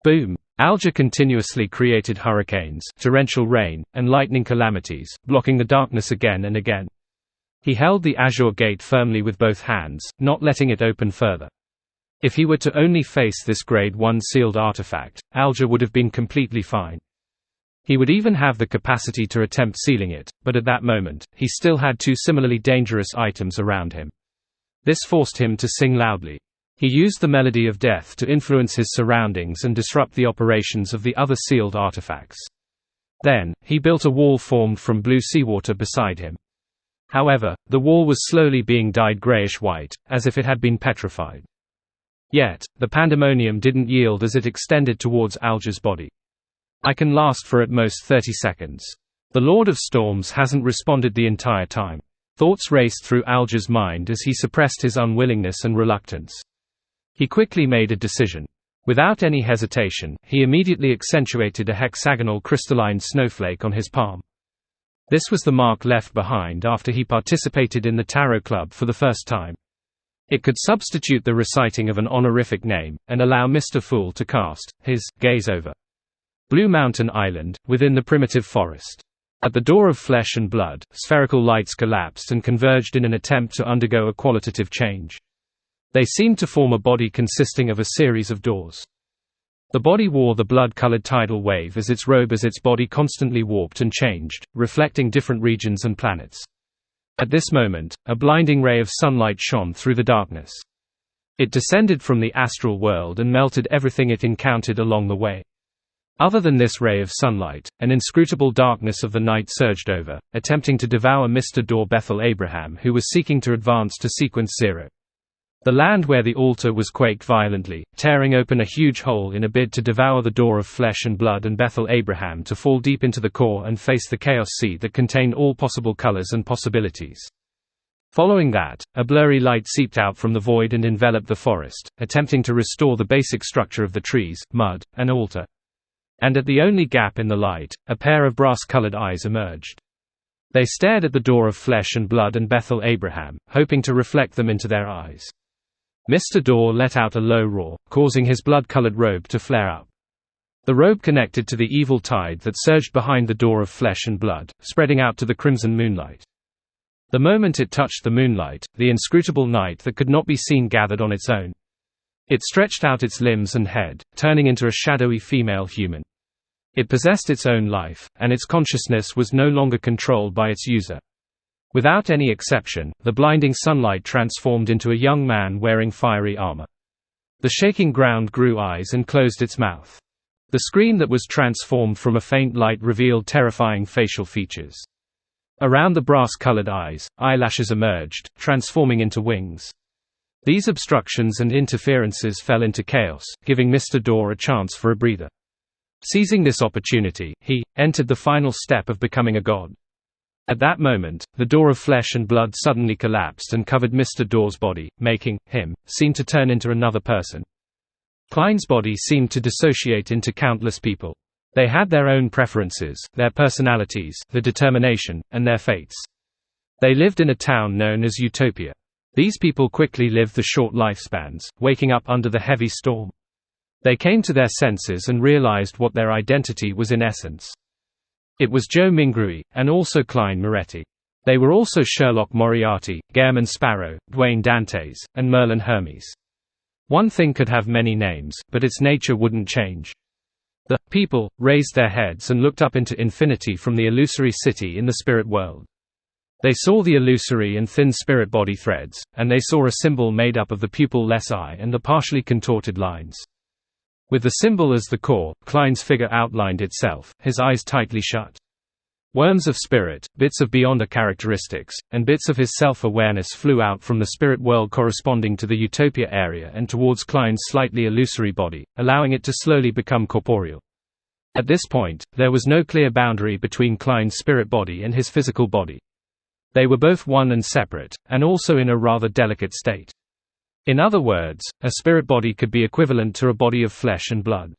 Boom! Alger continuously created hurricanes, torrential rain, and lightning calamities, blocking the darkness again and again. He held the azure gate firmly with both hands, not letting it open further. If he were to only face this Grade 1 sealed artifact, Alger would have been completely fine. He would even have the capacity to attempt sealing it, but at that moment, he still had two similarly dangerous items around him. This forced him to sing loudly. He used the melody of death to influence his surroundings and disrupt the operations of the other sealed artifacts. Then, he built a wall formed from blue seawater beside him. However, the wall was slowly being dyed grayish-white, as if it had been petrified. Yet, the pandemonium didn't yield as it extended towards Alger's body. I can last for at most 30 seconds. The Lord of Storms hasn't responded the entire time. Thoughts raced through Alger's mind as he suppressed his unwillingness and reluctance. He quickly made a decision. Without any hesitation, he immediately accentuated a hexagonal crystalline snowflake on his palm. This was the mark left behind after he participated in the Tarot Club for the first time. It could substitute the reciting of an honorific name, and allow Mr. Fool to cast his gaze over Blue Mountain Island, within the primitive forest. At the door of flesh and blood, spherical lights collapsed and converged in an attempt to undergo a qualitative change. They seemed to form a body consisting of a series of doors. The body wore the blood-colored tidal wave as its robe as its body constantly warped and changed, reflecting different regions and planets. At this moment, a blinding ray of sunlight shone through the darkness. It descended from the astral world and melted everything it encountered along the way. Other than this ray of sunlight, an inscrutable darkness of the night surged over, attempting to devour Mr. Dor Bethel Abraham, who was seeking to advance to Sequence 0. The land where the altar was quaked violently, tearing open a huge hole in a bid to devour the door of flesh and blood, and Bethel Abraham to fall deep into the core and face the chaos sea that contained all possible colors and possibilities. Following that, a blurry light seeped out from the void and enveloped the forest, attempting to restore the basic structure of the trees, mud, and altar. And at the only gap in the light, a pair of brass-colored eyes emerged. They stared at the door of flesh and blood and Bethel Abraham, hoping to reflect them into their eyes. Mr. Door let out a low roar, causing his blood-colored robe to flare up. The robe connected to the evil tide that surged behind the door of flesh and blood, spreading out to the crimson moonlight. The moment it touched the moonlight, the inscrutable night that could not be seen gathered on its own. It stretched out its limbs and head, turning into a shadowy female human. It possessed its own life, and its consciousness was no longer controlled by its user. Without any exception, the blinding sunlight transformed into a young man wearing fiery armor. The shaking ground grew eyes and closed its mouth. The screen that was transformed from a faint light revealed terrifying facial features. Around the brass-colored eyes, eyelashes emerged, transforming into wings. These obstructions and interferences fell into chaos, giving Mr. Door a chance for a breather. Seizing this opportunity, he entered the final step of becoming a god. At that moment, the door of flesh and blood suddenly collapsed and covered Mr. Door's body, making him seem to turn into another person. Klein's body seemed to dissociate into countless people. They had their own preferences, their personalities, their determination, and their fates. They lived in a town known as Utopia. These people quickly lived the short lifespans, waking up under the heavy storm. They came to their senses and realized what their identity was in essence. It was Joe Mingrui, and also Klein Moretti. They were also Sherlock Moriarty, Gairman Sparrow, Dwayne Dantes, and Merlin Hermes. One thing could have many names, but its nature wouldn't change. The people raised their heads and looked up into infinity from the illusory city in the spirit world. They saw the illusory and thin spirit body threads, and they saw a symbol made up of the pupil-less eye and the partially contorted lines. With the symbol as the core, Klein's figure outlined itself, his eyes tightly shut. Worms of spirit, bits of Beyonder characteristics, and bits of his self-awareness flew out from the spirit world corresponding to the Utopia area and towards Klein's slightly illusory body, allowing it to slowly become corporeal. At this point, there was no clear boundary between Klein's spirit body and his physical body. They were both one and separate, and also in a rather delicate state. In other words, a spirit body could be equivalent to a body of flesh and blood.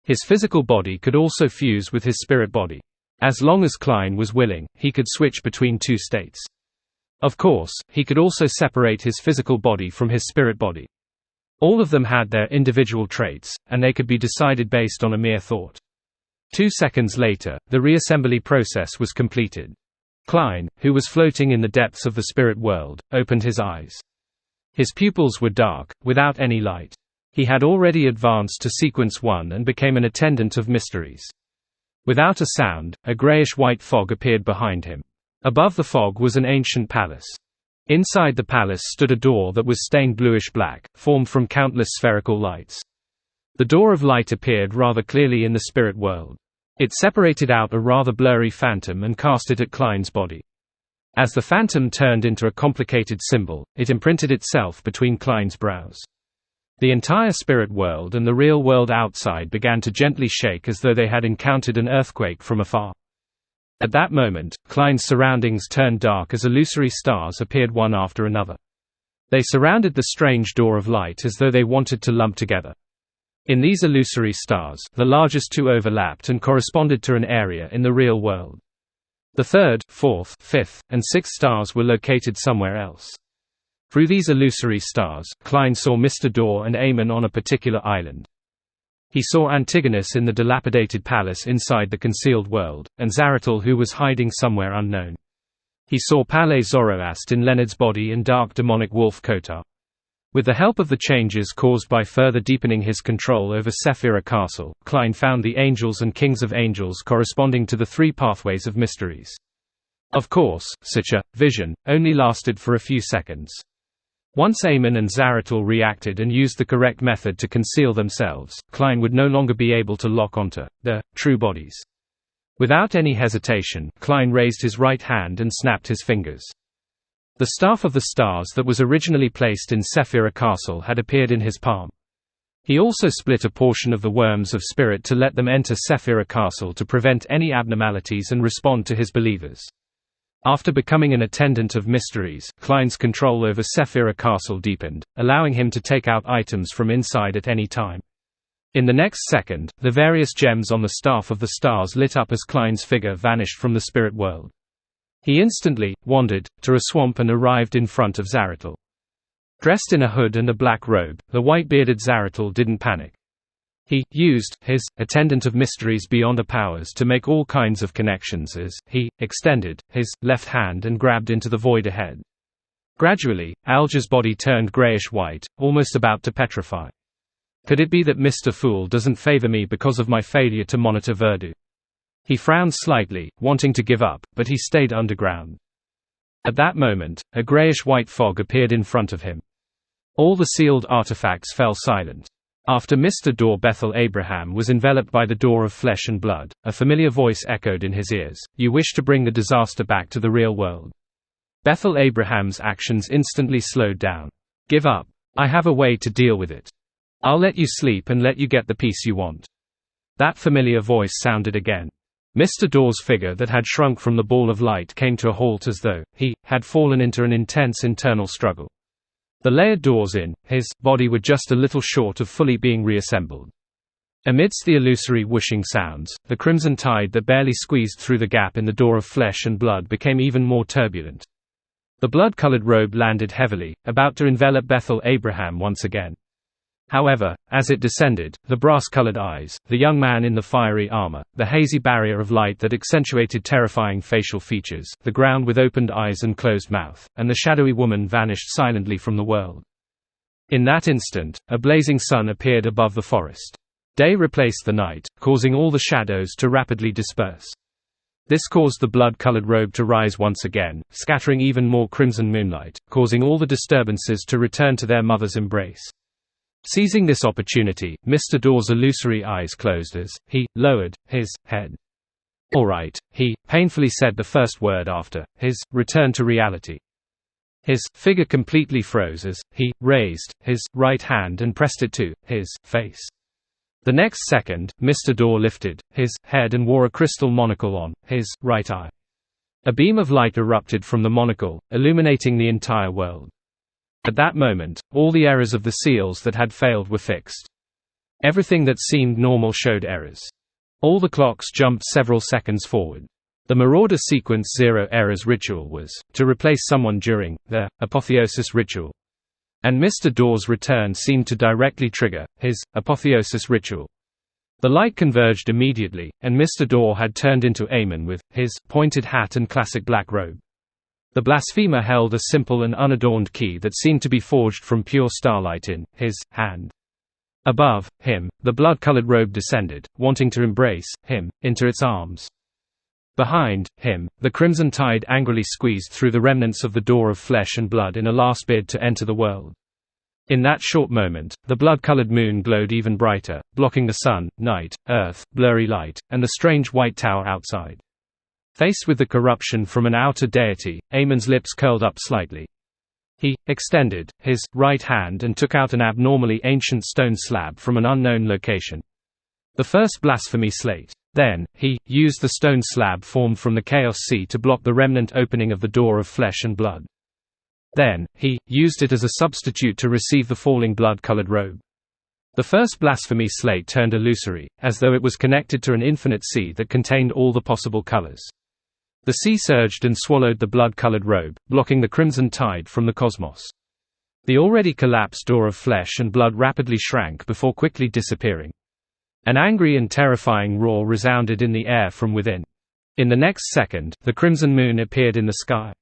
His physical body could also fuse with his spirit body. As long as Klein was willing, he could switch between two states. Of course, he could also separate his physical body from his spirit body. All of them had their individual traits, and they could be decided based on a mere thought. 2 seconds later, the reassembly process was completed. Klein, who was floating in the depths of the spirit world, opened his eyes. His pupils were dark, without any light. He had already advanced to Sequence 1 and became an attendant of mysteries. Without a sound, a grayish-white fog appeared behind him. Above the fog was an ancient palace. Inside the palace stood a door that was stained bluish-black, formed from countless spherical lights. The door of light appeared rather clearly in the spirit world. It separated out a rather blurry phantom and cast it at Klein's body. As the phantom turned into a complicated symbol, it imprinted itself between Klein's brows. The entire spirit world and the real world outside began to gently shake as though they had encountered an earthquake from afar. At that moment, Klein's surroundings turned dark as illusory stars appeared one after another. They surrounded the strange door of light as though they wanted to lump together. In these illusory stars, the largest two overlapped and corresponded to an area in the real world. The third, fourth, fifth, and sixth stars were located somewhere else. Through these illusory stars, Klein saw Mr. Door and Eamon on a particular island. He saw Antigonus in the dilapidated palace inside the concealed world, and Zaratul who was hiding somewhere unknown. He saw Palais Zoroast in Leonard's body and dark demonic wolf Kotar. With the help of the changes caused by further deepening his control over Sephira Castle, Klein found the angels and kings of angels corresponding to the 3 pathways of mysteries. Of course, such a vision only lasted for a few seconds. Once Eamon and Zaratul reacted and used the correct method to conceal themselves, Klein would no longer be able to lock onto the true bodies. Without any hesitation, Klein raised his right hand and snapped his fingers. The staff of the stars that was originally placed in Sephira Castle had appeared in his palm. He also split a portion of the worms of spirit to let them enter Sephira Castle to prevent any abnormalities and respond to his believers. After becoming an attendant of mysteries, Klein's control over Sephira Castle deepened, allowing him to take out items from inside at any time. In the next second, the various gems on the staff of the stars lit up as Klein's figure vanished from the spirit world. He instantly wandered to a swamp and arrived in front of Zaratul. Dressed in a hood and a black robe, the white-bearded Zaratul didn't panic. He used his attendant of mysteries beyond powers to make all kinds of connections as he extended his left hand and grabbed into the void ahead. Gradually, Alja's body turned grayish-white, almost about to petrify. Could it be that Mr. Fool doesn't favor me because of my failure to monitor Verdu? He frowned slightly, wanting to give up, but he stayed underground. At that moment, a grayish-white fog appeared in front of him. All the sealed artifacts fell silent. After Mr. Door, Bethel Abraham was enveloped by the door of flesh and blood. A familiar voice echoed in his ears. You wish to bring the disaster back to the real world. Bethel Abraham's actions instantly slowed down. Give up. I have a way to deal with it. I'll let you sleep and let you get the peace you want. That familiar voice sounded again. Mr. Door's figure that had shrunk from the ball of light came to a halt as though he had fallen into an intense internal struggle. The layered doors in his body were just a little short of fully being reassembled. Amidst the illusory whooshing sounds, the crimson tide that barely squeezed through the gap in the door of flesh and blood became even more turbulent. The blood-colored robe landed heavily, about to envelop Bethel Abraham once again. However, as it descended, the brass-colored eyes, the young man in the fiery armor, the hazy barrier of light that accentuated terrifying facial features, the ground with opened eyes and closed mouth, and the shadowy woman vanished silently from the world. In that instant, a blazing sun appeared above the forest. Day replaced the night, causing all the shadows to rapidly disperse. This caused the blood-colored robe to rise once again, scattering even more crimson moonlight, causing all the disturbances to return to their mother's embrace. Seizing this opportunity, Mr. Door's illusory eyes closed as he lowered his head. All right, he painfully said the first word after his return to reality. His figure completely froze as he raised his right hand and pressed it to his face. The next second, Mr. Door lifted his head and wore a crystal monocle on his right eye. A beam of light erupted from the monocle, illuminating the entire world. At that moment, all the errors of the seals that had failed were fixed. Everything that seemed normal showed errors. All the clocks jumped several seconds forward. The Marauder Sequence Zero Errors ritual was to replace someone during the Apotheosis ritual. And Mr. Door's return seemed to directly trigger his Apotheosis ritual. The light converged immediately, and Mr. Door had turned into Aemon with his pointed hat and classic black robe. The blasphemer held a simple and unadorned key that seemed to be forged from pure starlight in his hand. Above him, the blood-colored robe descended, wanting to embrace him into its arms. Behind him, the crimson tide angrily squeezed through the remnants of the door of flesh and blood in a last bid to enter the world. In that short moment, the blood-colored moon glowed even brighter, blocking the sun, night, earth, blurry light, and the strange white tower outside. Faced with the corruption from an outer deity, Aemon's lips curled up slightly. He extended his right hand and took out an abnormally ancient stone slab from an unknown location. The first blasphemy slate. Then, he used the stone slab formed from the Chaos Sea to block the remnant opening of the door of flesh and blood. Then, he used it as a substitute to receive the falling blood-colored robe. The first blasphemy slate turned illusory, as though it was connected to an infinite sea that contained all the possible colors. The sea surged and swallowed the blood-colored robe, blocking the crimson tide from the cosmos. The already collapsed door of flesh and blood rapidly shrank before quickly disappearing. An angry and terrifying roar resounded in the air from within. In the next second, the crimson moon appeared in the sky.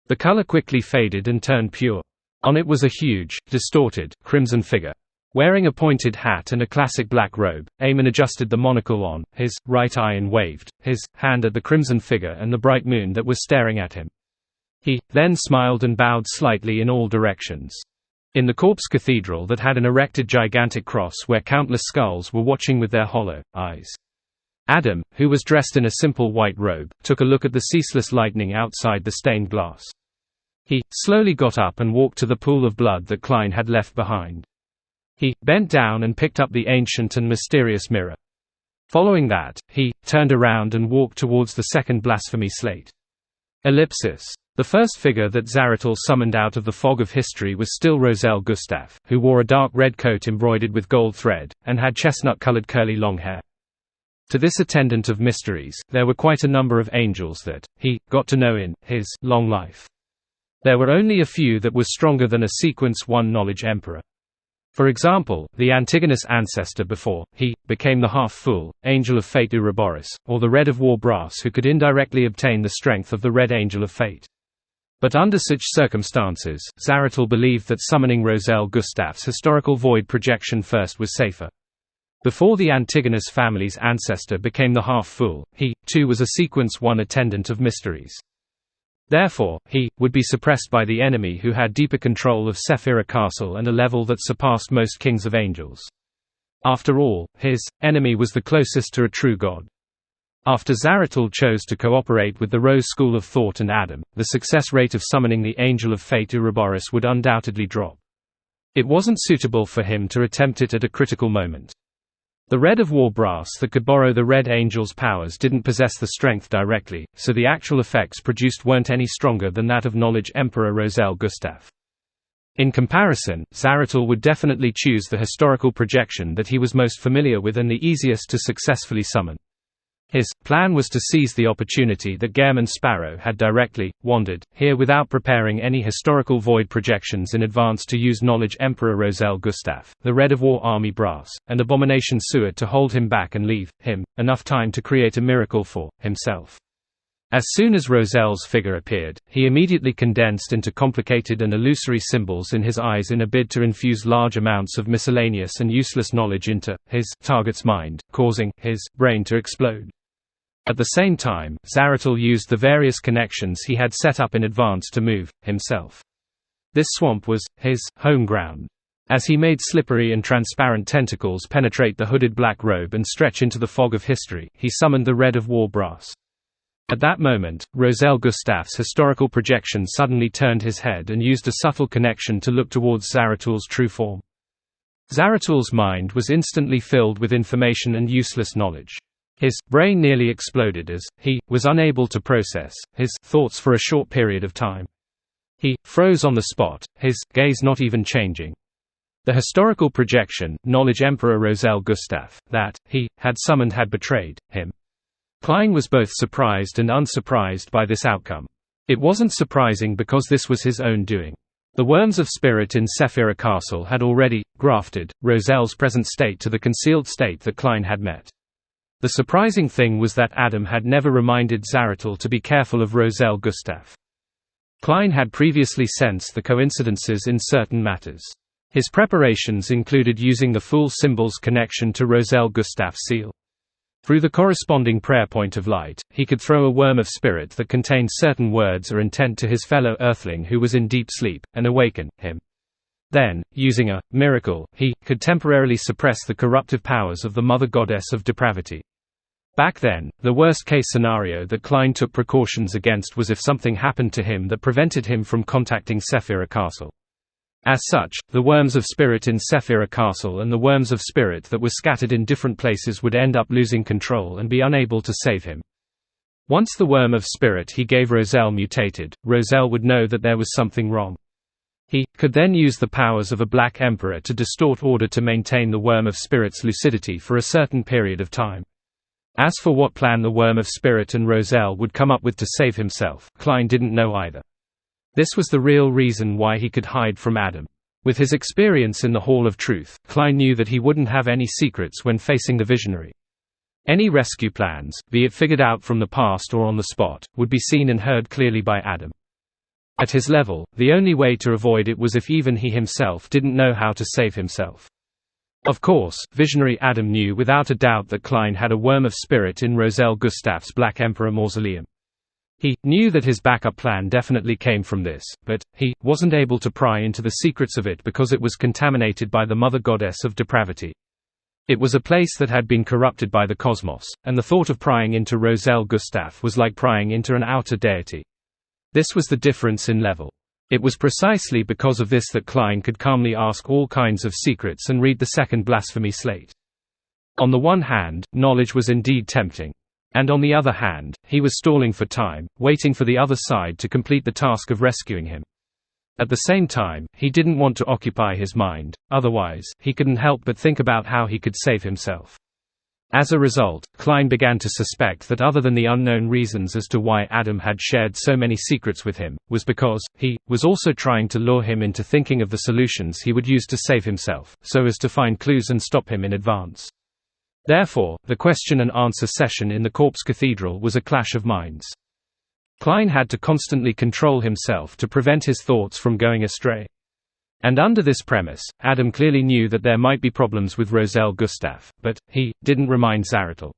The color quickly faded and turned pure. On it was a huge, distorted, crimson figure. Wearing a pointed hat and a classic black robe, Aemon adjusted the monocle on his right eye and waved his hand at the crimson figure and the bright moon that was staring at him. He then smiled and bowed slightly in all directions. In the corpse cathedral that had an erected gigantic cross where countless skulls were watching with their hollow eyes. Adam, who was dressed in a simple white robe, took a look at the ceaseless lightning outside the stained glass. He slowly got up and walked to the pool of blood that Klein had left behind. He bent down and picked up the ancient and mysterious mirror. Following that, he turned around and walked towards the second blasphemy slate. Ellipsis. The first figure that Zaratul summoned out of the fog of history was still Roselle Gustaf, who wore a dark red coat embroidered with gold thread, and had chestnut-colored curly long hair. To this attendant of mysteries, there were quite a number of angels that he got to know in his long life. There were only a few that were stronger than a Sequence 1 Knowledge Emperor. For example, the Antigonus ancestor before he became the half-fool, Angel of Fate Ouroboros, or the Red of War Brass, who could indirectly obtain the strength of the Red Angel of Fate. But under such circumstances, Zaratul believed that summoning Roselle Gustaf's historical void projection first was safer. Before the Antigonus family's ancestor became the half-fool, he, too, was a Sequence 1 attendant of mysteries. Therefore, he would be suppressed by the enemy, who had deeper control of Sephira Castle and a level that surpassed most kings of angels. After all, his enemy was the closest to a true god. After Zaratul chose to cooperate with the Rose School of Thought and Adam, the success rate of summoning the Angel of Fate Ouroboros would undoubtedly drop. It wasn't suitable for him to attempt it at a critical moment. The Red of War Brass that could borrow the Red Angel's powers didn't possess the strength directly, so the actual effects produced weren't any stronger than that of Knowledge Emperor Roselle Gustaf. In comparison, Zaratul would definitely choose the historical projection that he was most familiar with and the easiest to successfully summon. His plan was to seize the opportunity that Gehrman Sparrow had directly wandered here without preparing any historical void projections in advance, to use Knowledge Emperor Roselle Gustaf, the Red of War Army Brass, and Abomination Suet to hold him back and leave him enough time to create a miracle for himself. As soon as Roselle's figure appeared, he immediately condensed into complicated and illusory symbols in his eyes in a bid to infuse large amounts of miscellaneous and useless knowledge into his target's mind, causing his brain to explode. At the same time, Zaratul used the various connections he had set up in advance to move himself. This swamp was his home ground. As he made slippery and transparent tentacles penetrate the hooded black robe and stretch into the fog of history, he summoned the Red of War Brass. At that moment, Roselle Gustaf's historical projection suddenly turned his head and used a subtle connection to look towards Zaratul's true form. Zaratul's mind was instantly filled with information and useless knowledge. His brain nearly exploded as he was unable to process his thoughts for a short period of time. He froze on the spot, his gaze not even changing. The historical projection, Knowledge Emperor Roselle Gustaf, that he had summoned had betrayed him. Klein was both surprised and unsurprised by this outcome. It wasn't surprising because this was his own doing. The Worms of Spirit in Sephira Castle had already grafted Roselle's present state to the concealed state that Klein had met. The surprising thing was that Adam had never reminded Zaratul to be careful of Roselle Gustaf. Klein had previously sensed the coincidences in certain matters. His preparations included using the Fool symbol's connection to Roselle Gustaf's seal. Through the corresponding prayer point of light, he could throw a worm of spirit that contained certain words or intent to his fellow earthling who was in deep sleep, and awaken him. Then, using a miracle, he could temporarily suppress the corruptive powers of the Mother Goddess of Depravity. Back then, the worst-case scenario that Klein took precautions against was if something happened to him that prevented him from contacting Sephira Castle. As such, the Worms of Spirit in Sephira Castle and the Worms of Spirit that were scattered in different places would end up losing control and be unable to save him. Once the Worm of Spirit he gave Roselle mutated, Roselle would know that there was something wrong. He could then use the powers of a Black Emperor to distort order to maintain the Worm of Spirit's lucidity for a certain period of time. As for what plan the Worm of Spirit and Roselle would come up with to save himself, Klein didn't know either. This was the real reason why he could hide from Adam. With his experience in the Hall of Truth, Klein knew that he wouldn't have any secrets when facing the Visionary. Any rescue plans, be it figured out from the past or on the spot, would be seen and heard clearly by Adam. At his level, the only way to avoid it was if even he himself didn't know how to save himself. Of course, Visionary Adam knew without a doubt that Klein had a Worm of Spirit in Roselle Gustaf's Black Emperor Mausoleum. He knew that his backup plan definitely came from this, but he wasn't able to pry into the secrets of it because it was contaminated by the Mother Goddess of Depravity. It was a place that had been corrupted by the cosmos, and the thought of prying into Roselle Gustaf was like prying into an outer deity. This was the difference in level. It was precisely because of this that Klein could calmly ask all kinds of secrets and read the second blasphemy slate. On the one hand, knowledge was indeed tempting. And on the other hand, he was stalling for time, waiting for the other side to complete the task of rescuing him. At the same time, he didn't want to occupy his mind, otherwise, he couldn't help but think about how he could save himself. As a result, Klein began to suspect that other than the unknown reasons as to why Adam had shared so many secrets with him, was because he was also trying to lure him into thinking of the solutions he would use to save himself, so as to find clues and stop him in advance. Therefore, the question and answer session in the Corpse Cathedral was a clash of minds. Klein had to constantly control himself to prevent his thoughts from going astray. And under this premise, Adam clearly knew that there might be problems with Roselle Gustav, but he didn't remind Zaratul.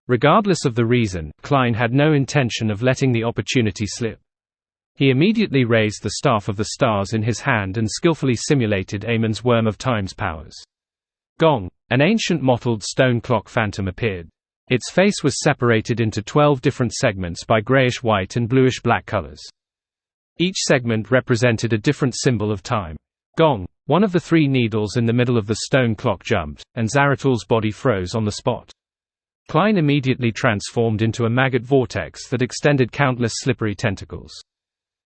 Regardless of the reason, Klein had no intention of letting the opportunity slip. He immediately raised the Staff of the Stars in his hand and skillfully simulated Amon's Worm of Time's powers. Gong! An ancient mottled stone clock phantom appeared. Its face was separated into 12 different segments by grayish-white and bluish-black colors. Each segment represented a different symbol of time. Gong! One of the 3 needles in the middle of the stone clock jumped, and Zaratul's body froze on the spot. Klein immediately transformed into a maggot vortex that extended countless slippery tentacles.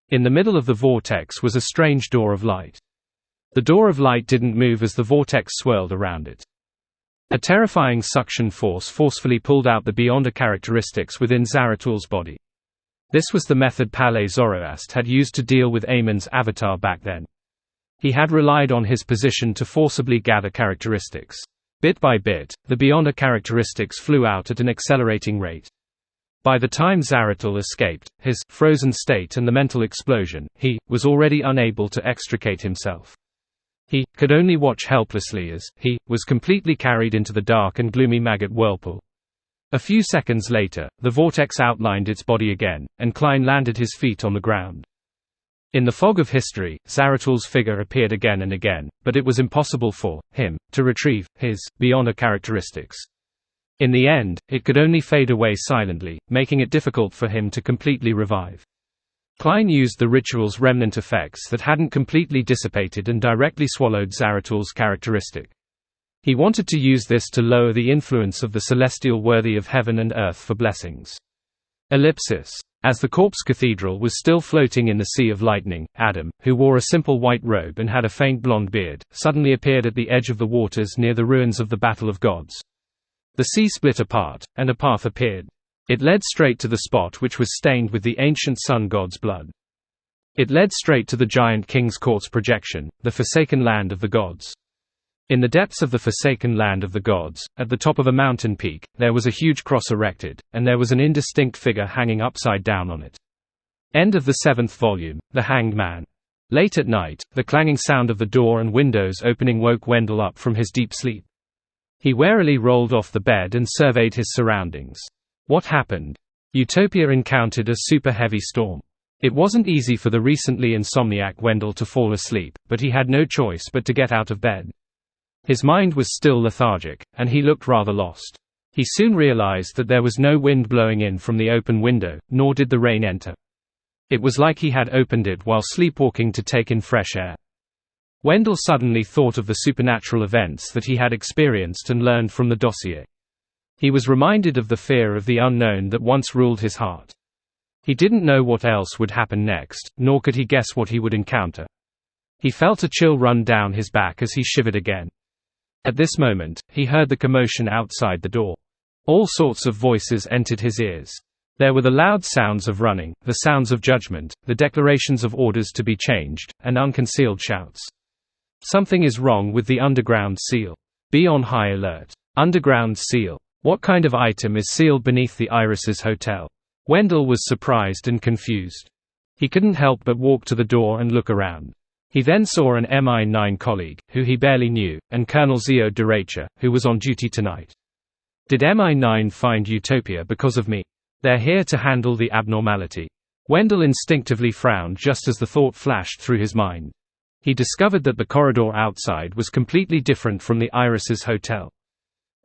In the middle of the vortex was a strange door of light. The door of light didn't move as the vortex swirled around it. A terrifying suction force forcefully pulled out the Beyonder characteristics within Zaratul's body. This was the method Palais Zoroast had used to deal with Amon's avatar back then. He had relied on his position to forcibly gather characteristics. Bit by bit, the Beyonder characteristics flew out at an accelerating rate. By the time Zaratul escaped his frozen state and the mental explosion, he was already unable to extricate himself. He could only watch helplessly as he was completely carried into the dark and gloomy maggot whirlpool. A few seconds later, the vortex outlined its body again, and Klein landed his feet on the ground. In the fog of history, Zaratul's figure appeared again and again, but it was impossible for him to retrieve his Beyonder characteristics. In the end, it could only fade away silently, making it difficult for him to completely revive. Klein used the ritual's remnant effects that hadn't completely dissipated and directly swallowed Zaratul's characteristic. He wanted to use this to lower the influence of the celestial worthy of heaven and earth for blessings. Ellipsis. As the Corpse Cathedral was still floating in the sea of lightning, Adam, who wore a simple white robe and had a faint blonde beard, suddenly appeared at the edge of the waters near the ruins of the Battle of Gods. The sea split apart, and a path appeared. It led straight to the spot which was stained with the ancient sun god's blood. It led straight to the giant king's court's projection, the Forsaken Land of the Gods. In the depths of the Forsaken Land of the Gods, at the top of a mountain peak, there was a huge cross erected, and there was an indistinct figure hanging upside down on it. End of the 7th volume, The Hanged Man. Late at night, the clanging sound of the door and windows opening woke Wendell up from his deep sleep. He warily rolled off the bed and surveyed his surroundings. What happened? Utopia encountered a super heavy storm. It wasn't easy for the recently insomniac Wendell to fall asleep, but he had no choice but to get out of bed. His mind was still lethargic, and he looked rather lost. He soon realized that there was no wind blowing in from the open window, nor did the rain enter. It was like he had opened it while sleepwalking to take in fresh air. Wendell suddenly thought of the supernatural events that he had experienced and learned from the dossier. He was reminded of the fear of the unknown that once ruled his heart. He didn't know what else would happen next, nor could he guess what he would encounter. He felt a chill run down his back as he shivered again. At this moment, he heard the commotion outside the door. All sorts of voices entered his ears. There were the loud sounds of running, the sounds of judgment, the declarations of orders to be changed, and unconcealed shouts. Something is wrong with the underground seal. Be on high alert. Underground seal. What kind of item is sealed beneath the Irises Hotel? Wendell was surprised and confused. He couldn't help but walk to the door and look around. He then saw an MI9 colleague, who he barely knew, and Colonel Zio Derecha, who was on duty tonight. Did MI9 find Utopia because of me? They're here to handle the abnormality. Wendell instinctively frowned just as the thought flashed through his mind. He discovered that the corridor outside was completely different from the Irises Hotel.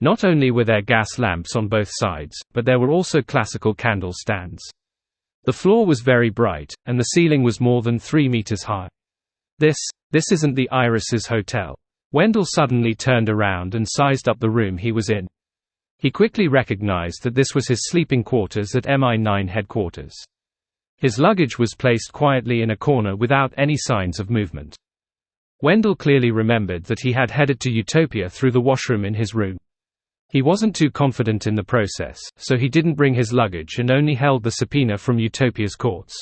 Not only were there gas lamps on both sides, but there were also classical candle stands. The floor was very bright, and the ceiling was more than 3 meters high. This isn't the Irises Hotel. Wendell suddenly turned around and sized up the room he was in. He quickly recognized that this was his sleeping quarters at MI9 headquarters. His luggage was placed quietly in a corner without any signs of movement. Wendell clearly remembered that he had headed to Utopia through the washroom in his room. He wasn't too confident in the process, so he didn't bring his luggage and only held the subpoena from Utopia's courts.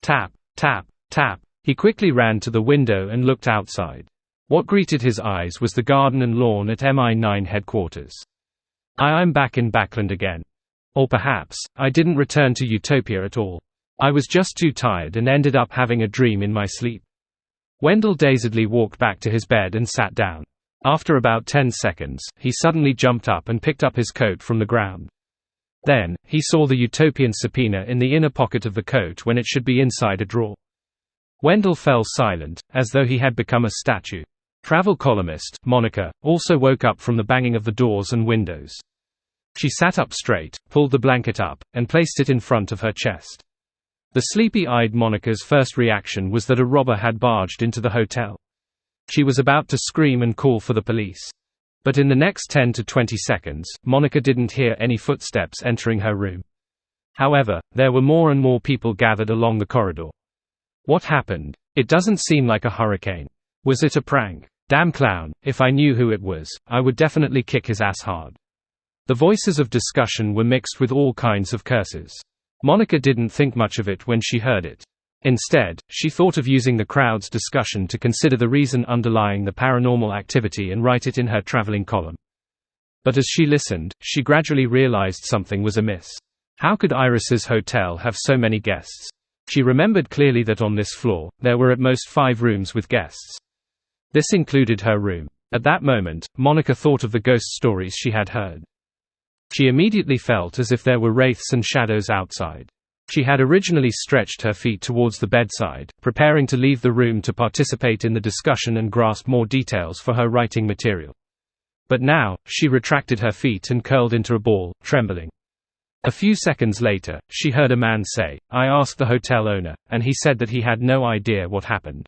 Tap, tap, tap. He quickly ran to the window and looked outside. What greeted his eyes was the garden and lawn at MI9 headquarters. I'm back in Backland again. Or perhaps, I didn't return to Utopia at all. I was just too tired and ended up having a dream in my sleep. Wendell dazedly walked back to his bed and sat down. After about 10 seconds, he suddenly jumped up and picked up his coat from the ground. Then, he saw the Utopian subpoena in the inner pocket of the coat when it should be inside a drawer. Wendell fell silent, as though he had become a statue. Travel columnist, Monica, also woke up from the banging of the doors and windows. She sat up straight, pulled the blanket up, and placed it in front of her chest. The sleepy-eyed Monica's first reaction was that a robber had barged into the hotel. She was about to scream and call for the police. But in the next 10 to 20 seconds, Monica didn't hear any footsteps entering her room. However, there were more and more people gathered along the corridor. What happened? It doesn't seem like a hurricane. Was it a prank? Damn clown, if I knew who it was, I would definitely kick his ass hard. The voices of discussion were mixed with all kinds of curses. Monica didn't think much of it when she heard it. Instead, she thought of using the crowd's discussion to consider the reason underlying the paranormal activity and write it in her traveling column. But as she listened, she gradually realized something was amiss. How could Iris's hotel have so many guests? She remembered clearly that on this floor, there were at most 5 rooms with guests. This included her room. At that moment, Monica thought of the ghost stories she had heard. She immediately felt as if there were wraiths and shadows outside. She had originally stretched her feet towards the bedside, preparing to leave the room to participate in the discussion and grasp more details for her writing material. But now, she retracted her feet and curled into a ball, trembling. A few seconds later, she heard a man say, "I asked the hotel owner, and he said that he had no idea what happened.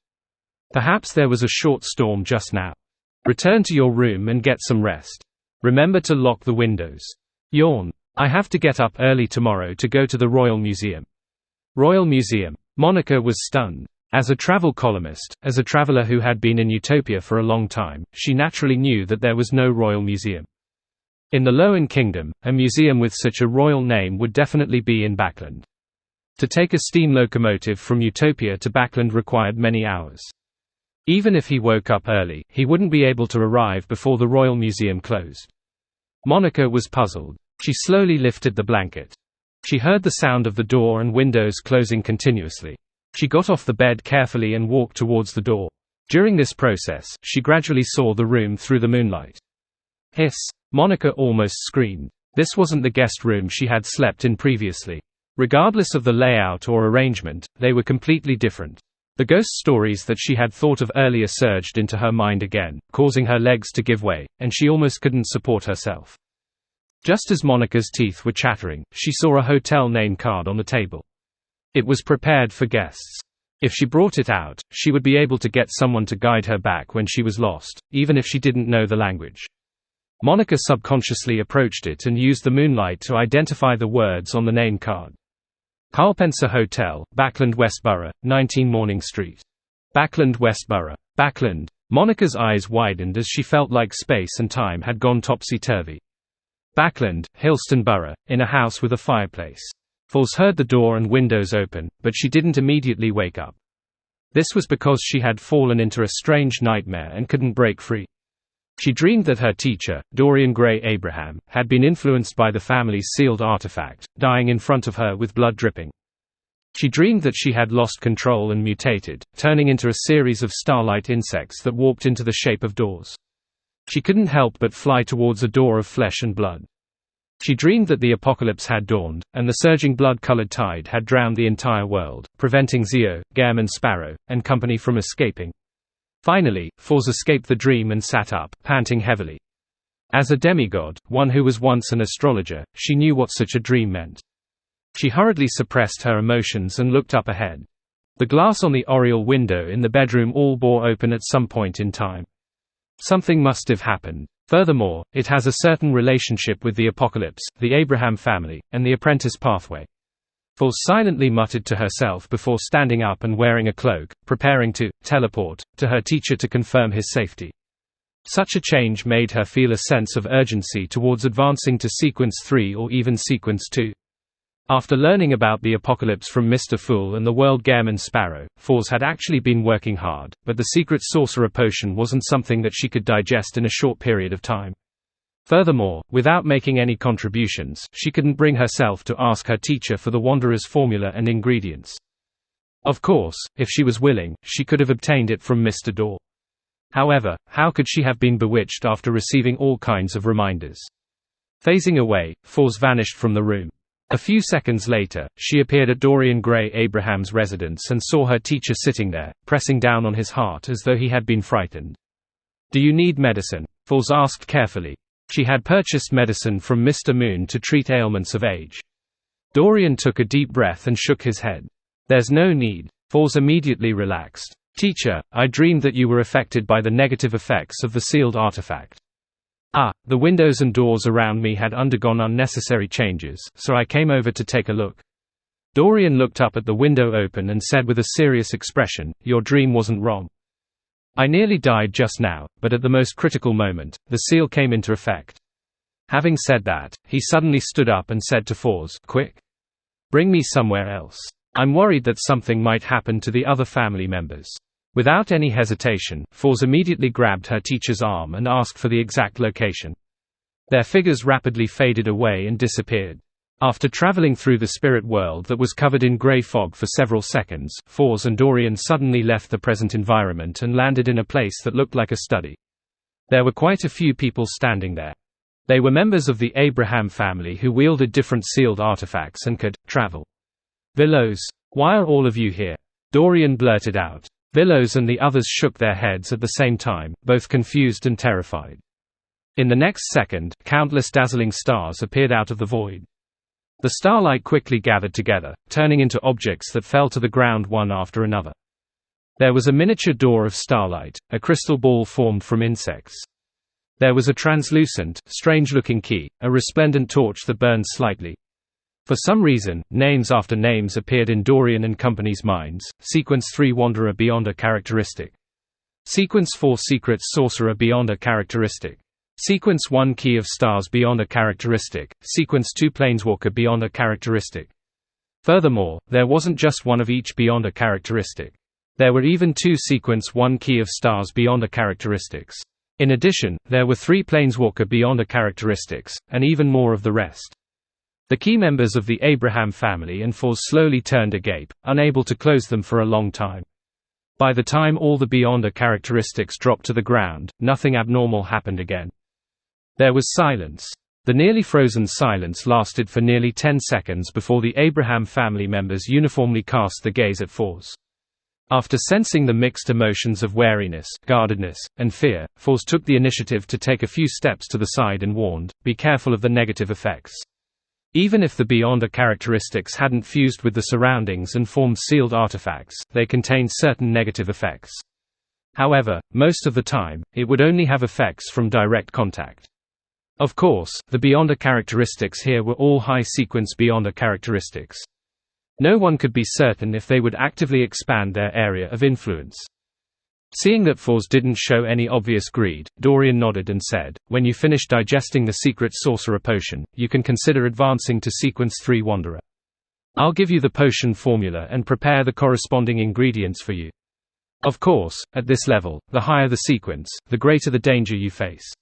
Perhaps there was a short storm just now. Return to your room and get some rest. Remember to lock the windows. Yawn. I have to get up early tomorrow to go to the Royal Museum." Royal Museum. Monica was stunned. As a travel columnist, as a traveler who had been in Utopia for a long time, she naturally knew that there was no Royal Museum. In the Lowen Kingdom, a museum with such a royal name would definitely be in Backland. To take a steam locomotive from Utopia to Backland required many hours. Even if he woke up early, he wouldn't be able to arrive before the Royal Museum closed. Monica was puzzled. She slowly lifted the blanket. She heard the sound of the door and windows closing continuously. She got off the bed carefully and walked towards the door. During this process, she gradually saw the room through the moonlight. Hiss! Monica almost screamed. This wasn't the guest room she had slept in previously. Regardless of the layout or arrangement, they were completely different. The ghost stories that she had thought of earlier surged into her mind again, causing her legs to give way, and she almost couldn't support herself. Just as Monica's teeth were chattering, she saw a hotel name card on the table. It was prepared for guests. If she brought it out, she would be able to get someone to guide her back when she was lost, even if she didn't know the language. Monica subconsciously approached it and used the moonlight to identify the words on the name card. Carlpensa Hotel, Backland Westborough, 19 Morning Street. Backland Westborough. Backland. Monica's eyes widened as she felt like space and time had gone topsy-turvy. Backland, Hillston Borough, in a house with a fireplace. Foles heard the door and windows open, but she didn't immediately wake up. This was because she had fallen into a strange nightmare and couldn't break free. She dreamed that her teacher, Dorian Gray Abraham, had been influenced by the family's sealed artifact, dying in front of her with blood dripping. She dreamed that she had lost control and mutated, turning into a series of starlight insects that warped into the shape of doors. She couldn't help but fly towards a door of flesh and blood. She dreamed that the apocalypse had dawned, and the surging blood-colored tide had drowned the entire world, preventing Zeo, Gem and Sparrow, and company from escaping. Finally, Foles escaped the dream and sat up, panting heavily. As a demigod, one who was once an astrologer, she knew what such a dream meant. She hurriedly suppressed her emotions and looked up ahead. The glass on the oriel window in the bedroom all bore open at some point in time. Something must have happened. Furthermore, it has a certain relationship with the Apocalypse, the Abraham family, and the Apprentice pathway. Foz silently muttered to herself before standing up and wearing a cloak, preparing to teleport to her teacher to confirm his safety. Such a change made her feel a sense of urgency towards advancing to Sequence 3 or even Sequence 2. After learning about the Apocalypse from Mr. Fool and the World Gareman Sparrow, Foz had actually been working hard, but the secret sorcerer potion wasn't something that she could digest in a short period of time. Furthermore, without making any contributions, she couldn't bring herself to ask her teacher for the Wanderer's formula and ingredients. Of course, if she was willing, she could have obtained it from Mr. Door. However, how could she have been bewitched after receiving all kinds of reminders? Phasing away, Foz vanished from the room. A few seconds later, she appeared at Dorian Gray Abraham's residence and saw her teacher sitting there, pressing down on his heart as though he had been frightened. "Do you need medicine?" Foz asked carefully. She had purchased medicine from Mr. Moon to treat ailments of age. Dorian took a deep breath and shook his head. "There's no need." Foz immediately relaxed. "Teacher, I dreamed that you were affected by the negative effects of the sealed artifact. The windows and doors around me had undergone unnecessary changes, so I came over to take a look." Dorian looked up at the window open and said with a serious expression, "Your dream wasn't wrong. I nearly died just now, but at the most critical moment, the seal came into effect." Having said that, he suddenly stood up and said to Foz, "Quick! Bring me somewhere else. I'm worried that something might happen to the other family members." Without any hesitation, Foz immediately grabbed her teacher's arm and asked for the exact location. Their figures rapidly faded away and disappeared. After traveling through the spirit world that was covered in grey fog for several seconds, Foz and Dorian suddenly left the present environment and landed in a place that looked like a study. There were quite a few people standing there. They were members of the Abraham family who wielded different sealed artifacts and could travel. "Villos, why are all of you here?" Dorian blurted out. Villos and the others shook their heads at the same time, both confused and terrified. In the next second, countless dazzling stars appeared out of the void. The starlight quickly gathered together, turning into objects that fell to the ground one after another. There was a miniature door of starlight, a crystal ball formed from insects. There was a translucent, strange-looking key, a resplendent torch that burned slightly. For some reason, names after names appeared in Dorian and company's minds: Sequence 3 Wanderer beyond a characteristic. Sequence 4 Secret Sorcerer beyond a characteristic. Sequence 1 Key of Stars beyond a characteristic. Sequence 2 Planeswalker beyond a characteristic. Furthermore, there wasn't just one of each beyond a characteristic. There were even 2 Sequence 1 Key of Stars beyond a characteristics. In addition, there were 3 Planeswalker beyond a characteristics, and even more of the rest. The key members of the Abraham family and Foz slowly turned agape, unable to close them for a long time. By the time all the Beyonder characteristics dropped to the ground, nothing abnormal happened again. There was silence. The nearly frozen silence lasted for nearly 10 seconds before the Abraham family members uniformly cast their gaze at Foz. After sensing the mixed emotions of wariness, guardedness, and fear, Foz took the initiative to take a few steps to the side and warned, "Be careful of the negative effects." Even if the Beyonder characteristics hadn't fused with the surroundings and formed sealed artifacts, they contained certain negative effects. However, most of the time, it would only have effects from direct contact. Of course, the Beyonder characteristics here were all high-sequence Beyonder characteristics. No one could be certain if they would actively expand their area of influence. Seeing that Foz didn't show any obvious greed, Dorian nodded and said, "When you finish digesting the secret sorcerer potion, you can consider advancing to Sequence 3 Wanderer. I'll give you the potion formula and prepare the corresponding ingredients for you. Of course, at this level, the higher the sequence, the greater the danger you face.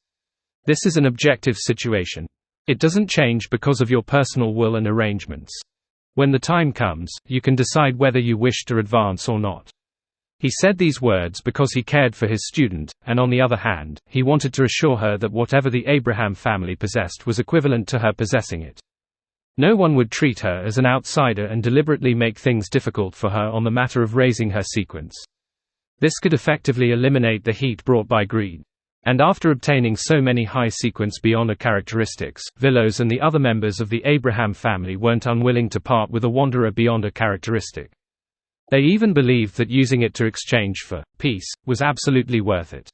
This is an objective situation. It doesn't change because of your personal will and arrangements. When the time comes, you can decide whether you wish to advance or not." He said these words because he cared for his student, and on the other hand, he wanted to assure her that whatever the Abraham family possessed was equivalent to her possessing it. No one would treat her as an outsider and deliberately make things difficult for her on the matter of raising her sequence. This could effectively eliminate the heat brought by greed. And after obtaining so many high sequence Beyonder characteristics, Villos and the other members of the Abraham family weren't unwilling to part with a Wanderer Beyonder characteristic. They even believed that using it to exchange for peace was absolutely worth it.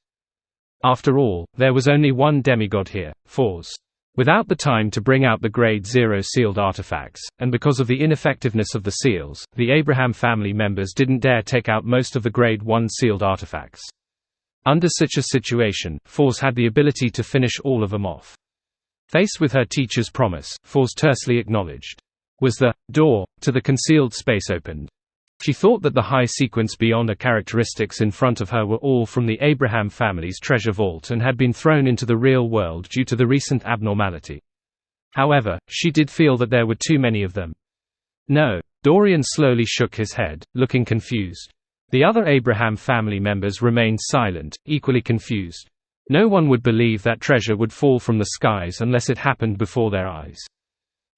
After all, there was only one demigod here, Fors. Without the time to bring out the Grade 0 sealed artifacts, and because of the ineffectiveness of the seals, the Abraham family members didn't dare take out most of the Grade 1 sealed artifacts. Under such a situation, Fors had the ability to finish all of them off. Faced with her teacher's promise, Fors tersely acknowledged. Was the door to the concealed space opened? She thought that the high sequence beyond characteristics in front of her were all from the Abraham family's treasure vault and had been thrown into the real world due to the recent abnormality. However, she did feel that there were too many of them. No. Dorian slowly shook his head, looking confused. The other Abraham family members remained silent, equally confused. No one would believe that treasure would fall from the skies unless it happened before their eyes.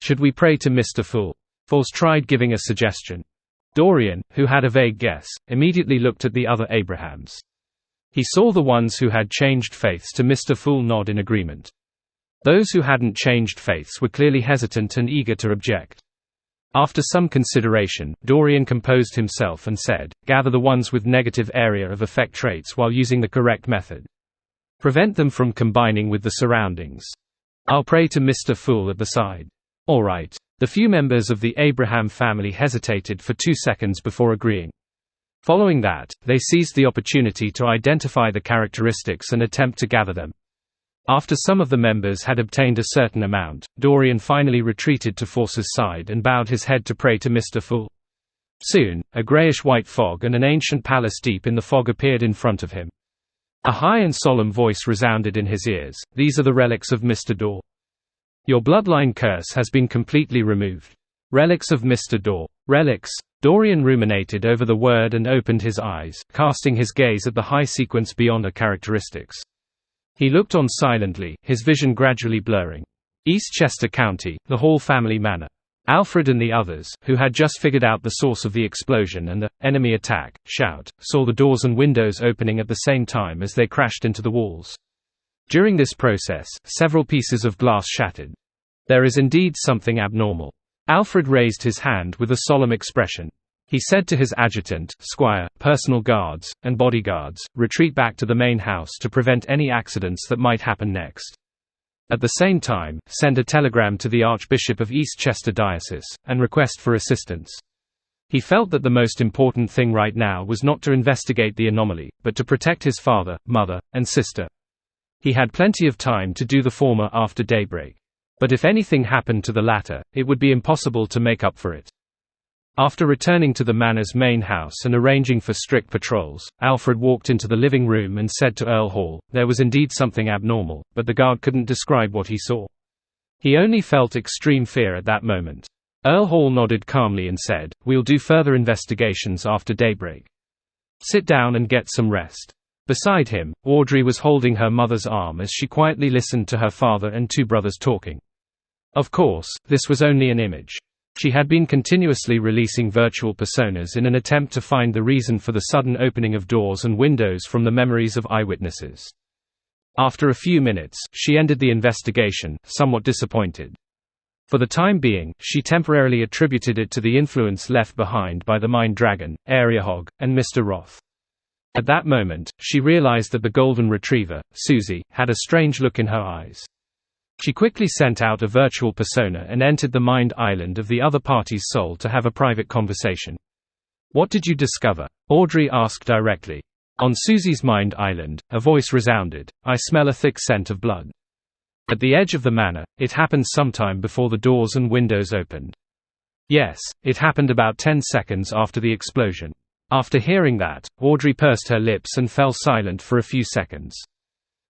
Should we pray to Mr. Fool? Fors tried giving a suggestion. Dorian, who had a vague guess, immediately looked at the other Abrahams. He saw the ones who had changed faiths to Mr. Fool nod in agreement. Those who hadn't changed faiths were clearly hesitant and eager to object. After some consideration, Dorian composed himself and said, "Gather the ones with negative area of effect traits while using the correct method. Prevent them from combining with the surroundings. I'll pray to Mr. Fool at the side." All right. The few members of the Abraham family hesitated for 2 seconds before agreeing. Following that, they seized the opportunity to identify the characteristics and attempt to gather them. After some of the members had obtained a certain amount, Dorian finally retreated to Fors's side and bowed his head to pray to Mr. Fool. Soon, a grayish-white fog and an ancient palace deep in the fog appeared in front of him. A high and solemn voice resounded in his ears. "These are the relics of Mr. Dor. Your bloodline curse has been completely removed. Relics of Mr. Dor. Relics." Dorian ruminated over the word and opened his eyes, casting his gaze at the high sequence beyond characteristics. He looked on silently, his vision gradually blurring. Eastchester County, the Hall family manor. Alfred and the others, who had just figured out the source of the explosion and the enemy attack, saw the doors and windows opening at the same time as they crashed into the walls. During this process, several pieces of glass shattered. There is indeed something abnormal. Alfred raised his hand with a solemn expression. He said to his adjutant, squire, personal guards, and bodyguards, "Retreat back to the main house to prevent any accidents that might happen next. At the same time, send a telegram to the Archbishop of Eastchester Diocese, and request for assistance." He felt that the most important thing right now was not to investigate the anomaly, but to protect his father, mother, and sister. He had plenty of time to do the former after daybreak. But if anything happened to the latter, it would be impossible to make up for it. After returning to the manor's main house and arranging for strict patrols, Alfred walked into the living room and said to Earl Hall, there was indeed something abnormal, but the guard couldn't describe what he saw. He only felt extreme fear at that moment. Earl Hall nodded calmly and said, "We'll do further investigations after daybreak. Sit down and get some rest." Beside him, Audrey was holding her mother's arm as she quietly listened to her father and two brothers talking. Of course, this was only an image. She had been continuously releasing virtual personas in an attempt to find the reason for the sudden opening of doors and windows from the memories of eyewitnesses. After a few minutes, she ended the investigation, somewhat disappointed. For the time being, she temporarily attributed it to the influence left behind by the Mind Dragon, Area Hog, and Mr. Roth. At that moment, she realized that the golden retriever, Susie, had a strange look in her eyes. She quickly sent out a virtual persona and entered the mind island of the other party's soul to have a private conversation. "What did you discover?" Audrey asked directly. On Susie's mind island, a voice resounded, "I smell a thick scent of blood." At the edge of the manor, it happened sometime before the doors and windows opened. Yes, it happened about 10 seconds after the explosion. After hearing that, Audrey pursed her lips and fell silent for a few seconds.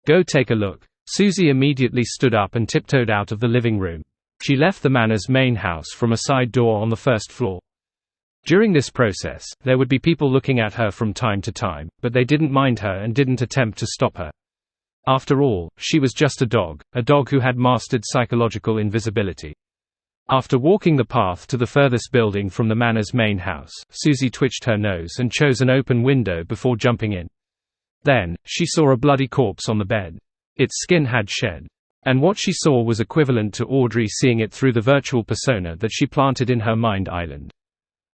"Go take a look." Susie immediately stood up and tiptoed out of the living room. She left the manor's main house from a side door on the first floor. During this process, there would be people looking at her from time to time, but they didn't mind her and didn't attempt to stop her. After all, she was just a dog who had mastered psychological invisibility. After walking the path to the furthest building from the manor's main house, Susie twitched her nose and chose an open window before jumping in. Then, she saw a bloody corpse on the bed. Its skin had shed. And what she saw was equivalent to Audrey seeing it through the virtual persona that she planted in her mind island.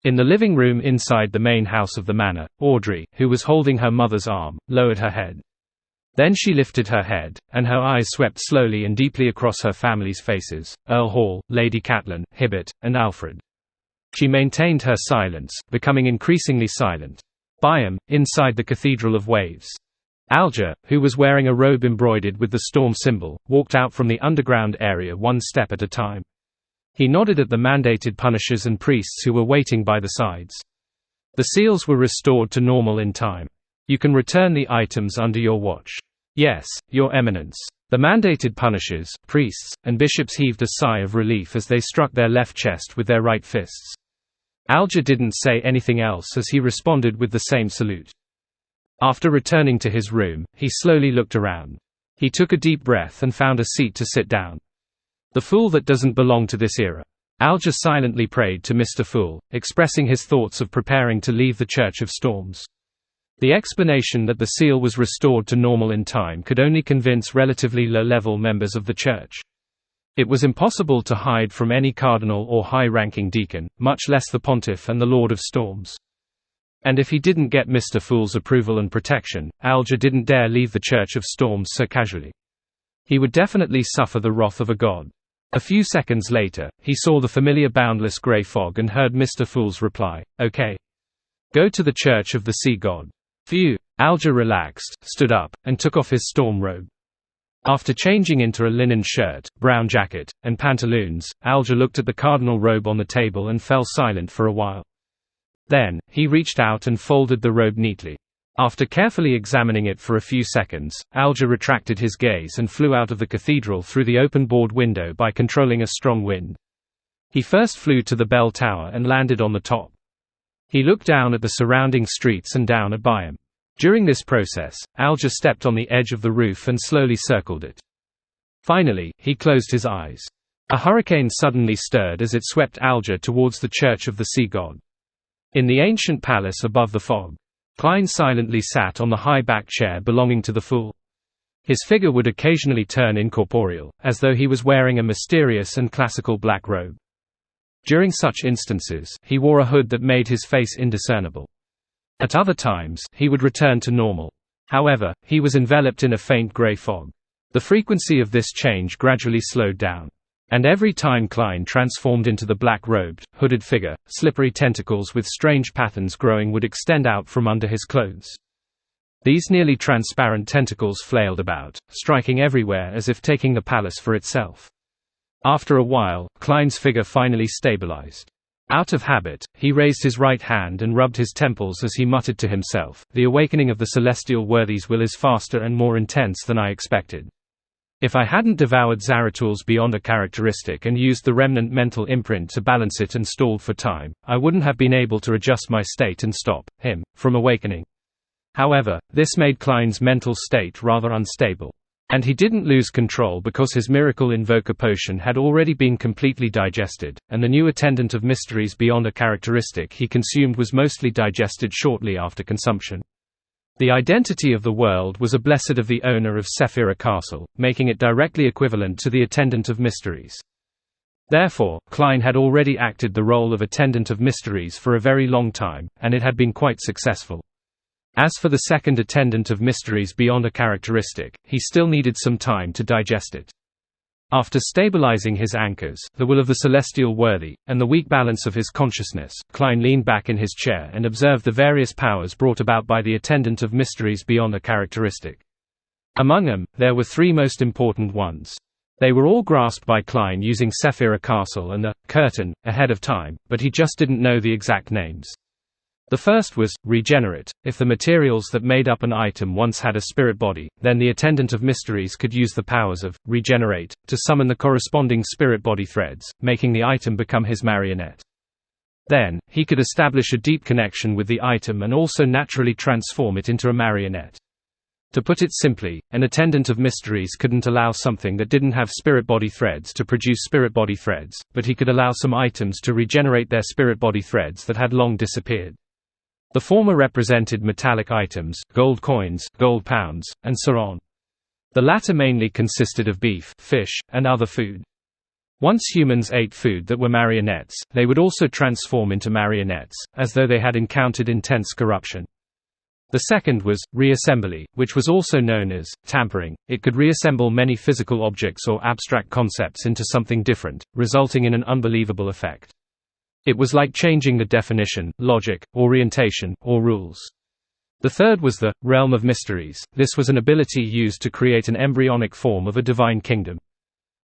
In the living room inside the main house of the manor, Audrey, who was holding her mother's arm, lowered her head. Then she lifted her head, and her eyes swept slowly and deeply across her family's faces: Earl Hall, Lady Catelyn, Hibbert, and Alfred. She maintained her silence, becoming increasingly silent. Byam, inside the Cathedral of Waves. Alger, who was wearing a robe embroidered with the storm symbol, walked out from the underground area one step at a time. He nodded at the mandated punishers and priests who were waiting by the sides. The seals were restored to normal in time. You can return the items under your watch. Yes, Your Eminence. The mandated punishers, priests, and bishops heaved a sigh of relief as they struck their left chest with their right fists. Alger didn't say anything else as he responded with the same salute. After returning to his room, he slowly looked around. He took a deep breath and found a seat to sit down. The fool that doesn't belong to this era. Alger silently prayed to Mr. Fool, expressing his thoughts of preparing to leave the Church of Storms. The explanation that the seal was restored to normal in time could only convince relatively low-level members of the Church. It was impossible to hide from any cardinal or high-ranking deacon, much less the pontiff and the Lord of Storms. And if he didn't get Mr. Fool's approval and protection, Alger didn't dare leave the Church of Storms so casually. He would definitely suffer the wrath of a god. A few seconds later, he saw the familiar boundless grey fog and heard Mr. Fool's reply, "Okay. Go to the Church of the Sea God." Phew. Alger relaxed, stood up, and took off his storm robe. After changing into a linen shirt, brown jacket, and pantaloons, Alger looked at the cardinal robe on the table and fell silent for a while. Then, he reached out and folded the robe neatly. After carefully examining it for a few seconds, Alger retracted his gaze and flew out of the cathedral through the open-board window by controlling a strong wind. He first flew to the bell tower and landed on the top. He looked down at the surrounding streets and down at Byam. During this process, Alger stepped on the edge of the roof and slowly circled it. Finally, he closed his eyes. A hurricane suddenly stirred as it swept Alger towards the Church of the Sea God. In the ancient palace above the fog, Cline silently sat on the high-backed chair belonging to the Fool. His figure would occasionally turn incorporeal, as though he was wearing a mysterious and classical black robe. During such instances, he wore a hood that made his face indiscernible. At other times, he would return to normal. However, he was enveloped in a faint grey fog. The frequency of this change gradually slowed down. And every time Cline transformed into the black-robed, hooded figure, slippery tentacles with strange patterns growing would extend out from under his clothes. These nearly transparent tentacles flailed about, striking everywhere as if taking the palace for itself. After a while, Cline's figure finally stabilized. Out of habit, he raised his right hand and rubbed his temples as he muttered to himself, "The awakening of the celestial worthies will is faster and more intense than I expected. If I hadn't devoured Zarathul's beyond a characteristic and used the remnant mental imprint to balance it and stalled for time, I wouldn't have been able to adjust my state and stop him from awakening." However, this made Cline's mental state rather unstable. And he didn't lose control because his miracle invoker potion had already been completely digested, and the new attendant of mysteries beyond a characteristic he consumed was mostly digested shortly after consumption. The identity of the world was a blessed of the owner of Sephira Castle, making it directly equivalent to the attendant of mysteries. Therefore, Cline had already acted the role of attendant of mysteries for a very long time, and it had been quite successful. As for the second attendant of mysteries beyond a characteristic, he still needed some time to digest it. After stabilizing his anchors, the will of the celestial worthy, and the weak balance of his consciousness, Cline leaned back in his chair and observed the various powers brought about by the attendant of mysteries beyond a characteristic. Among them, there were three most important ones. They were all grasped by Cline using Sephira Castle and the curtain ahead of time, but he just didn't know the exact names. The first was regenerate. If the materials that made up an item once had a spirit body, then the attendant of mysteries could use the powers of regenerate to summon the corresponding spirit body threads, making the item become his marionette. Then, he could establish a deep connection with the item and also naturally transform it into a marionette. To put it simply, an attendant of mysteries couldn't allow something that didn't have spirit body threads to produce spirit body threads, but he could allow some items to regenerate their spirit body threads that had long disappeared. The former represented metallic items, gold coins, gold pounds, and so on. The latter mainly consisted of beef, fish, and other food. Once humans ate food that were marionettes, they would also transform into marionettes, as though they had encountered intense corruption. The second was reassembly, which was also known as tampering. It could reassemble many physical objects or abstract concepts into something different, resulting in an unbelievable effect. It was like changing the definition, logic, orientation, or rules. The third was the realm of mysteries. This was an ability used to create an embryonic form of a divine kingdom.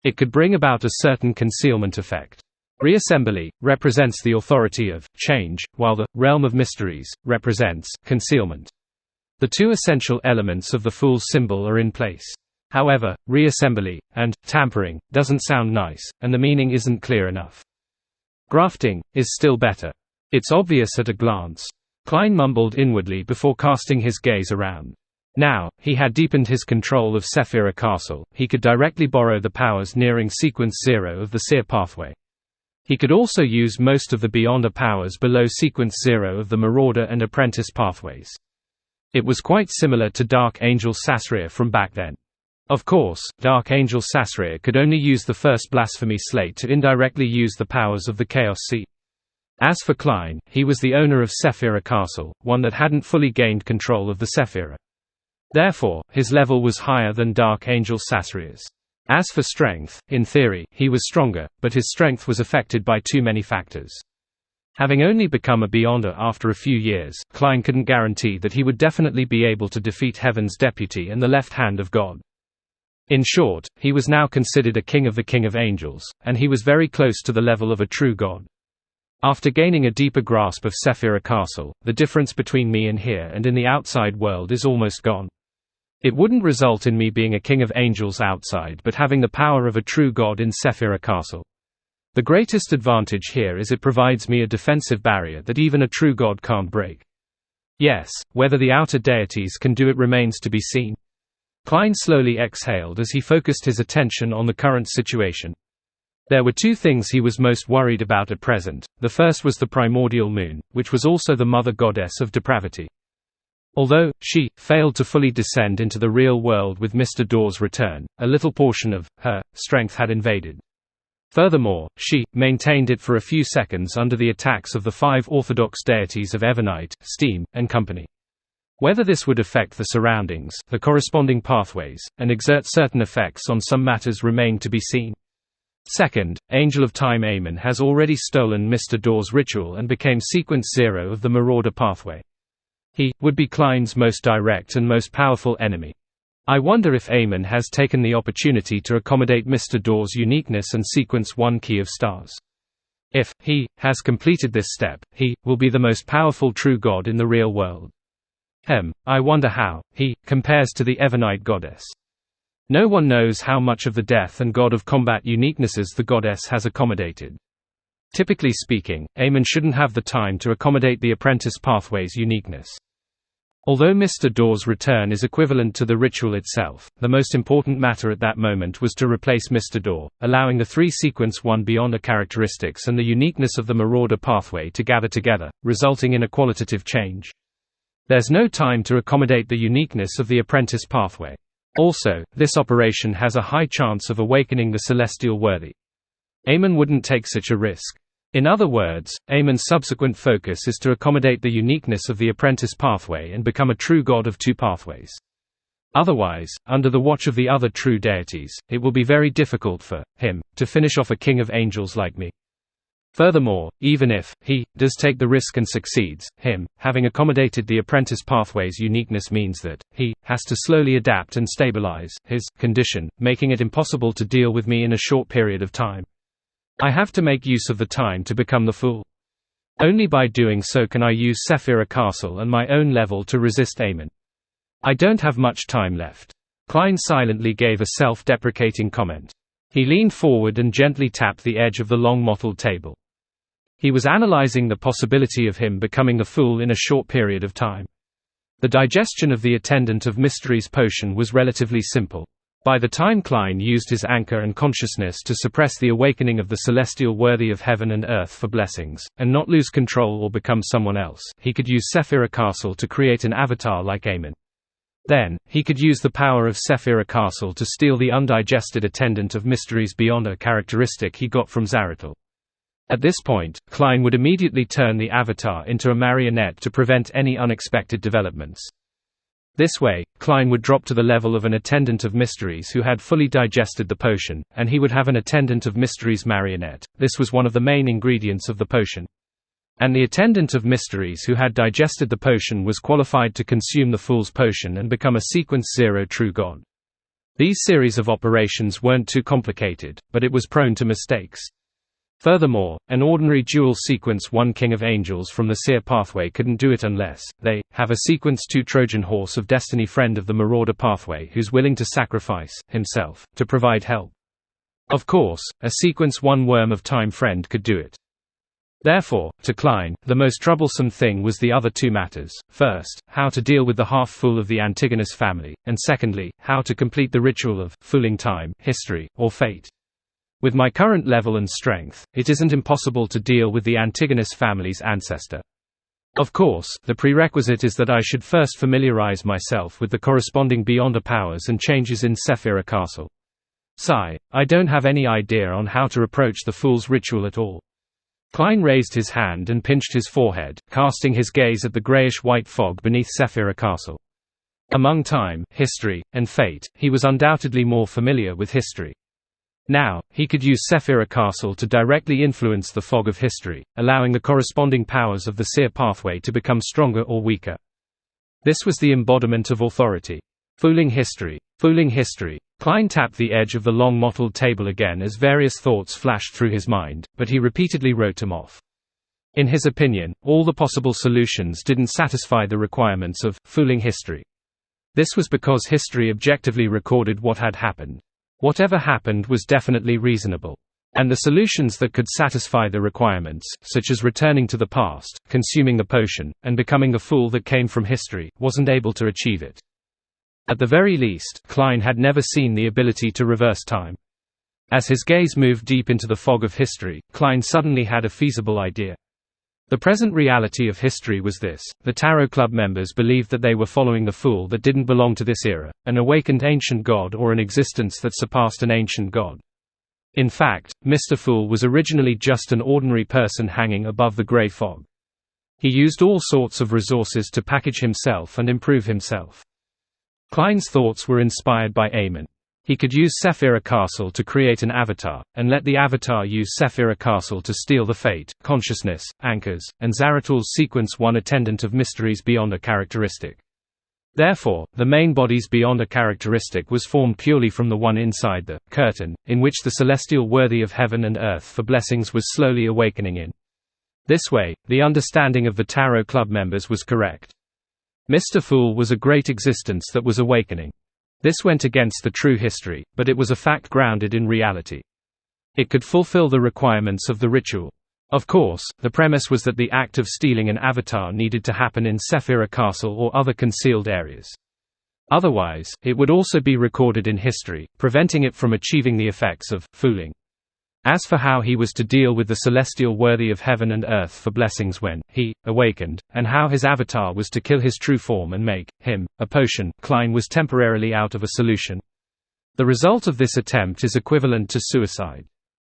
It could bring about a certain concealment effect. Reassembly represents the authority of change, while the realm of mysteries represents concealment. The two essential elements of the fool's symbol are in place. However, reassembly and tampering doesn't sound nice, and the meaning isn't clear enough. Grafting is still better. It's obvious at a glance. Klein mumbled inwardly before casting his gaze around. Now, he had deepened his control of Sephira Castle. He could directly borrow the powers nearing Sequence 0 of the Seer pathway. He could also use most of the Beyonder powers below Sequence 0 of the Marauder and Apprentice pathways. It was quite similar to Dark Angel Sasria from back then. Of course, Dark Angel Sasria could only use the first blasphemy slate to indirectly use the powers of the Chaos Sea. As for Klein, he was the owner of Sephira Castle, one that hadn't fully gained control of the Sephira. Therefore, his level was higher than Dark Angel Sasria's. As for strength, in theory, he was stronger, but his strength was affected by too many factors. Having only become a Beyonder after a few years, Klein couldn't guarantee that he would definitely be able to defeat Heaven's Deputy and the left hand of God. In short, he was now considered a king of the King of Angels, and he was very close to the level of a true god. After gaining a deeper grasp of Sephira Castle, the difference between me and here and in the outside world is almost gone. It wouldn't result in me being a king of angels outside but having the power of a true god in Sephira Castle. The greatest advantage here is it provides me a defensive barrier that even a true god can't break. Yes, whether the outer deities can do it remains to be seen. Klein slowly exhaled as he focused his attention on the current situation. There were two things he was most worried about at present. The first was the primordial moon, which was also the mother goddess of depravity. Although she failed to fully descend into the real world with Mr. Dawes' return, a little portion of her strength had invaded. Furthermore, she maintained it for a few seconds under the attacks of the 5 orthodox deities of Evernite, Steam, and company. Whether this would affect the surroundings, the corresponding pathways, and exert certain effects on some matters remained to be seen. Second, Angel of Time Amon has already stolen Mr. Dawes' ritual and became Sequence 0 of the Marauder pathway. He would be Klein's most direct and most powerful enemy. I wonder if Amon has taken the opportunity to accommodate Mr. Dawes' uniqueness and Sequence 1 Key of Stars. If he has completed this step, he will be the most powerful true god in the real world. I wonder how he compares to the Evernite goddess. No one knows how much of the death and god of combat uniquenesses the goddess has accommodated. Typically speaking, Amon shouldn't have the time to accommodate the Apprentice pathway's uniqueness. Although Mr. Dawes' return is equivalent to the ritual itself, the most important matter at that moment was to replace Mr. Daw, allowing the 3 Sequence 1 Beyonder characteristics and the uniqueness of the Marauder pathway to gather together, resulting in a qualitative change. There's no time to accommodate the uniqueness of the Apprentice pathway. Also, this operation has a high chance of awakening the Celestial Worthy. Amon wouldn't take such a risk. In other words, Amon's subsequent focus is to accommodate the uniqueness of the Apprentice pathway and become a true god of 2 pathways. Otherwise, under the watch of the other true deities, it will be very difficult for him to finish off a king of angels like me. Furthermore, even if he does take the risk and succeeds, him having accommodated the Apprentice pathway's uniqueness means that he has to slowly adapt and stabilize his condition, making it impossible to deal with me in a short period of time. I have to make use of the time to become the fool. Only by doing so can I use Sephira Castle and my own level to resist Amon. I don't have much time left. Klein silently gave a self-deprecating comment. He leaned forward and gently tapped the edge of the long mottled table. He was analyzing the possibility of him becoming the fool in a short period of time. The digestion of the Attendant of Mysteries potion was relatively simple. By the time Klein used his anchor and consciousness to suppress the awakening of the Celestial Worthy of heaven and earth for blessings, and not lose control or become someone else, he could use Sephira Castle to create an avatar like Amon. Then, he could use the power of Sephira Castle to steal the undigested Attendant of Mysteries Beyonder characteristic he got from Zaratul. At this point, Klein would immediately turn the avatar into a marionette to prevent any unexpected developments. This way, Klein would drop to the level of an attendant of mysteries who had fully digested the potion, and he would have an attendant of mysteries marionette. This was one of the main ingredients of the potion. And the attendant of mysteries who had digested the potion was qualified to consume the fool's potion and become a sequence 0 true god. These series of operations weren't too complicated, but it was prone to mistakes. Furthermore, an ordinary dual sequence 1 King of Angels from the Seer pathway couldn't do it unless they have a sequence 2 Trojan Horse of Destiny friend of the Marauder pathway who's willing to sacrifice himself to provide help. Of course, a sequence 1 Worm of Time friend could do it. Therefore, to Klein, the most troublesome thing was the other two matters: first, how to deal with the half-fool of the Antigonus family, and secondly, how to complete the ritual of fooling time, history, or fate. With my current level and strength, it isn't impossible to deal with the Antigonus family's ancestor. Of course, the prerequisite is that I should first familiarize myself with the corresponding Beyonder powers and changes in Sephira Castle. Sigh, I don't have any idea on how to approach the fool's ritual at all. Klein raised his hand and pinched his forehead, casting his gaze at the grayish-white fog beneath Sephira Castle. Among time, history, and fate, he was undoubtedly more familiar with history. Now, he could use Sephira Castle to directly influence the fog of history, allowing the corresponding powers of the Seer pathway to become stronger or weaker. This was the embodiment of authority. Fooling history. Fooling history. Klein tapped the edge of the long mottled table again as various thoughts flashed through his mind, but he repeatedly wrote them off. In his opinion, all the possible solutions didn't satisfy the requirements of fooling history. This was because history objectively recorded what had happened. Whatever happened was definitely reasonable. And the solutions that could satisfy the requirements, such as returning to the past, consuming the potion, and becoming the fool that came from history, wasn't able to achieve it. At the very least, Klein had never seen the ability to reverse time. As his gaze moved deep into the fog of history, Klein suddenly had a feasible idea. The present reality of history was this: the Tarot Club members believed that they were following the fool that didn't belong to this era, an awakened ancient god or an existence that surpassed an ancient god. In fact, Mr. Fool was originally just an ordinary person hanging above the grey fog. He used all sorts of resources to package himself and improve himself. Klein's thoughts were inspired by Aemon. He could use Sephira Castle to create an avatar, and let the avatar use Sephira Castle to steal the fate, consciousness, anchors, and Zarathul's sequence 1 attendant of mysteries beyond a characteristic. Therefore, the main body's beyond a characteristic was formed purely from the one inside the curtain, in which the celestial worthy of heaven and earth for blessings was slowly awakening in. This way, the understanding of the Tarot Club members was correct. Mr. Fool was a great existence that was awakening. This went against the true history, but it was a fact grounded in reality. It could fulfill the requirements of the ritual. Of course, the premise was that the act of stealing an avatar needed to happen in Sephira Castle or other concealed areas. Otherwise, it would also be recorded in history, preventing it from achieving the effects of fooling. As for how he was to deal with the celestial worthy of heaven and earth for blessings when he awakened, and how his avatar was to kill his true form and make him a potion, Klein was temporarily out of a solution. The result of this attempt is equivalent to suicide.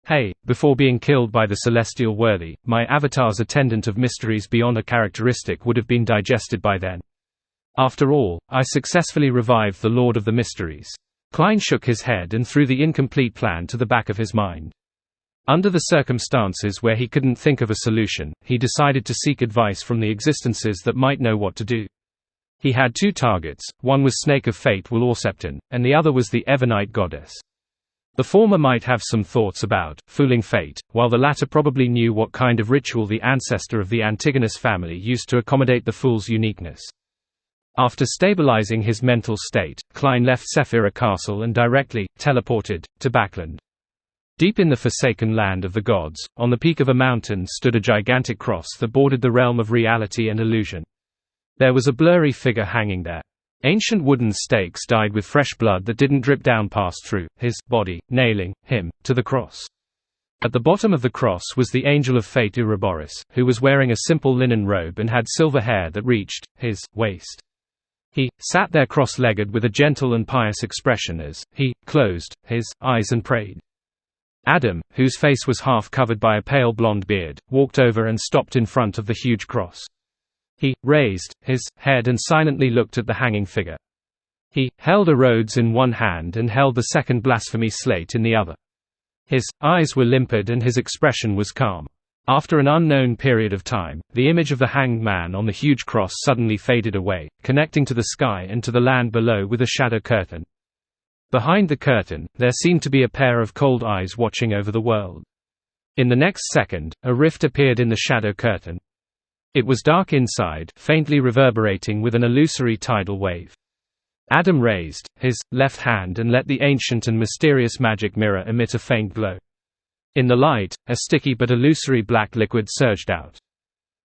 Hey, before being killed by the celestial worthy, my avatar's attendant of mysteries beyond a characteristic would have been digested by then. After all, I successfully revived the Lord of the Mysteries. Klein shook his head and threw the incomplete plan to the back of his mind. Under the circumstances where he couldn't think of a solution, he decided to seek advice from the existences that might know what to do. He had two targets: one was Snake of Fate Wulorceptin, and the other was the Evernite goddess. The former might have some thoughts about fooling fate, while the latter probably knew what kind of ritual the ancestor of the Antigonus family used to accommodate the fool's uniqueness. After stabilizing his mental state, Klein left Sephira Castle and directly teleported to Backland. Deep in the forsaken land of the gods, on the peak of a mountain stood a gigantic cross that bordered the realm of reality and illusion. There was a blurry figure hanging there. Ancient wooden stakes dyed with fresh blood that didn't drip down passed through his body, nailing him to the cross. At the bottom of the cross was the angel of fate Ouroboros, who was wearing a simple linen robe and had silver hair that reached his waist. He sat there cross-legged with a gentle and pious expression as he closed his eyes and prayed. Adam, whose face was half covered by a pale blonde beard, walked over and stopped in front of the huge cross. He raised his head and silently looked at the hanging figure. He held a rhodes in one hand and held the second blasphemy slate in the other. His eyes were limpid and his expression was calm. After an unknown period of time, the image of the hanged man on the huge cross suddenly faded away, connecting to the sky and to the land below with a shadow curtain. Behind the curtain, there seemed to be a pair of cold eyes watching over the world. In the next second, a rift appeared in the shadow curtain. It was dark inside, faintly reverberating with an illusory tidal wave. Adam raised his left hand and let the ancient and mysterious magic mirror emit a faint glow. In the light, a sticky but illusory black liquid surged out.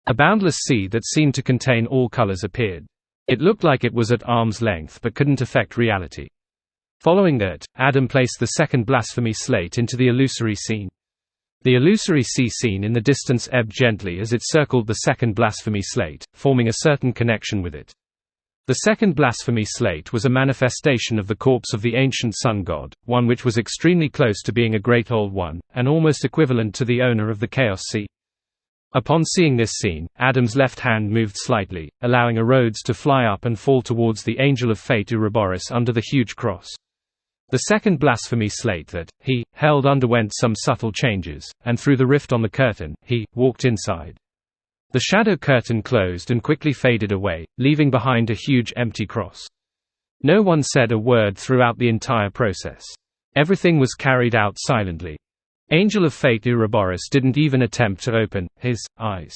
A boundless sea that seemed to contain all colors appeared. It looked like it was at arm's length but couldn't affect reality. Following that, Adam placed the second blasphemy slate into the illusory scene. The illusory sea scene in the distance ebbed gently as it circled the second blasphemy slate, forming a certain connection with it. The second blasphemy slate was a manifestation of the corpse of the ancient sun god, one which was extremely close to being a great old one, and almost equivalent to the owner of the Chaos Sea. Upon seeing this scene, Adam's left hand moved slightly, allowing a rhodes to fly up and fall towards the angel of fate Ouroboros under the huge cross. The second blasphemy slate that he held underwent some subtle changes, and through the rift on the curtain, he walked inside. The shadow curtain closed and quickly faded away, leaving behind a huge empty cross. No one said a word throughout the entire process. Everything was carried out silently. Angel of Fate Ouroboros didn't even attempt to open his eyes.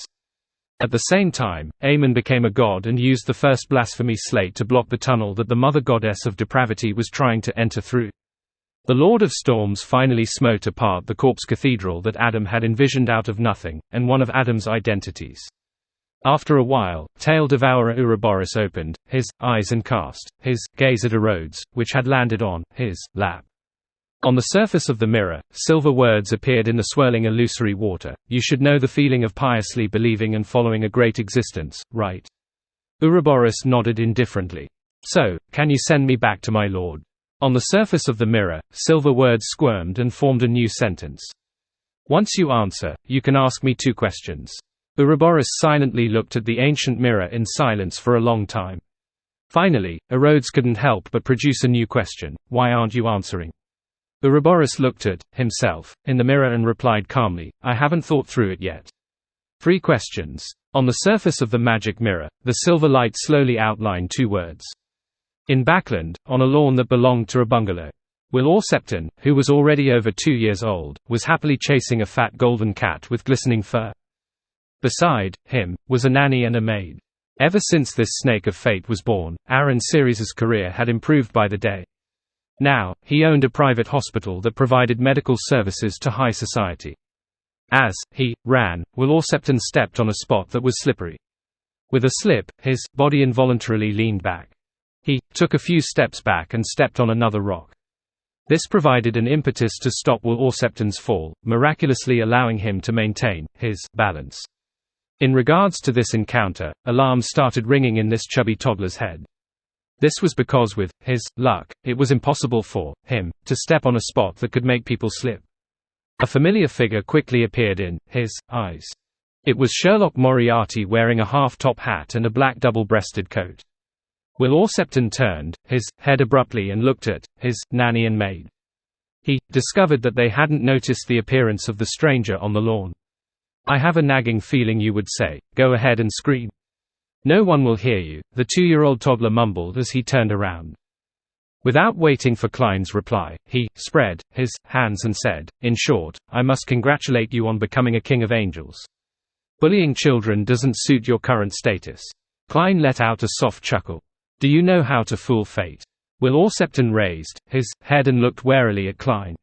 At the same time, Amun became a god and used the first blasphemy slate to block the tunnel that the mother goddess of depravity was trying to enter through. The Lord of Storms finally smote apart the corpse cathedral that Adam had envisioned out of nothing, and one of Adam's identities. After a while, Tail Devourer Ouroboros opened his eyes and cast his gaze at a rhodes, which had landed on his lap. On the surface of the mirror, silver words appeared in the swirling illusory water. You should know the feeling of piously believing and following a great existence, right? Ouroboros nodded indifferently. So, can you send me back to my lord? On the surface of the mirror, silver words squirmed and formed a new sentence. Once you answer, you can ask me 2 questions. Ouroboros silently looked at the ancient mirror in silence for a long time. Finally, Rhodes couldn't help but produce a new question. Why aren't you answering? Ouroboros looked at himself in the mirror and replied calmly, I haven't thought through it yet. 3 questions. On the surface of the magic mirror, the silver light slowly outlined 2 words. In Backland, on a lawn that belonged to a bungalow, Will Orsepton, who was already over 2 years old, was happily chasing a fat golden cat with glistening fur. Beside him was a nanny and a maid. Ever since this snake of fate was born, Aaron Sirius's career had improved by the day. Now, he owned a private hospital that provided medical services to high society. As he ran, Will Orsepton stepped on a spot that was slippery. With a slip, his body involuntarily leaned back. He took a few steps back and stepped on another rock. This provided an impetus to stop Will Orsepton's fall, miraculously allowing him to maintain his balance. In regards to this encounter, alarms started ringing in this chubby toddler's head. This was because with his luck, it was impossible for him to step on a spot that could make people slip. A familiar figure quickly appeared in his eyes. It was Sherlock Moriarty wearing a half-top hat and a black double-breasted coat. Will Orsepton turned his head abruptly and looked at his nanny and maid. He discovered that they hadn't noticed the appearance of the stranger on the lawn. I have a nagging feeling you would say, go ahead and scream. No one will hear you, the 2-year-old toddler mumbled as he turned around. Without waiting for Klein's reply, he spread his hands and said, in short, I must congratulate you on becoming a king of angels. Bullying children doesn't suit your current status. Klein let out a soft chuckle. Do you know how to fool fate? Will Orsepton raised his head and looked warily at Klein.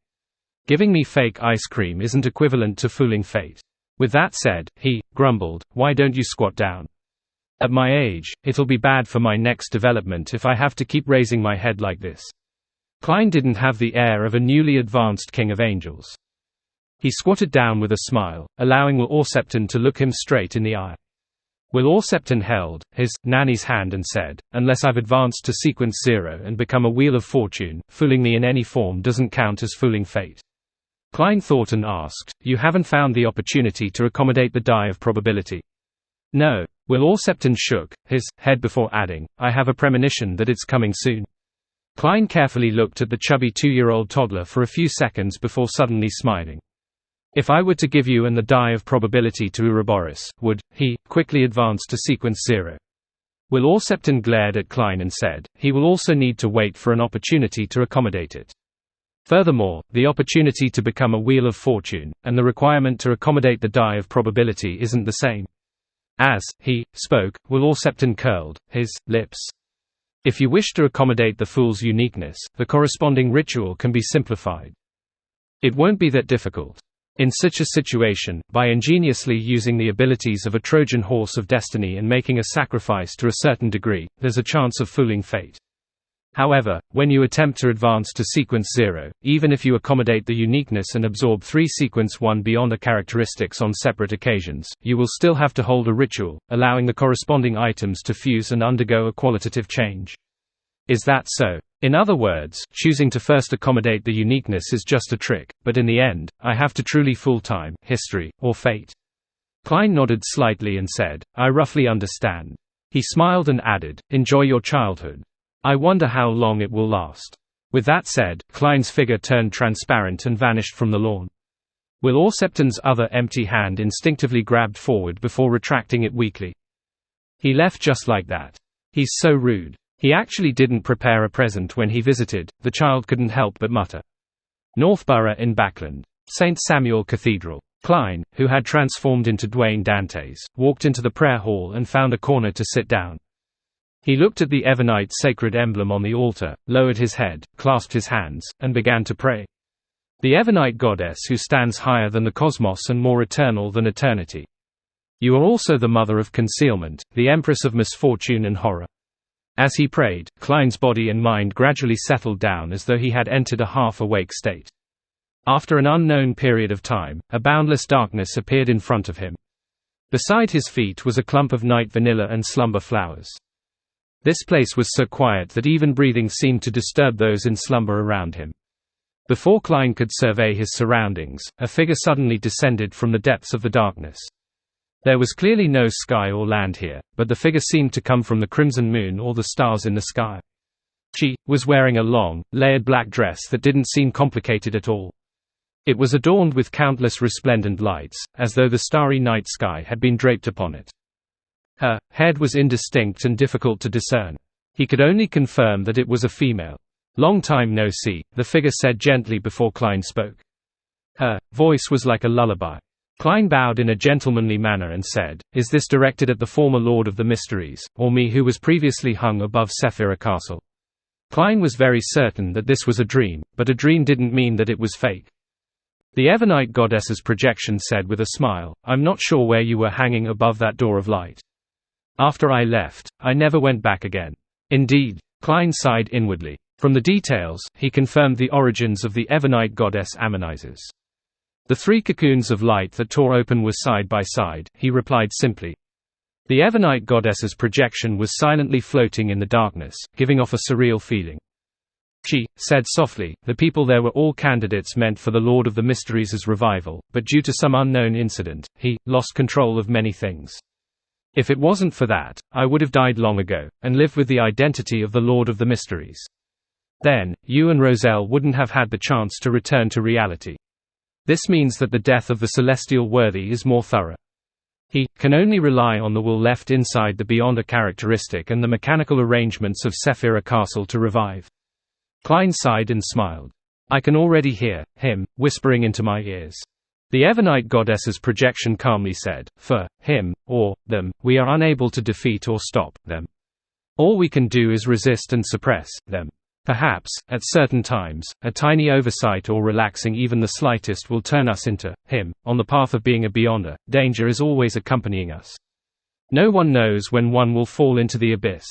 Giving me fake ice cream isn't equivalent to fooling fate. With that said, he grumbled, why don't you squat down? At my age, it'll be bad for my next development if I have to keep raising my head like this. Klein didn't have the air of a newly advanced king of angels. He squatted down with a smile, allowing Will Orsepton to look him straight in the eye. Will Orsepton held his nanny's hand and said, unless I've advanced to sequence 0 and become a wheel of fortune, fooling me in any form doesn't count as fooling fate. Klein thought and asked, "You haven't found the opportunity to accommodate the die of probability?" "No." Will Orsepton shook his head before adding, "I have a premonition that it's coming soon." Klein carefully looked at the chubby 2-year-old toddler for a few seconds before suddenly smiling. "If I were to give you the die of probability to Ouroboros, would he quickly advance to sequence 0? Will Orsepton glared at Klein and said, "He will also need to wait for an opportunity to accommodate it. Furthermore, the opportunity to become a wheel of fortune, and the requirement to accommodate the die of probability isn't the same." As he spoke, Will Orsepton curled his lips. "If you wish to accommodate the fool's uniqueness, the corresponding ritual can be simplified. It won't be that difficult. In such a situation, by ingeniously using the abilities of a Trojan horse of destiny and making a sacrifice to a certain degree, there's a chance of fooling fate. However, when you attempt to advance to sequence 0, even if you accommodate the uniqueness and absorb 3 sequence 1 beyond the characteristics on separate occasions, you will still have to hold a ritual, allowing the corresponding items to fuse and undergo a qualitative change. Is that so? In other words, choosing to first accommodate the uniqueness is just a trick, but in the end, I have to truly fool time, history, or fate." Klein nodded slightly and said, "I roughly understand." He smiled and added, "Enjoy your childhood. I wonder how long it will last." With that said, Klein's figure turned transparent and vanished from the lawn. Will Orsepton's other empty hand instinctively grabbed forward before retracting it weakly. "He left just like that. He's so rude. He actually didn't prepare a present when he visited," the child couldn't help but mutter. Northborough in Backland. St. Samuel Cathedral. Klein, who had transformed into Dwayne Dantes, walked into the prayer hall and found a corner to sit down. He looked at the Evernite sacred emblem on the altar, lowered his head, clasped his hands, and began to pray. The Evernite goddess who stands higher than the cosmos and more eternal than eternity. You are also the mother of concealment, the empress of misfortune and horror. As he prayed, Klein's body and mind gradually settled down as though he had entered a half-awake state. After an unknown period of time, a boundless darkness appeared in front of him. Beside his feet was a clump of night vanilla and slumber flowers. This place was so quiet that even breathing seemed to disturb those in slumber around him. Before Klein could survey his surroundings, a figure suddenly descended from the depths of the darkness. There was clearly no sky or land here, but the figure seemed to come from the crimson moon or the stars in the sky. She was wearing a long, layered black dress that didn't seem complicated at all. It was adorned with countless resplendent lights, as though the starry night sky had been draped upon it. Her head was indistinct and difficult to discern. He could only confirm that it was a female. "Long time no see," the figure said gently before Klein spoke. Her voice was like a lullaby. Klein bowed in a gentlemanly manner and said, "Is this directed at the former Lord of the Mysteries, or me who was previously hung above Sephira Castle?" Klein was very certain that this was a dream, but a dream didn't mean that it was fake. The Evernite goddess's projection said with a smile, "I'm not sure where you were hanging above that door of light. After I left, I never went back again." "Indeed." Klein sighed inwardly. From the details, he confirmed the origins of the Evernite goddess Ammonises. "The 3 cocoons of light that tore open were side by side," he replied simply. The Evernite goddess's projection was silently floating in the darkness, giving off a surreal feeling. She said softly, "The people there were all candidates meant for the Lord of the Mysteries' revival, but due to some unknown incident, he lost control of many things. If it wasn't for that, I would have died long ago, and lived with the identity of the Lord of the Mysteries. Then, you and Roselle wouldn't have had the chance to return to reality. This means that the death of the celestial worthy is more thorough. He can only rely on the will left inside the Beyonder characteristic and the mechanical arrangements of Sephira Castle to revive." Klein sighed and smiled. "I can already hear him whispering into my ears." The Evernite goddess's projection calmly said, "For him, or them, we are unable to defeat or stop them. All we can do is resist and suppress them. Perhaps, at certain times, a tiny oversight or relaxing even the slightest will turn us into him. On the path of being a Beyonder, danger is always accompanying us. No one knows when one will fall into the abyss."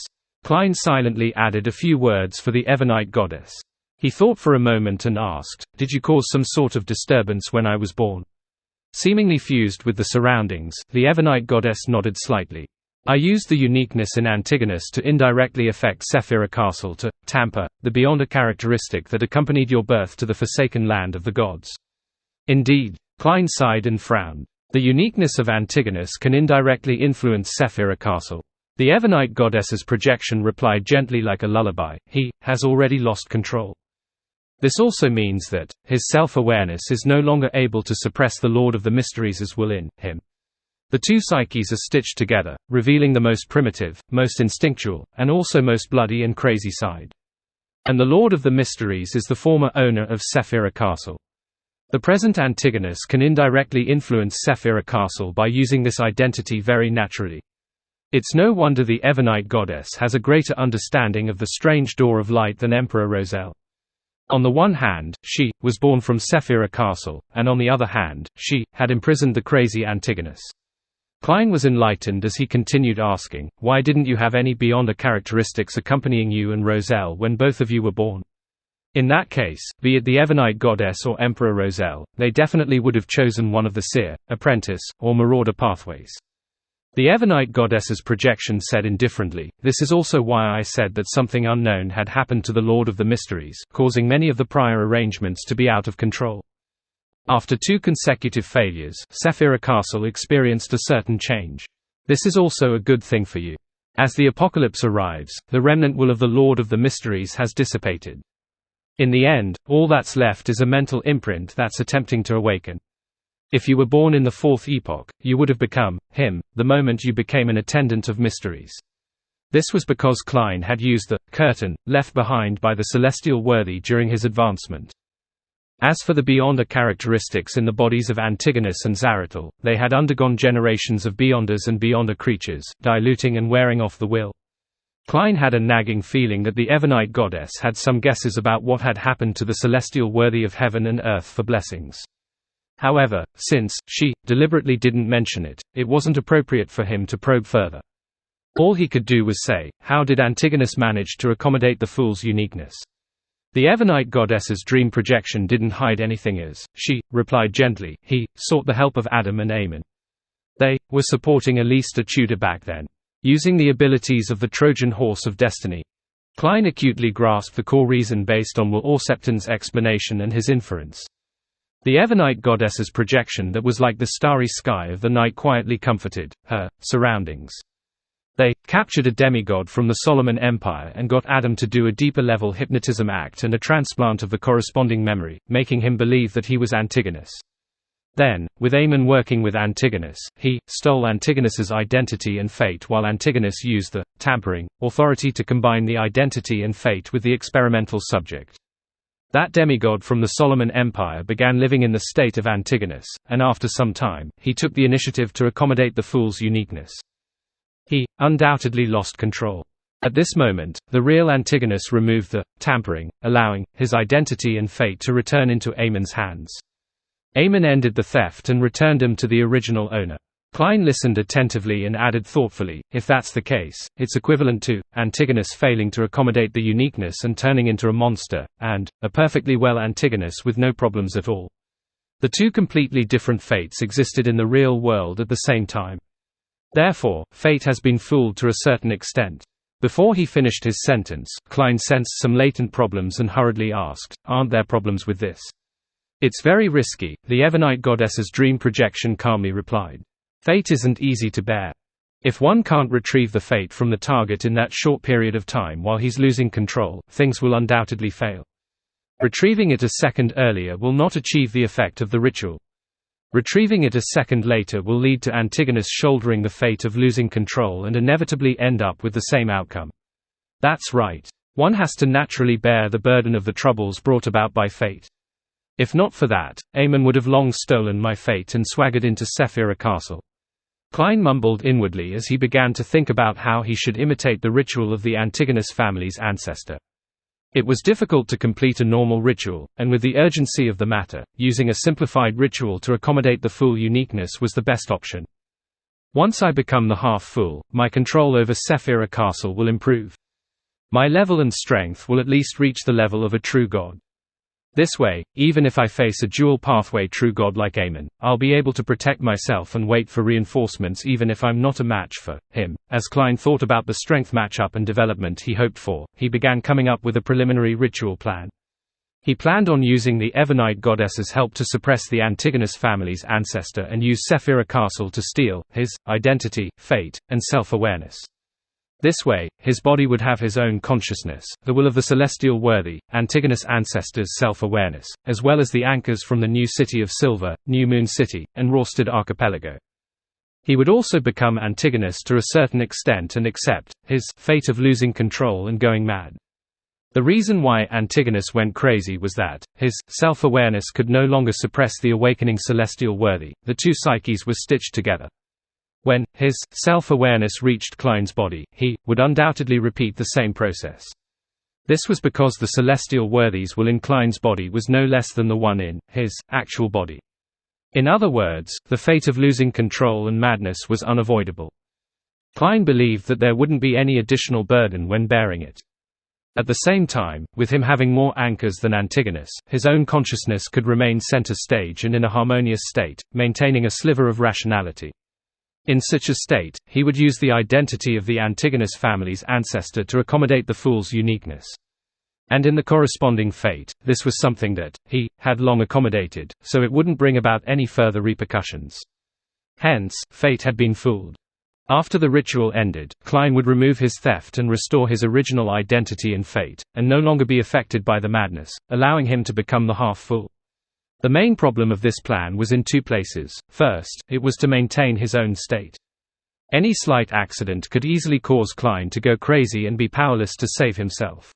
Klein silently added a few words for the Evernite goddess. He thought for a moment and asked, "Did you cause some sort of disturbance when I was born?" Seemingly fused with the surroundings, the Evernite goddess nodded slightly. "I used the uniqueness in Antigonus to indirectly affect Sephira Castle to tamper the Beyonder characteristic that accompanied your birth to the forsaken land of the gods. Indeed. Klein sighed and frowned. The uniqueness of Antigonus can indirectly influence Sephira Castle. The Evernite goddess's projection replied gently like a lullaby, he has already lost control. This also means that his self-awareness is no longer able to suppress the Lord of the Mysteries' will in him. The two psyches are stitched together, revealing the most primitive, most instinctual, and also most bloody and crazy side. And the Lord of the Mysteries is the former owner of Sephira Castle. The present Antigonus can indirectly influence Sephira Castle by using this identity very naturally. It's no wonder the Evernite goddess has a greater understanding of the strange door of light than Emperor Roselle. On the one hand, she was born from Sephira Castle, and on the other hand, she had imprisoned the crazy Antigonus. Klein was enlightened as he continued asking, why didn't you have any Beyonder characteristics accompanying you and Roselle when both of you were born? In that case, be it the Evernite goddess or Emperor Roselle, they definitely would have chosen one of the seer, apprentice, or marauder pathways. The Evernite goddess's projection said indifferently, this is also why I said that something unknown had happened to the Lord of the Mysteries, causing many of the prior arrangements to be out of control. After 2 consecutive failures, Sephira Castle experienced a certain change. This is also a good thing for you. As the apocalypse arrives, the remnant will of the Lord of the Mysteries has dissipated. In the end, all that's left is a mental imprint that's attempting to awaken. If you were born in the 4th epoch, you would have become him the moment you became an attendant of mysteries. This was because Klein had used the curtain left behind by the celestial worthy during his advancement. As for the Beyonder characteristics in the bodies of Antigonus and Zarathul, they had undergone generations of Beyonders and Beyonder creatures, diluting and wearing off the will. Klein had a nagging feeling that the Evernite goddess had some guesses about what had happened to the celestial worthy of heaven and earth for blessings. However, since she deliberately didn't mention it, it wasn't appropriate for him to probe further. All he could do was say, how did Antigonus manage to accommodate the fool's uniqueness? The Evernite goddess's dream projection didn't hide anything as she replied gently, he sought the help of Adam and Aemon. They were supporting Alista Tudor back then, using the abilities of the Trojan horse of destiny. Klein acutely grasped the core reason based on Will Orsepton's explanation and his inference. The Evernite goddess's projection that was like the starry sky of the night quietly comforted her surroundings. They captured a demigod from the Solomon Empire and got Adam to do a deeper-level hypnotism act and a transplant of the corresponding memory, making him believe that he was Antigonus. Then, with Aemon working with Antigonus, he stole Antigonus's identity and fate while Antigonus used the tampering authority to combine the identity and fate with the experimental subject. That demigod from the Solomon Empire began living in the state of Antigonus, and after some time, he took the initiative to accommodate the fool's uniqueness. He undoubtedly lost control. At this moment, the real Antigonus removed the tampering, allowing his identity and fate to return into Aemon's hands. Aemon ended the theft and returned him to the original owner. Klein listened attentively and added thoughtfully, if that's the case, it's equivalent to Antigonus failing to accommodate the uniqueness and turning into a monster, and a perfectly well Antigonus with no problems at all. The two completely different fates existed in the real world at the same time. Therefore, fate has been fooled to a certain extent. Before he finished his sentence, Klein sensed some latent problems and hurriedly asked, aren't there problems with this? It's very risky, the Evernite goddess's dream projection calmly replied. Fate isn't easy to bear. If one can't retrieve the fate from the target in that short period of time while he's losing control, things will undoubtedly fail. Retrieving it a second earlier will not achieve the effect of the ritual. Retrieving it a second later will lead to Antigonus shouldering the fate of losing control and inevitably end up with the same outcome. That's right. One has to naturally bear the burden of the troubles brought about by fate. If not for that, Aemon would have long stolen my fate and swaggered into Sephira Castle. Klein mumbled inwardly as he began to think about how he should imitate the ritual of the Antigonus family's ancestor. It was difficult to complete a normal ritual, and with the urgency of the matter, using a simplified ritual to accommodate the full uniqueness was the best option. Once I become the half-fool, my control over Sephira Castle will improve. My level and strength will at least reach the level of a true god. This way, even if I face a dual pathway true god like Aemon, I'll be able to protect myself and wait for reinforcements even if I'm not a match for him. As Klein thought about the strength matchup and development he hoped for, he began coming up with a preliminary ritual plan. He planned on using the Evernite goddess's help to suppress the Antigonus family's ancestor and use Sephira Castle to steal his identity, fate, and self-awareness. This way, his body would have his own consciousness, the will of the celestial worthy, Antigonus ancestors' self-awareness, as well as the anchors from the new city of Silver, New Moon City, and Rorstad Archipelago. He would also become Antigonus to a certain extent and accept his fate of losing control and going mad. The reason why Antigonus went crazy was that his self-awareness could no longer suppress the awakening celestial worthy. The two psyches were stitched together. When his self-awareness reached Klein's body, he would undoubtedly repeat the same process. This was because the celestial worthy's will in Klein's body was no less than the one in his actual body. In other words, the fate of losing control and madness was unavoidable. Klein believed that there wouldn't be any additional burden when bearing it. At the same time, with him having more anchors than Antigonus, his own consciousness could remain center stage and in a harmonious state, maintaining a sliver of rationality. In such a state, he would use the identity of the Antigonus family's ancestor to accommodate the fool's uniqueness. And in the corresponding fate, this was something that he had long accommodated, so it wouldn't bring about any further repercussions. Hence, fate had been fooled. After the ritual ended, Klein would remove his theft and restore his original identity and fate, and no longer be affected by the madness, allowing him to become the half-fool. The main problem of this plan was in two places. First, it was to maintain his own state. Any slight accident could easily cause Klein to go crazy and be powerless to save himself.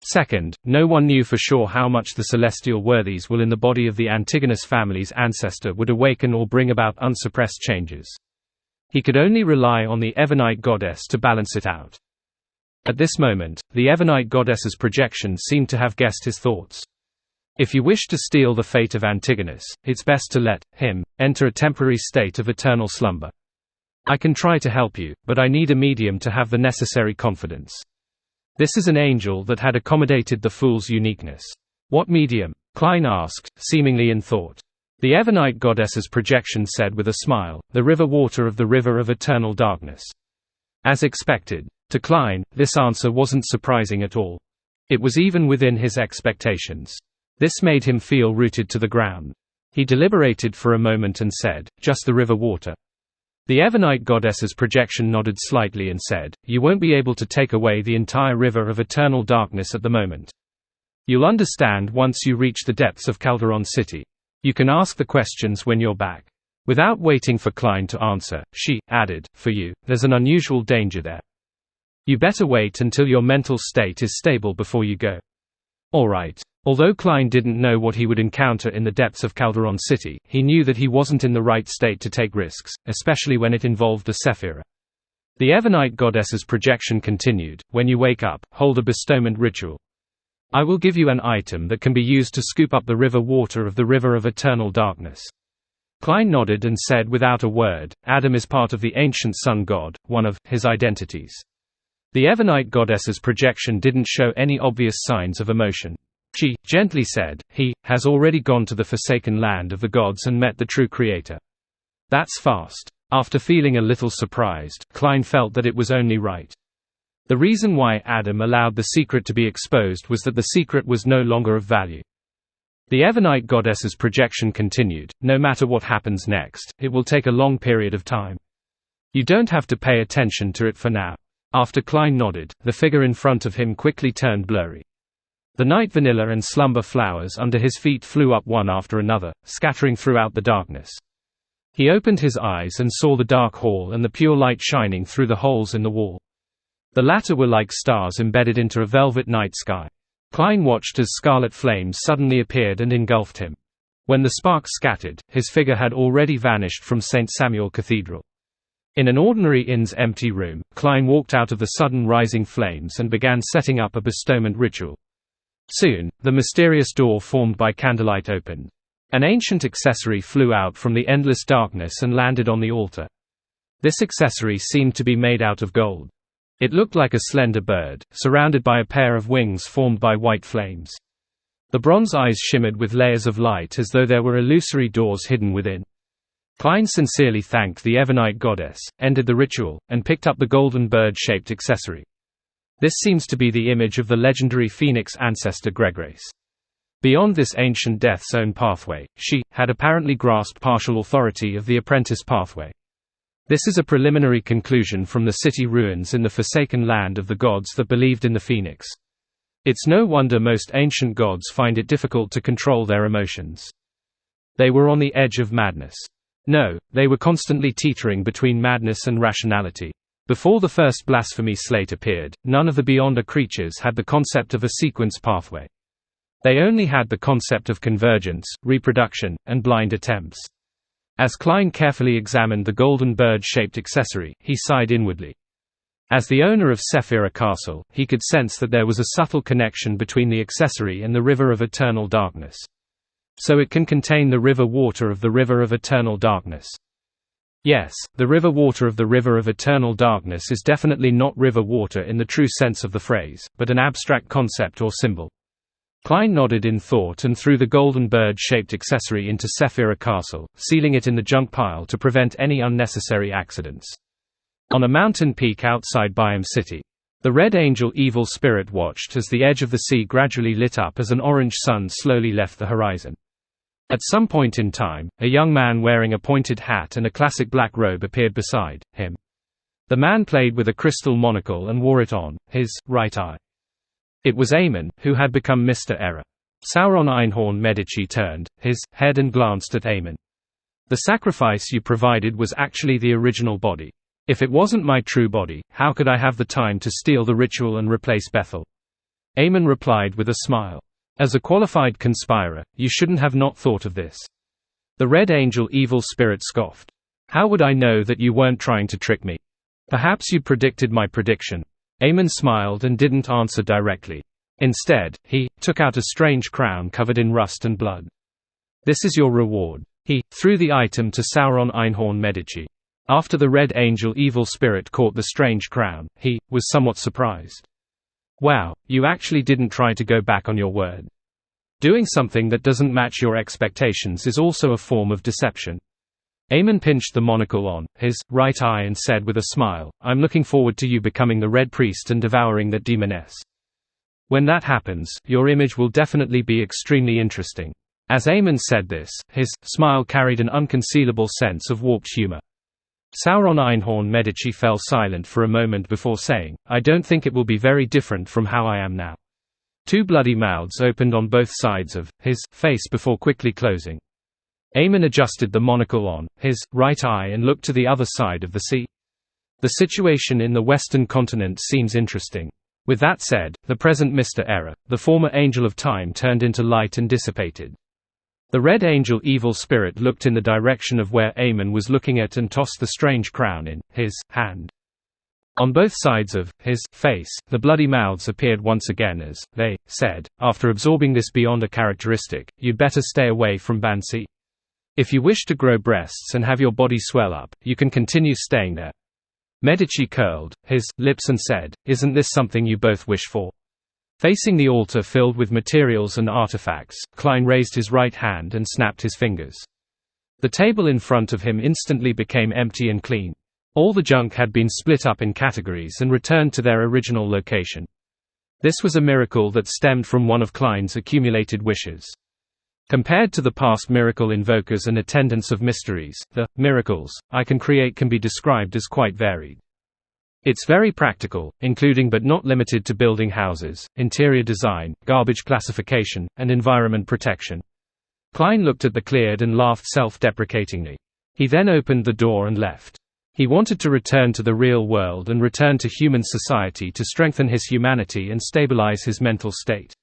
Second, no one knew for sure how much the celestial worthies will in the body of the Antigonus family's ancestor would awaken or bring about unsuppressed changes. He could only rely on the Evernite goddess to balance it out. At this moment, the Evernite goddess's projection seemed to have guessed his thoughts. If you wish to steal the fate of Antigonus, it's best to let him enter a temporary state of eternal slumber. I can try to help you, but I need a medium to have the necessary confidence. This is an angel that had accommodated the fool's uniqueness. What medium? Klein asked, seemingly in thought. The Evernite goddess's projection said with a smile, the river water of the river of eternal darkness. As expected, to Klein, this answer wasn't surprising at all. It was even within his expectations. This made him feel rooted to the ground. He deliberated for a moment and said, just the river water. The Evernite goddess's projection nodded slightly and said, you won't be able to take away the entire river of eternal darkness at the moment. You'll understand once you reach the depths of Calderon City. You can ask the questions when you're back. Without waiting for Klein to answer, she added, for you, there's an unusual danger there. You better wait until your mental state is stable before you go. All right. Although Klein didn't know what he would encounter in the depths of Calderon City, he knew that he wasn't in the right state to take risks, especially when it involved the Sephira. The Evernite goddess's projection continued, when you wake up, hold a bestowment ritual. I will give you an item that can be used to scoop up the river water of the river of eternal darkness. Klein nodded and said without a word, Adam is part of the ancient sun god, one of his identities. The Evernite goddess's projection didn't show any obvious signs of emotion. She gently said, he has already gone to the forsaken land of the gods and met the true creator. That's fast. After feeling a little surprised, Klein felt that it was only right. The reason why Adam allowed the secret to be exposed was that the secret was no longer of value. The Evernite goddess's projection continued, no matter what happens next, it will take a long period of time. You don't have to pay attention to it for now. After Klein nodded, the figure in front of him quickly turned blurry. The night vanilla and slumber flowers under his feet flew up one after another, scattering throughout the darkness. He opened his eyes and saw the dark hall and the pure light shining through the holes in the wall. The latter were like stars embedded into a velvet night sky. Klein watched as scarlet flames suddenly appeared and engulfed him. When the sparks scattered, his figure had already vanished from St. Samuel Cathedral. In an ordinary inn's empty room, Klein walked out of the sudden rising flames and began setting up a bestowment ritual. Soon, the mysterious door formed by candlelight opened. An ancient accessory flew out from the endless darkness and landed on the altar. This accessory seemed to be made out of gold. It looked like a slender bird, surrounded by a pair of wings formed by white flames. The bronze eyes shimmered with layers of light as though there were illusory doors hidden within. Klein sincerely thanked the Evernite goddess, ended the ritual, and picked up the golden bird-shaped accessory. This seems to be the image of the legendary phoenix ancestor Greggrace. Beyond this ancient death zone pathway, she had apparently grasped partial authority of the apprentice pathway. This is a preliminary conclusion from the city ruins in the forsaken land of the gods that believed in the phoenix. It's no wonder most ancient gods find it difficult to control their emotions. They were on the edge of madness. No, they were constantly teetering between madness and rationality. Before the first blasphemy slate appeared, none of the Beyonder creatures had the concept of a sequence pathway. They only had the concept of convergence, reproduction, and blind attempts. As Klein carefully examined the golden bird-shaped accessory, he sighed inwardly. As the owner of Sephira Castle, he could sense that there was a subtle connection between the accessory and the river of eternal darkness. So it can contain the river water of the river of eternal darkness. Yes, the river water of the river of eternal darkness is definitely not river water in the true sense of the phrase, but an abstract concept or symbol. Klein nodded in thought and threw the golden bird-shaped accessory into Sephira Castle, sealing it in the junk pile to prevent any unnecessary accidents. On a mountain peak outside Byam City, the Red Angel evil spirit watched as the edge of the sea gradually lit up as an orange sun slowly left the horizon. At some point in time, a young man wearing a pointed hat and a classic black robe appeared beside him. The man played with a crystal monocle and wore it on his right eye. It was Aemon, who had become Mr. Error. Sauron Einhorn Medici turned his head and glanced at Aemon. The sacrifice you provided was actually the original body. If it wasn't my true body, how could I have the time to steal the ritual and replace Bethel? Aemon replied with a smile. As a qualified conspirer, you shouldn't have not thought of this. The Red Angel evil spirit scoffed. How would I know that you weren't trying to trick me? Perhaps you predicted my prediction. Aemon smiled and didn't answer directly. Instead, he took out a strange crown covered in rust and blood. This is your reward. He threw the item to Sauron Einhorn Medici. After the Red Angel evil spirit caught the strange crown, he was somewhat surprised. Wow, you actually didn't try to go back on your word. Doing something that doesn't match your expectations is also a form of deception. Aemon pinched the monocle on his right eye and said with a smile, I'm looking forward to you becoming the Red Priest and devouring that demoness. When that happens, your image will definitely be extremely interesting. As Aemon said this, his smile carried an unconcealable sense of warped humor. Sauron Einhorn Medici fell silent for a moment before saying, I don't think it will be very different from how I am now. Two bloody mouths opened on both sides of his face before quickly closing. Aemon adjusted the monocle on his right eye and looked to the other side of the sea. The situation in the western continent seems interesting. With that said, the present Mr. Error, the former Angel of Time, turned into light and dissipated. The Red Angel evil spirit looked in the direction of where Aemon was looking at and tossed the strange crown in his hand. On both sides of his face, the bloody mouths appeared once again as they said, after absorbing this Beyonder characteristic, you'd better stay away from Bansi. If you wish to grow breasts and have your body swell up, you can continue staying there. Medici curled his lips and said, isn't this something you both wish for? Facing the altar filled with materials and artifacts, Klein raised his right hand and snapped his fingers. The table in front of him instantly became empty and clean. All the junk had been split up in categories and returned to their original location. This was a miracle that stemmed from one of Klein's accumulated wishes. Compared to the past miracle invokers and attendants of mysteries, the miracles I can create can be described as quite varied. It's very practical, including but not limited to building houses, interior design, garbage classification, and environment protection. Klein looked at the cleared and laughed self-deprecatingly. He then opened the door and left. He wanted to return to the real world and return to human society to strengthen his humanity and stabilize his mental state.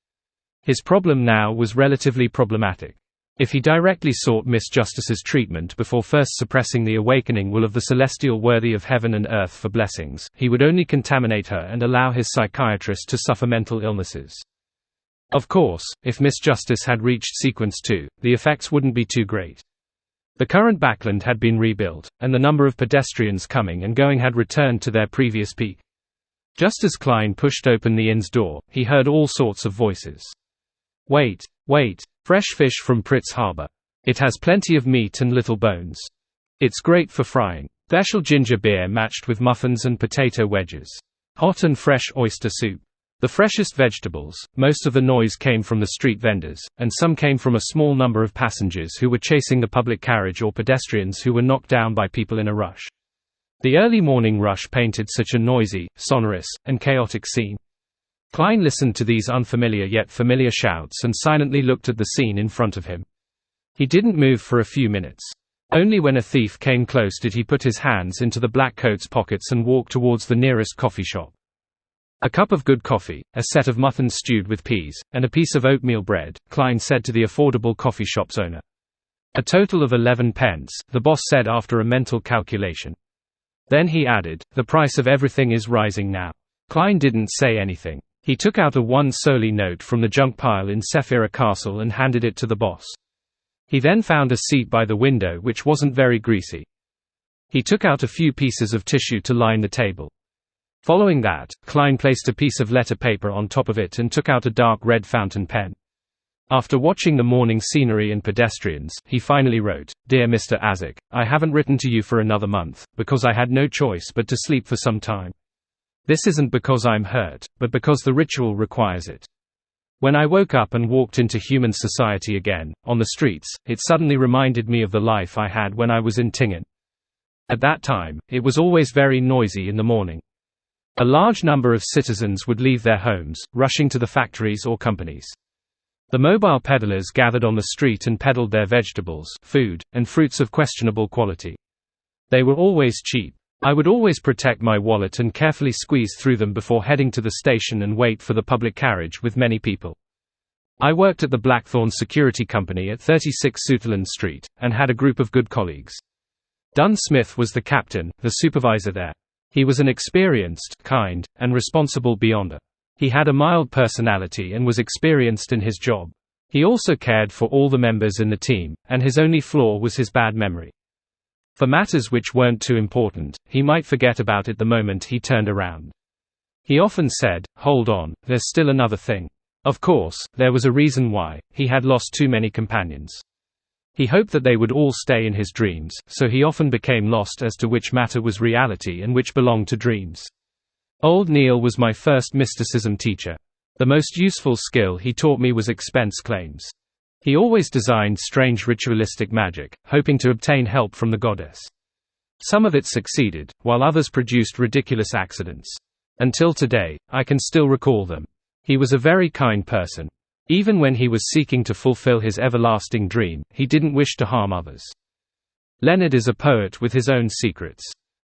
His problem now was relatively problematic. If he directly sought Miss Justice's treatment before first suppressing the awakening will of the celestial worthy of heaven and earth for blessings, he would only contaminate her and allow his psychiatrist to suffer mental illnesses. Of course, if Miss Justice had reached Sequence 2, the effects wouldn't be too great. The current backland had been rebuilt, and the number of pedestrians coming and going had returned to their previous peak. Just as Klein pushed open the inn's door, he heard all sorts of voices. Wait, fresh fish from Pritz Harbor. It has plenty of meat and little bones. It's great for frying. Special ginger beer matched with muffins and potato wedges. Hot and fresh oyster soup. The freshest vegetables. Most of the noise came from the street vendors, and some came from a small number of passengers who were chasing the public carriage or pedestrians who were knocked down by people in a rush. The early morning rush painted such a noisy, sonorous, and chaotic scene. Klein listened to these unfamiliar yet familiar shouts and silently looked at the scene in front of him. He didn't move for a few minutes. Only when a thief came close did he put his hands into the black coat's pockets and walk towards the nearest coffee shop. A cup of good coffee, a set of muffins stewed with peas, and a piece of oatmeal bread, Klein said to the affordable coffee shop's owner. A total of 11 pence, the boss said after a mental calculation. Then he added, the price of everything is rising now. Klein didn't say anything. He took out a 1 solely note from the junk pile in Sephira Castle and handed it to the boss. He then found a seat by the window which wasn't very greasy. He took out a few pieces of tissue to line the table. Following that, Klein placed a piece of letter paper on top of it and took out a dark red fountain pen. After watching the morning scenery and pedestrians, he finally wrote, Dear Mr. Azek, I haven't written to you for another month, because I had no choice but to sleep for some time. This isn't because I'm hurt, but because the ritual requires it. When I woke up and walked into human society again, on the streets, it suddenly reminded me of the life I had when I was in Tingen. At that time, it was always very noisy in the morning. A large number of citizens would leave their homes, rushing to the factories or companies. The mobile peddlers gathered on the street and peddled their vegetables, food, and fruits of questionable quality. They were always cheap. I would always protect my wallet and carefully squeeze through them before heading to the station and wait for the public carriage with many people. I worked at the Blackthorn Security Company at 36 Sutherland Street, and had a group of good colleagues. Dunn Smith was the captain, the supervisor there. He was an experienced, kind, and responsible beyonder. He had a mild personality and was experienced in his job. He also cared for all the members in the team, and his only flaw was his bad memory. For matters which weren't too important, he might forget about it the moment he turned around. He often said, hold on, there's still another thing. Of course, there was a reason why. He had lost too many companions. He hoped that they would all stay in his dreams, so he often became lost as to which matter was reality and which belonged to dreams. Old Neil was my first mysticism teacher. The most useful skill he taught me was expense claims. He always designed strange ritualistic magic, hoping to obtain help from the goddess. Some of it succeeded, while others produced ridiculous accidents. Until today, I can still recall them. He was a very kind person. Even when he was seeking to fulfill his everlasting dream, he didn't wish to harm others. Leonard is a poet with his own secrets.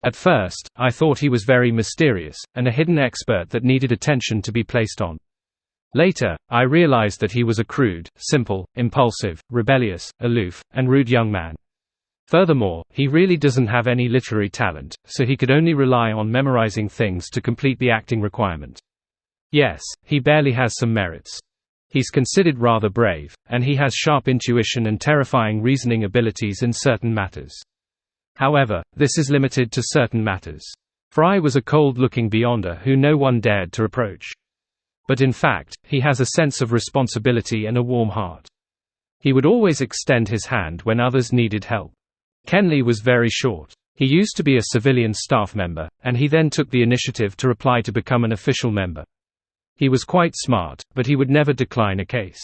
At first, I thought he was very mysterious, and a hidden expert that needed attention to be placed on. Later, I realized that he was a crude, simple, impulsive, rebellious, aloof, and rude young man. Furthermore, he really doesn't have any literary talent, so he could only rely on memorizing things to complete the acting requirement. Yes, he barely has some merits. He's considered rather brave, and he has sharp intuition and terrifying reasoning abilities in certain matters. However, this is limited to certain matters. Fry was a cold-looking beyonder who no one dared to approach. But in fact, he has a sense of responsibility and a warm heart. He would always extend his hand when others needed help. Kenley was very short. He used to be a civilian staff member, and he then took the initiative to apply to become an official member. He was quite smart, but he would never decline a case.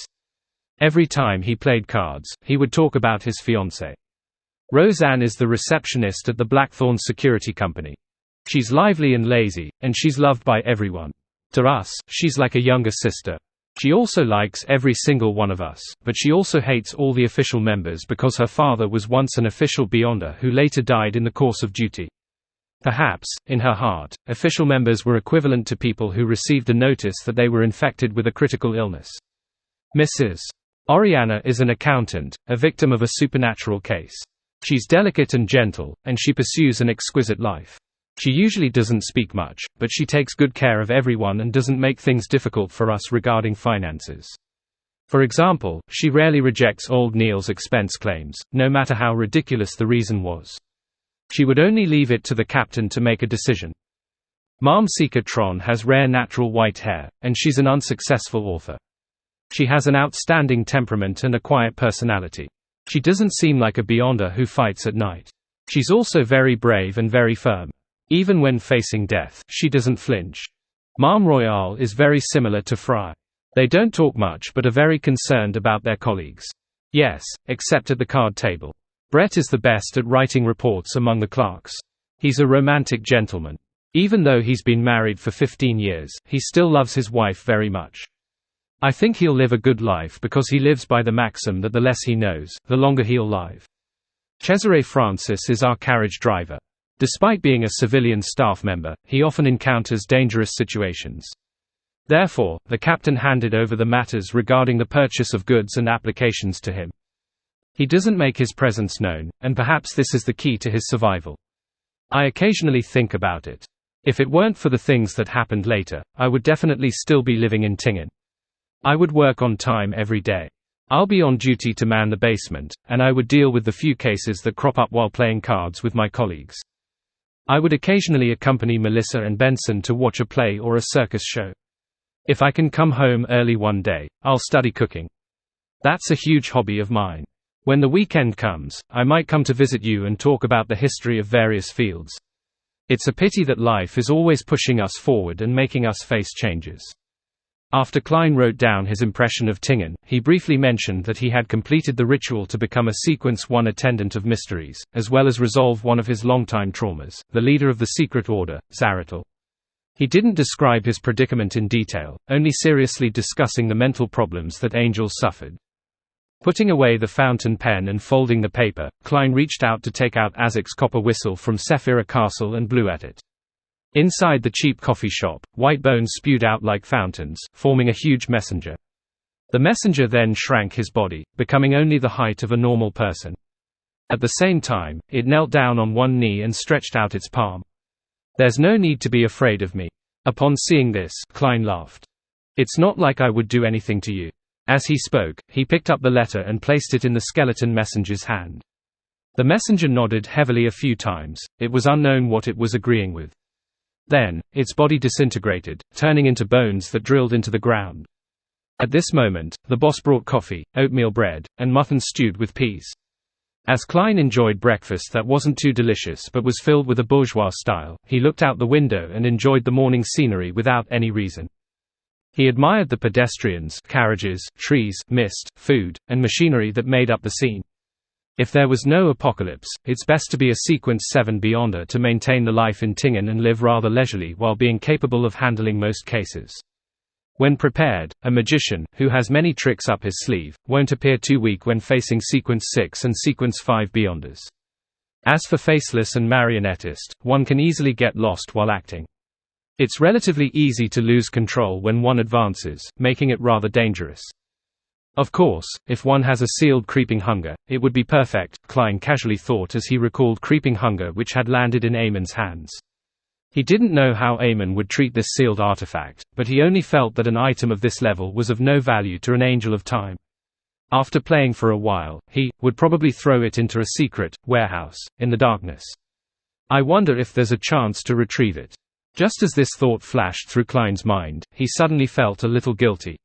Every time he played cards, he would talk about his fiancée. Roseanne is the receptionist at the Blackthorn Security Company. She's lively and lazy, and she's loved by everyone. To us, she's like a younger sister. She also likes every single one of us, but she also hates all the official members because her father was once an official beyonder who later died in the course of duty. Perhaps, in her heart, official members were equivalent to people who received a notice that they were infected with a critical illness. Mrs. Oriana is an accountant, a victim of a supernatural case. She's delicate and gentle, and she pursues an exquisite life. She usually doesn't speak much, but she takes good care of everyone and doesn't make things difficult for us regarding finances. For example, she rarely rejects old Neil's expense claims, no matter how ridiculous the reason was. She would only leave it to the captain to make a decision. Marmsika Tron has rare natural white hair, and she's an unsuccessful author. She has an outstanding temperament and a quiet personality. She doesn't seem like a beyonder who fights at night. She's also very brave and very firm. Even when facing death, she doesn't flinch. Marm Royale is very similar to Fry. They don't talk much but are very concerned about their colleagues. Yes, except at the card table. Brett is the best at writing reports among the clerks. He's a romantic gentleman. Even though he's been married for 15 years, he still loves his wife very much. I think he'll live a good life because he lives by the maxim that the less he knows, the longer he'll live. Cesare Francis is our carriage driver. Despite being a civilian staff member, he often encounters dangerous situations. Therefore, the captain handed over the matters regarding the purchase of goods and applications to him. He doesn't make his presence known, and perhaps this is the key to his survival. I occasionally think about it. If it weren't for the things that happened later, I would definitely still be living in Tingen. I would work on time every day. I'll be on duty to man the basement, and I would deal with the few cases that crop up while playing cards with my colleagues. I would occasionally accompany Melissa and Benson to watch a play or a circus show. If I can come home early one day, I'll study cooking. That's a huge hobby of mine. When the weekend comes, I might come to visit you and talk about the history of various fields. It's a pity that life is always pushing us forward and making us face changes. After Klein wrote down his impression of Tingen, he briefly mentioned that he had completed the ritual to become a Sequence 1 attendant of mysteries, as well as resolve one of his longtime traumas, the leader of the secret order, Zaratul. He didn't describe his predicament in detail, only seriously discussing the mental problems that Angel suffered. Putting away the fountain pen and folding the paper, Klein reached out to take out Azek's copper whistle from Sephira Castle and blew at it. Inside the cheap coffee shop, white bones spewed out like fountains, forming a huge messenger. The messenger then shrank his body, becoming only the height of a normal person. At the same time, it knelt down on one knee and stretched out its palm. "There's no need to be afraid of me." Upon seeing this, Klein laughed. "It's not like I would do anything to you." As he spoke, he picked up the letter and placed it in the skeleton messenger's hand. The messenger nodded heavily a few times. It was unknown what it was agreeing with. Then, its body disintegrated, turning into bones that drilled into the ground. At this moment, the boss brought coffee, oatmeal bread, and mutton stewed with peas. As Klein enjoyed breakfast that wasn't too delicious but was filled with a bourgeois style, he looked out the window and enjoyed the morning scenery without any reason. He admired the pedestrians, carriages, trees, mist, food, and machinery that made up the scene. If there was no apocalypse, it's best to be a Sequence 7 Beyonder to maintain the life in Tingen and live rather leisurely while being capable of handling most cases. When prepared, a magician, who has many tricks up his sleeve, won't appear too weak when facing Sequence 6 and Sequence 5 Beyonders. As for Faceless and Marionettist, one can easily get lost while acting. It's relatively easy to lose control when one advances, making it rather dangerous. Of course, if one has a sealed Creeping Hunger, it would be perfect, Klein casually thought as he recalled Creeping Hunger which had landed in Eamon's hands. He didn't know how Eamon would treat this sealed artifact, but he only felt that an item of this level was of no value to an Angel of Time. After playing for a while, he would probably throw it into a secret warehouse in the darkness. I wonder if there's a chance to retrieve it. Just as this thought flashed through Klein's mind, he suddenly felt a little guilty.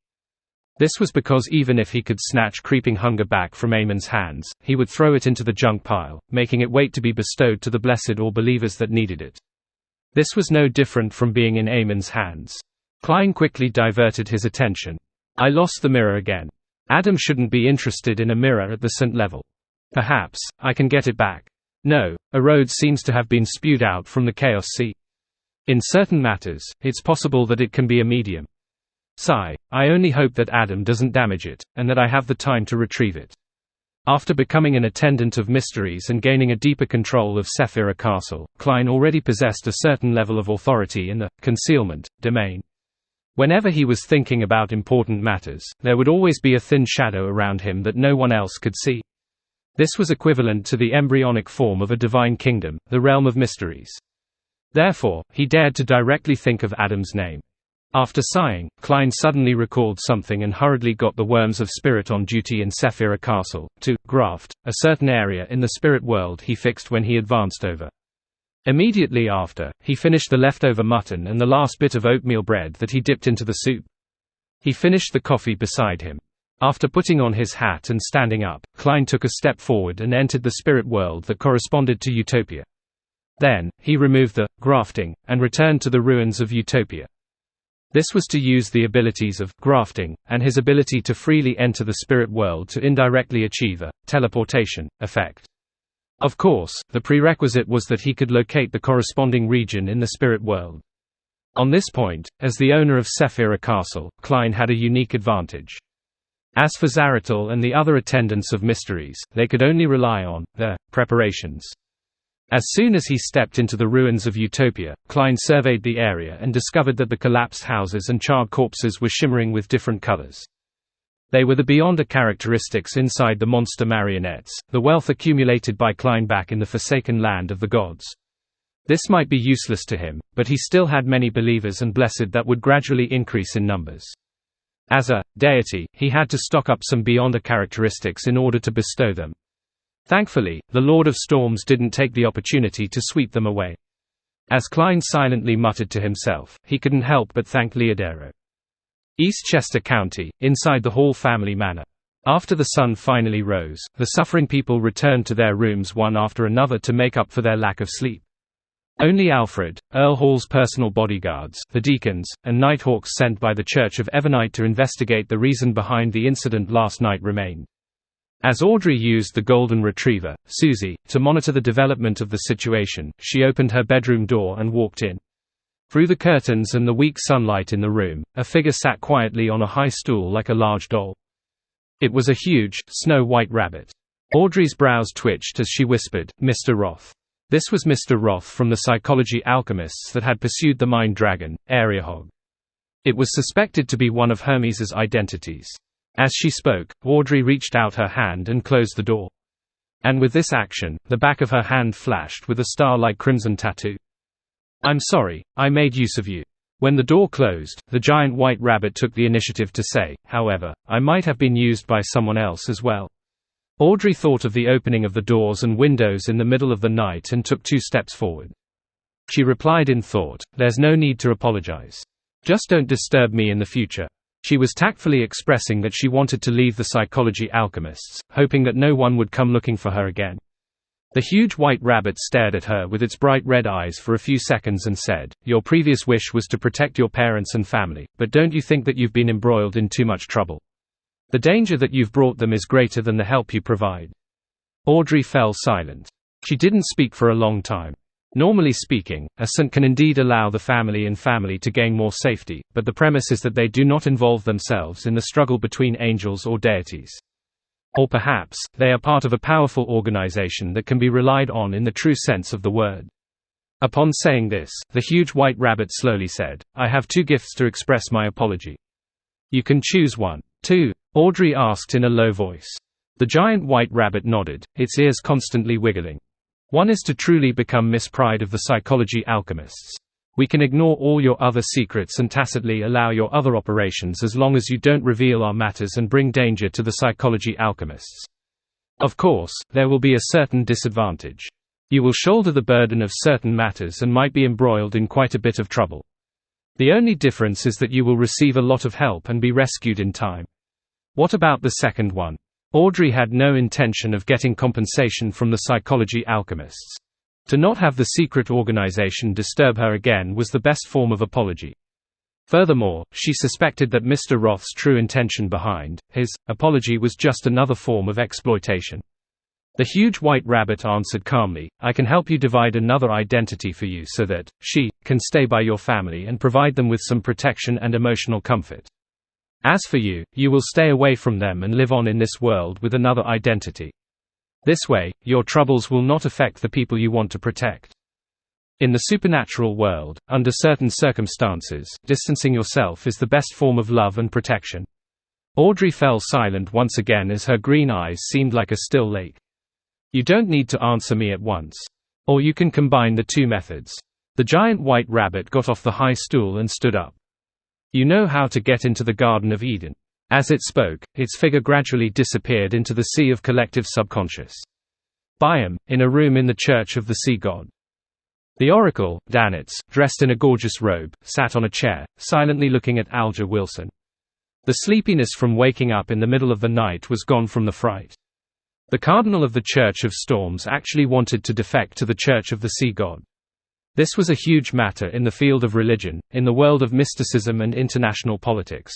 This was because even if he could snatch Creeping Hunger back from Eamon's hands, he would throw it into the junk pile, making it wait to be bestowed to the blessed or believers that needed it. This was no different from being in Eamon's hands. Klein quickly diverted his attention. I lost the mirror again. Adam shouldn't be interested in a mirror at the St. level. Perhaps I can get it back. No, a road seems to have been spewed out from the Chaos Sea. In certain matters, it's possible that it can be a medium. Sigh, I only hope that Adam doesn't damage it, and that I have the time to retrieve it. After becoming an attendant of mysteries and gaining a deeper control of Sephira Castle, Klein already possessed a certain level of authority in the concealment domain. Whenever he was thinking about important matters, there would always be a thin shadow around him that no one else could see. This was equivalent to the embryonic form of a divine kingdom, the realm of mysteries. Therefore, he dared to directly think of Adam's name. After sighing, Klein suddenly recalled something and hurriedly got the Worms of Spirit on duty in Sephira Castle, to graft a certain area in the spirit world he fixed when he advanced over. Immediately after, he finished the leftover mutton and the last bit of oatmeal bread that he dipped into the soup. He finished the coffee beside him. After putting on his hat and standing up, Klein took a step forward and entered the spirit world that corresponded to Utopia. Then, he removed the grafting and returned to the ruins of Utopia. This was to use the abilities of grafting, and his ability to freely enter the spirit world to indirectly achieve a teleportation effect. Of course, the prerequisite was that he could locate the corresponding region in the spirit world. On this point, as the owner of Sephira Castle, Klein had a unique advantage. As for Zaratul and the other attendants of mysteries, they could only rely on their preparations. As soon as he stepped into the ruins of Utopia, Klein surveyed the area and discovered that the collapsed houses and charred corpses were shimmering with different colors. They were the Beyonder characteristics inside the monster marionettes, the wealth accumulated by Klein back in the forsaken land of the gods. This might be useless to him, but he still had many believers and blessed that would gradually increase in numbers. As a deity, he had to stock up some Beyonder characteristics in order to bestow them. Thankfully, the Lord of Storms didn't take the opportunity to sweep them away. As Klein silently muttered to himself, he couldn't help but thank Leodero. Eastchester County, inside the Hall family manor. After the sun finally rose, the suffering people returned to their rooms one after another to make up for their lack of sleep. Only Alfred, Earl Hall's personal bodyguards, the deacons, and Nighthawks sent by the Church of Evernight to investigate the reason behind the incident last night remained. As Audrey used the Golden Retriever, Susie, to monitor the development of the situation, she opened her bedroom door and walked in. Through the curtains and the weak sunlight in the room, a figure sat quietly on a high stool like a large doll. It was a huge, snow-white rabbit. Audrey's brows twitched as she whispered, "Mr. Roth." This was Mr. Roth from the psychology alchemists that had pursued the Mind Dragon, Ariahog. It was suspected to be one of Hermes's identities. As she spoke, Audrey reached out her hand and closed the door. And with this action, the back of her hand flashed with a star-like crimson tattoo. "I'm sorry, I made use of you." When the door closed, the giant white rabbit took the initiative to say, "However, I might have been used by someone else as well." Audrey thought of the opening of the doors and windows in the middle of the night and took 2 steps forward. She replied in thought, "There's no need to apologize. Just don't disturb me in the future." She was tactfully expressing that she wanted to leave the psychology alchemists, hoping that no one would come looking for her again. The huge white rabbit stared at her with its bright red eyes for a few seconds and said, "Your previous wish was to protect your parents and family, but don't you think that you've been embroiled in too much trouble? The danger that you've brought them is greater than the help you provide." Audrey fell silent. She didn't speak for a long time. Normally speaking, a saint can indeed allow the family to gain more safety, but the premise is that they do not involve themselves in the struggle between angels or deities. Or perhaps, they are part of a powerful organization that can be relied on in the true sense of the word. Upon saying this, the huge white rabbit slowly said, "I have 2 gifts to express my apology. You can choose one." "2?" Audrey asked in a low voice. The giant white rabbit nodded, its ears constantly wiggling. "One is to truly become Miss Pride of the psychology alchemists. We can ignore all your other secrets and tacitly allow your other operations as long as you don't reveal our matters and bring danger to the psychology alchemists. Of course, there will be a certain disadvantage. You will shoulder the burden of certain matters and might be embroiled in quite a bit of trouble. The only difference is that you will receive a lot of help and be rescued in time." "What about the second one?" Audrey had no intention of getting compensation from the psychology alchemists. To not have the secret organization disturb her again was the best form of apology. Furthermore, she suspected that Mr. Roth's true intention behind his apology was just another form of exploitation. The huge white rabbit answered calmly, "I can help you divide another identity for you so that she can stay by your family and provide them with some protection and emotional comfort. As for you, you will stay away from them and live on in this world with another identity. This way, your troubles will not affect the people you want to protect. In the supernatural world, under certain circumstances, distancing yourself is the best form of love and protection." Audrey fell silent once again as her green eyes seemed like a still lake. "You don't need to answer me at once. Or you can combine the 2 methods." The giant white rabbit got off the high stool and stood up. "You know how to get into the Garden of Eden." As it spoke, its figure gradually disappeared into the sea of collective subconscious. Biome, in a room in the Church of the Sea God. The Oracle, Danitz, dressed in a gorgeous robe, sat on a chair, silently looking at Alger Wilson. The sleepiness from waking up in the middle of the night was gone from the fright. The Cardinal of the Church of Storms actually wanted to defect to the Church of the Sea God. This was a huge matter in the field of religion, in the world of mysticism and international politics.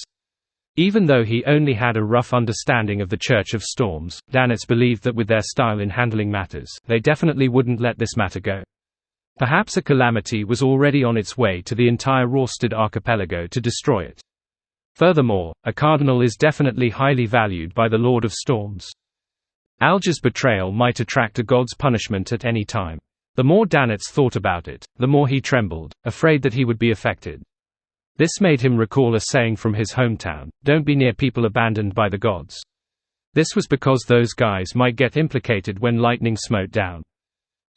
Even though he only had a rough understanding of the Church of Storms, Danitz believed that with their style in handling matters, they definitely wouldn't let this matter go. Perhaps a calamity was already on its way to the entire Rorstad archipelago to destroy it. Furthermore, a cardinal is definitely highly valued by the Lord of Storms. Alger's betrayal might attract a god's punishment at any time. The more Danitz thought about it, the more he trembled, afraid that he would be affected. This made him recall a saying from his hometown, "Don't be near people abandoned by the gods." This was because those guys might get implicated when lightning smote down.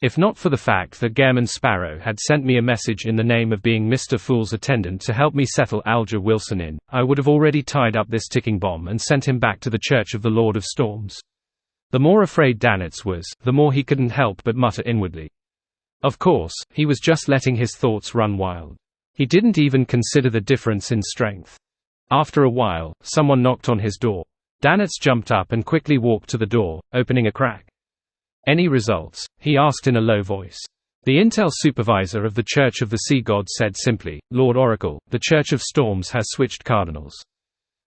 If not for the fact that Gairman Sparrow had sent me a message in the name of being Mr. Fool's attendant to help me settle Alger Wilson in, I would have already tied up this ticking bomb and sent him back to the Church of the Lord of Storms. The more afraid Danitz was, the more he couldn't help but mutter inwardly. Of course, he was just letting his thoughts run wild. He didn't even consider the difference in strength. After a while, someone knocked on his door. Danitz jumped up and quickly walked to the door, opening a crack. "Any results?" he asked in a low voice. The intel supervisor of the Church of the Sea God said simply, "Lord Oracle, the Church of Storms has switched cardinals."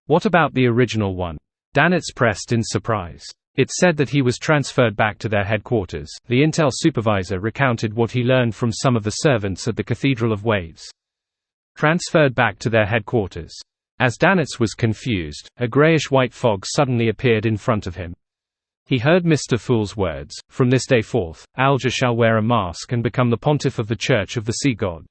"What about the original one?" Danitz pressed in surprise. It said that he was transferred back to their headquarters. The intel supervisor recounted what he learned from some of the servants at the Cathedral of Waves. Transferred back to their headquarters. As Danitz was confused, a grayish-white fog suddenly appeared in front of him. He heard Mr. Fool's words, "From this day forth, Alger shall wear a mask and become the pontiff of the Church of the Sea God."